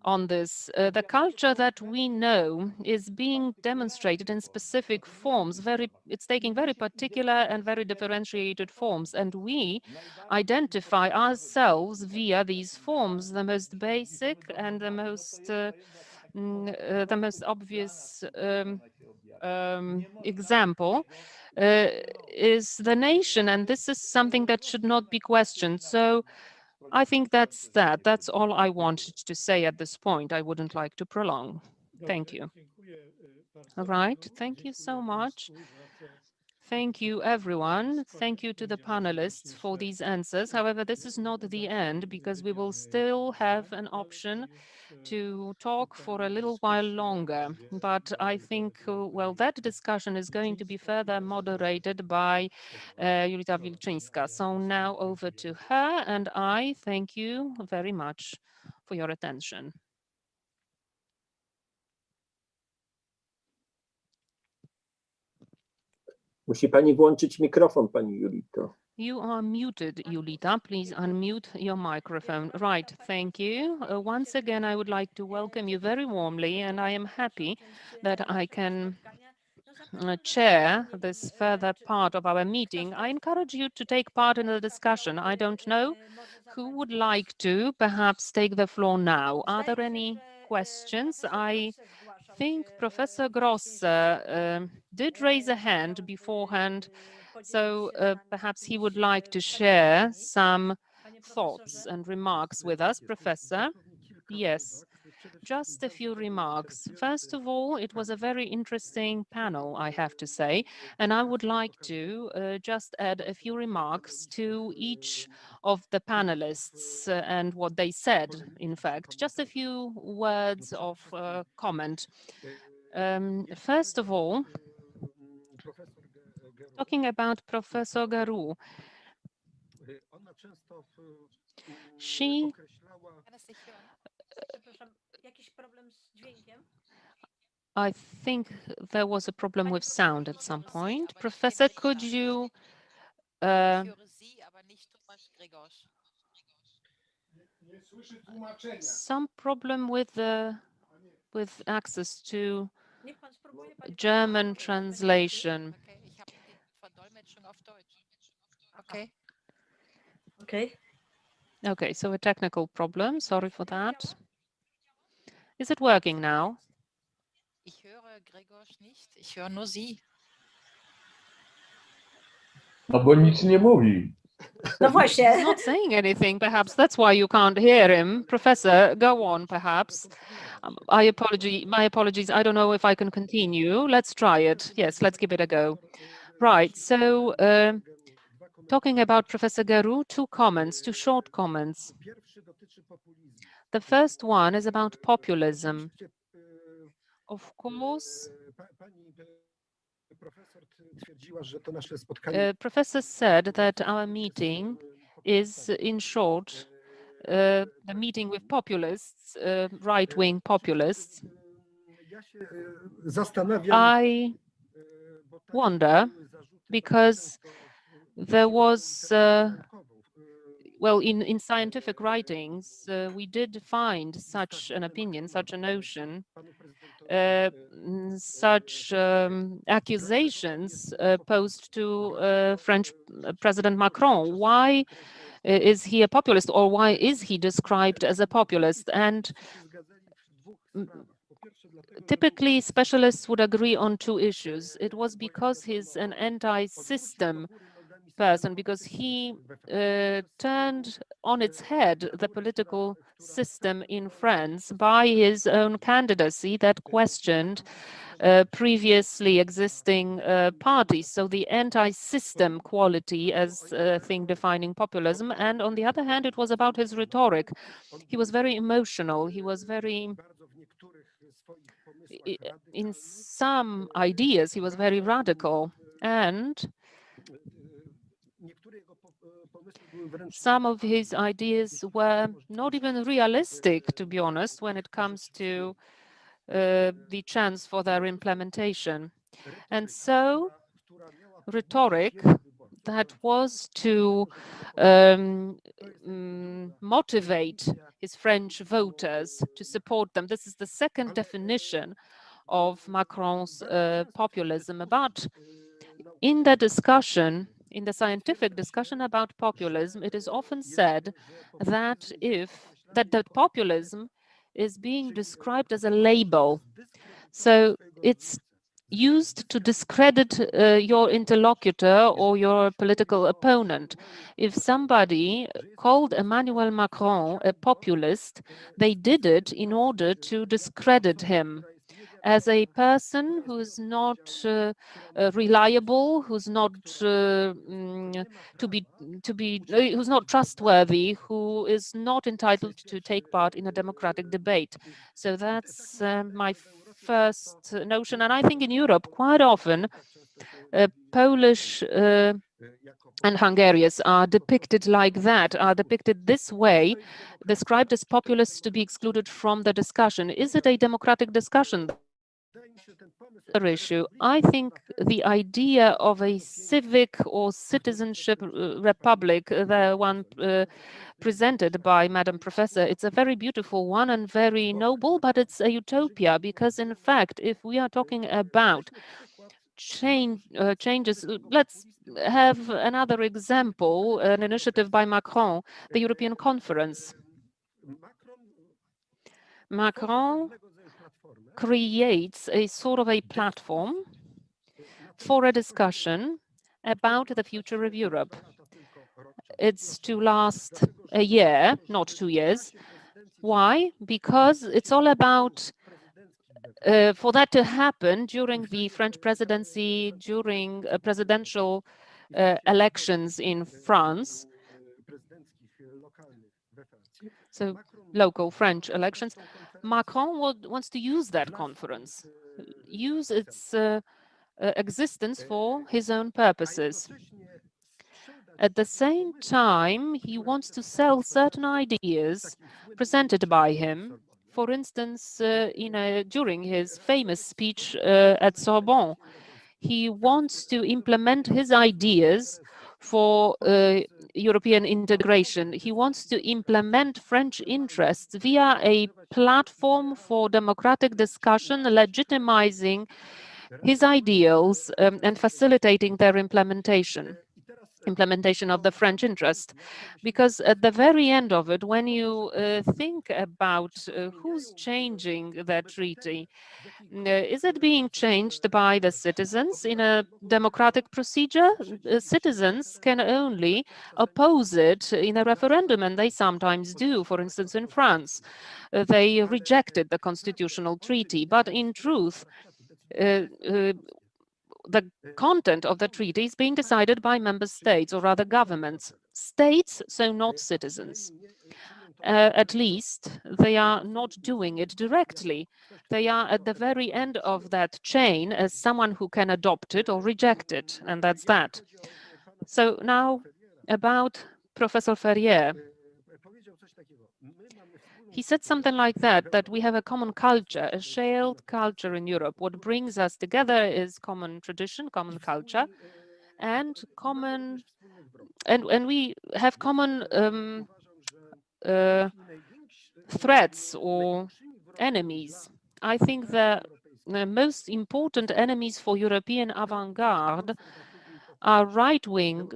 on this. The culture that we know is being demonstrated in specific forms. It's taking very particular and very differentiated forms, and we identify ourselves via these forms. The most basic and the most obvious example is the nation, and this is something that should not be questioned. So I think that's that. That's all I wanted to say at this point. I wouldn't like to prolong. Thank you. All right. Thank you so much. Thank you, everyone. Thank you to the panelists for these answers. However, this is not the end because we will still have an option to talk for a little while longer. But I think, well, that discussion is going to be further moderated by Julita Wilczyńska. So now over to her, and I thank you very much for your attention. Musi pani włączyć mikrofon, pani Julito. You are muted, Julita. Please unmute your microphone. Right, thank you. Once again, I would like to welcome you very warmly, and I am happy that I can chair this further part of our meeting. I encourage you to take part in the discussion. I don't know who would like to perhaps take the floor now. Are there any questions? I think Professor Gross did raise a hand beforehand, so perhaps he would like to share some thoughts and remarks with us. Professor? Yes, just a few remarks. First of all, it was a very interesting panel, I have to say, and I would like to just add a few remarks to each of the panelists and what they said, in fact. Just a few words of comment. First of all, talking about Professor Garu, she I think there was a problem with sound at some point. Professor, could you some problem with access to German translation. Okay. Okay. Okay, so a technical problem. Sorry for that. Is it working now? Ich höre Gregorz nicht. Ich höre nur Sie. No bo nic nie mówi. No właśnie. He's not saying anything, perhaps that's why you can't hear him. Professor, go on, perhaps. My apologies. I don't know if I can continue. Let's try it. Yes, let's give it a go. Right, so Talking about Professor Garou, two short comments. The first one is about populism. Of course, Professor said that our meeting is, in short, the meeting with populists, right-wing populists. I wonder because there was, well, in scientific writings, we did find such an opinion, such a notion, such accusations posed to French President Macron. Why is he a populist, or why is he described as a populist? And typically, specialists would agree on two issues. It was because he's an anti-system person, because he turned on its head the political system in France by his own candidacy that questioned previously existing parties. So the anti-system quality as a thing defining populism. And on the other hand, it was about his rhetoric. He was very emotional. He was very, in some ideas, he was very radical. And some of his ideas were not even realistic, to be honest, when it comes to the chance for their implementation. And so rhetoric that was to motivate his French voters to support them. This is the second definition of Macron's populism. But in the discussion, in the scientific discussion about populism, it is often said that that populism is being described as a label. So it's used to discredit your interlocutor or your political opponent. If somebody called Emmanuel Macron a populist, they did it in order to discredit him as a person who's not reliable, who's not who's not trustworthy, who is not entitled to take part in a democratic debate. So that's my first notion. And I think in Europe, quite often, Polish and Hungarians are depicted like that, are depicted this way, described as populists to be excluded from the discussion. Is it a democratic discussion? Another issue. I think the idea of a civic or citizenship republic, the one presented by Madam Professor, it's a very beautiful one and very noble, but it's a utopia because, in fact, if we are talking about changes, let's have another example, an initiative by Macron, the European Conference. Macron creates a sort of a platform for a discussion about the future of Europe. It's to last a year, not 2 years. Why? Because it's all about, for that to happen during the French presidency, during presidential elections in France, so local French elections, Macron wants to use that conference, use its existence for his own purposes. At the same time, he wants to sell certain ideas presented by him. For instance, during his famous speech at Sorbonne, he wants to implement his ideas for European integration. He wants to implement French interests via a platform for democratic discussion, legitimizing his ideals and facilitating their implementation of the French interest. Because at the very end of it, when you think about who's changing that treaty, is it being changed by the citizens in a democratic procedure? Citizens can only oppose it in a referendum, and they sometimes do. For instance, in France, they rejected the constitutional treaty. But in truth, the content of the treaty is being decided by member states, or rather governments. States, so not citizens. At least they are not doing it directly. They are at the very end of that chain as someone who can adopt it or reject it, and that's that. So now about Professor Ferrier. He said something like that we have a common culture, a shared culture in Europe. What brings us together is common tradition, common culture, and we have common threats or enemies. I think the most important enemies for European avant-garde are right-wing,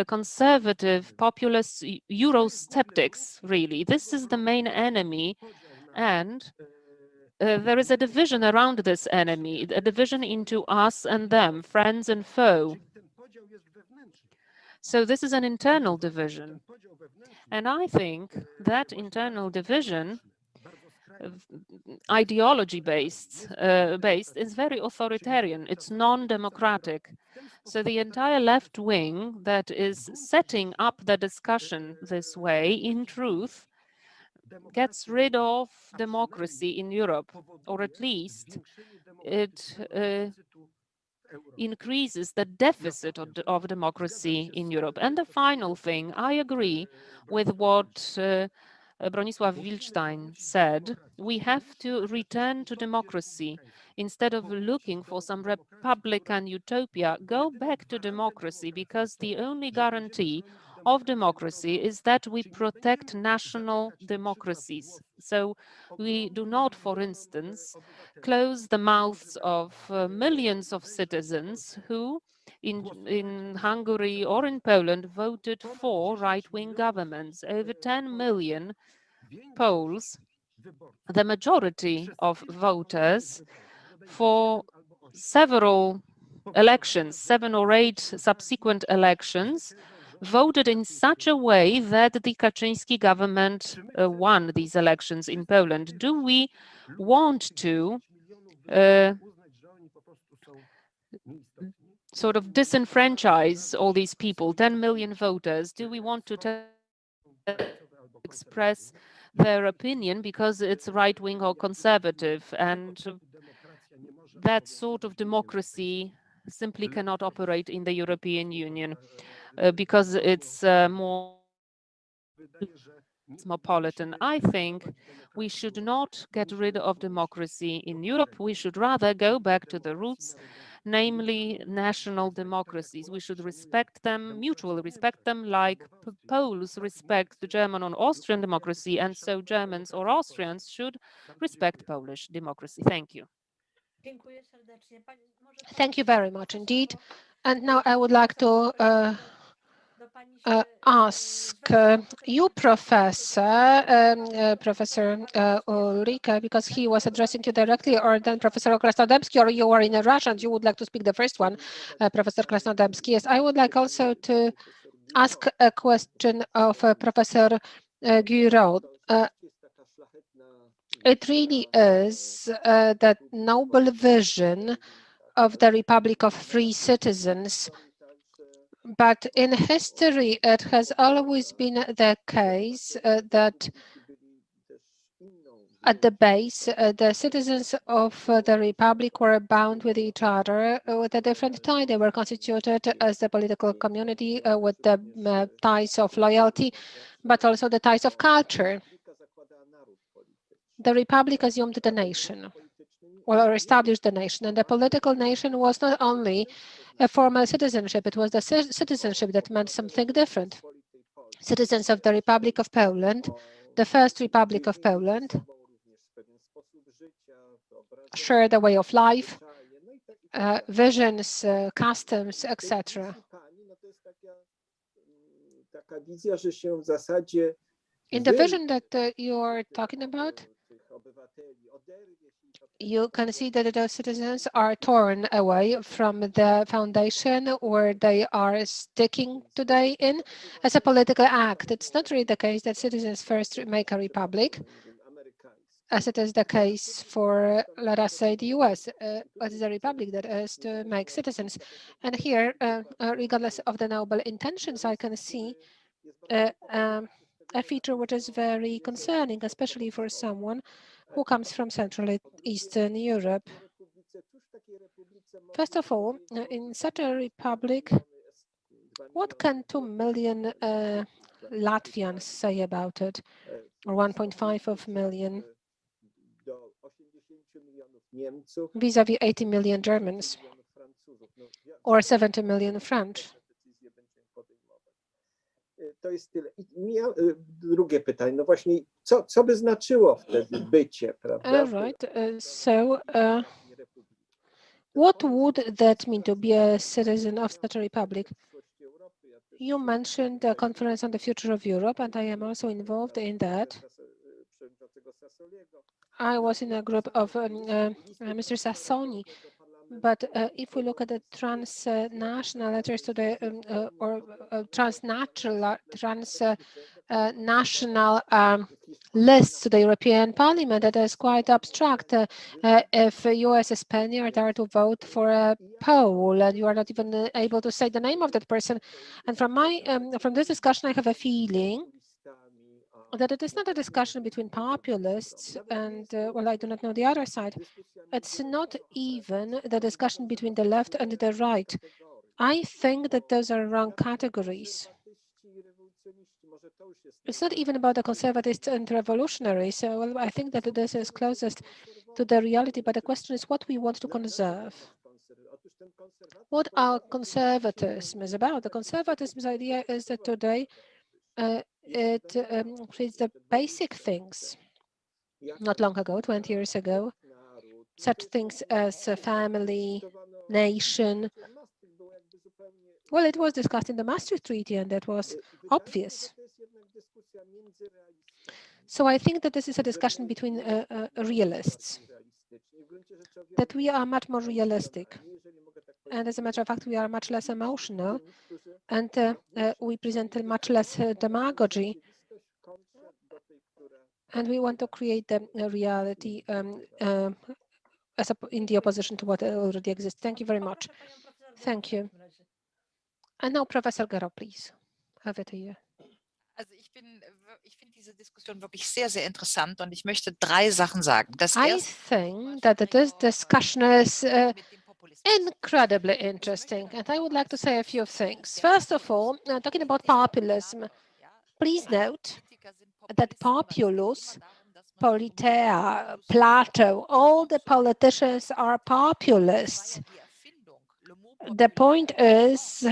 conservative, populist Eurosceptics, really. This is the main enemy, and there is a division around this enemy, a division into us and them, friends and foe. So this is an internal division. And I think that internal division, ideology-based, is very authoritarian. It's non-democratic. So the entire left wing that is setting up the discussion this way, in truth, gets rid of democracy in Europe, or at least it increases the deficit of democracy in Europe. And the final thing, I agree with what Bronisław Wilstein said. We have to return to democracy. Instead of looking for some republican utopia, go back to democracy, because the only guarantee of democracy is that we protect national democracies. So we do not, for instance, close the mouths of millions of citizens who in Hungary or in Poland voted for right-wing governments. Over 10 million Poles, the majority of voters for several elections, 7 or 8 subsequent elections, voted in such a way that the Kaczyński government won these elections in Poland. Do we want to sort of disenfranchise all these people, 10 million voters? Do we want to express their opinion because it's right-wing or conservative? And that sort of democracy simply cannot operate in the European Union because it's more cosmopolitan. I think we should not get rid of democracy in Europe. We should rather go back to the roots, namely national democracies. We should respect them, mutually respect them, like Poles respect the German or Austrian democracy, and so Germans or Austrians should respect Polish democracy. Thank you. Thank you very much indeed. And now I would like to ask you, Professor Ulrike, because he was addressing you directly, or then Professor Krasnodębski, or you are in a rush and you would like to speak the first one, Professor Krasnodębski. Yes, I would like also to ask a question of Professor Giraud. It really is that noble vision of the Republic of Free Citizens, but in history it has always been the case that at the base the citizens of the Republic were bound with each other with a different tie. They were constituted as a political community with the ties of loyalty, but also the ties of culture. The Republic assumed the nation, or established the nation, and the political nation was not only a formal citizenship, it was the citizenship that meant something different. Citizens of the Republic of Poland, the first Republic of Poland, shared a way of life, visions, customs, etc. In the vision that you are talking about, you can see that the citizens are torn away from the foundation where they are sticking today in as a political act. It's not really the case that citizens first make a republic. as it is the case for, let us say, the US, what is a republic that is to make citizens. And here, regardless of the noble intentions, I can see a feature which is very concerning, especially for someone who comes from Central and Eastern Europe. First of all, in such a republic, what can 2 million Latvians say about it, or 1.5 of million, vis-a-vis 80 million Germans, or 70 million French? To jest tyle. I drugie pytanie, no właśnie, co by znaczyło wtedy bycie, prawda? Right. What would that mean to be a citizen of such a republic? You mentioned the Conference on the Future of Europe, and I am also involved in that. I was in a group of Mr. Sassoni, but if we look at the transnational letters to the or transnational lists to the European Parliament, that is quite abstract. If you as a Spaniard are to vote for a Pole and you are not even able to say the name of that person, and from this discussion, I have a feeling that it is not a discussion between populists and, well, I do not know the other side. It's not even the discussion between the left and the right. I think that those are wrong categories. It's not even about the conservatives and revolutionaries. So, well, I think that this is closest to the reality, but the question is what we want to conserve. What our conservatism is about? The conservatism's idea is that today it creates the basic things. Not long ago, 20 years ago, such things as a family, nation. Well, it was discussed in the Maastricht Treaty, and that was obvious. So I think that this is a discussion between realists, that we are much more realistic. And as a matter of fact, we are much less emotional, and we present much less demagogy. And we want to create the reality in the opposition to what already exists. Thank you very much. Thank you. And now, Professor Gero, please. Over to you. Also ich finde diese Diskussion wirklich sehr, sehr interessant und ich möchte 3 Sachen sagen. Das I erste, think that this discussion is incredibly interesting, and I would like to say a few things. First of all, talking about populism, please note that populus, Politea, Plato, all the politicians are populists. The point is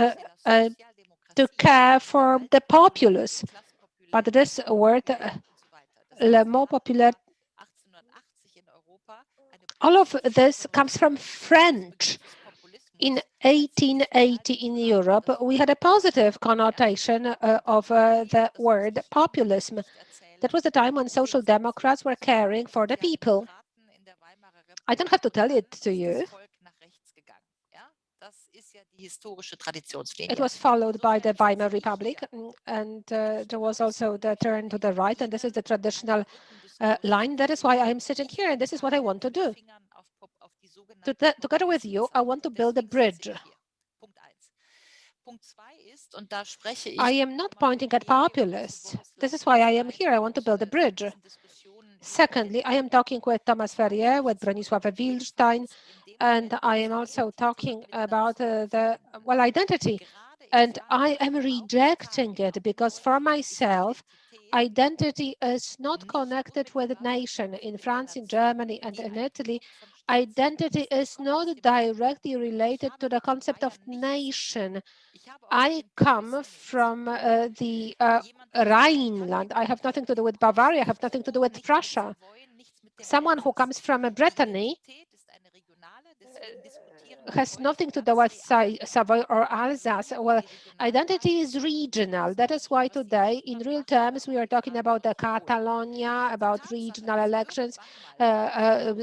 to care for the populace. But this word, le mot populaire, all of this comes from French. In 1880 in Europe, we had a positive connotation of the word populism. That was the time when social democrats were caring for the people. I don't have to tell it to you. It was followed by the Weimar Republic, and there was also the turn to the right, and this is the traditional line. That is why I'm sitting here, and this is what I want to do. Together with you, I want to build a bridge. I am not pointing at populists. This is why I am here. I want to build a bridge. Secondly, I am talking with Thomas Ferrier, with Bronisław Wilstein, and I am also talking about the identity. And I am rejecting it because for myself, identity is not connected with a nation. In France, in Germany, and in Italy, identity is not directly related to the concept of nation. I come from the Rhineland. I have nothing to do with Bavaria. I have nothing to do with Prussia. Someone who comes from Brittany has nothing to do with Savoy or Alsace. Well, identity is regional. That is why today, in real terms, we are talking about the Catalonia, about regional elections,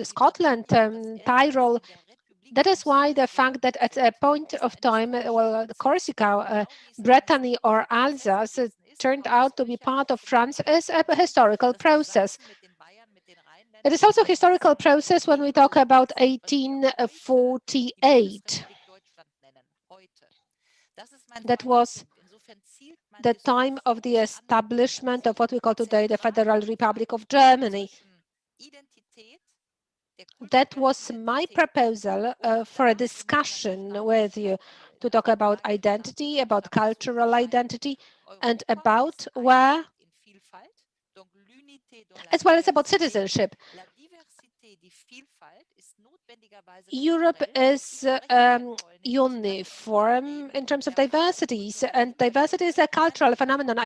Scotland, Tyrol. That is why the fact that at a point of time, well, Corsica, Brittany or Alsace turned out to be part of France is a historical process. It is also a historical process when we talk about 1848. That was the time of the establishment of what we call today the Federal Republic of Germany. That was my proposal for a discussion with you to talk about identity, about cultural identity, and about where, as well as about citizenship. Europe is uniform in terms of diversities, and diversity is a cultural phenomenon.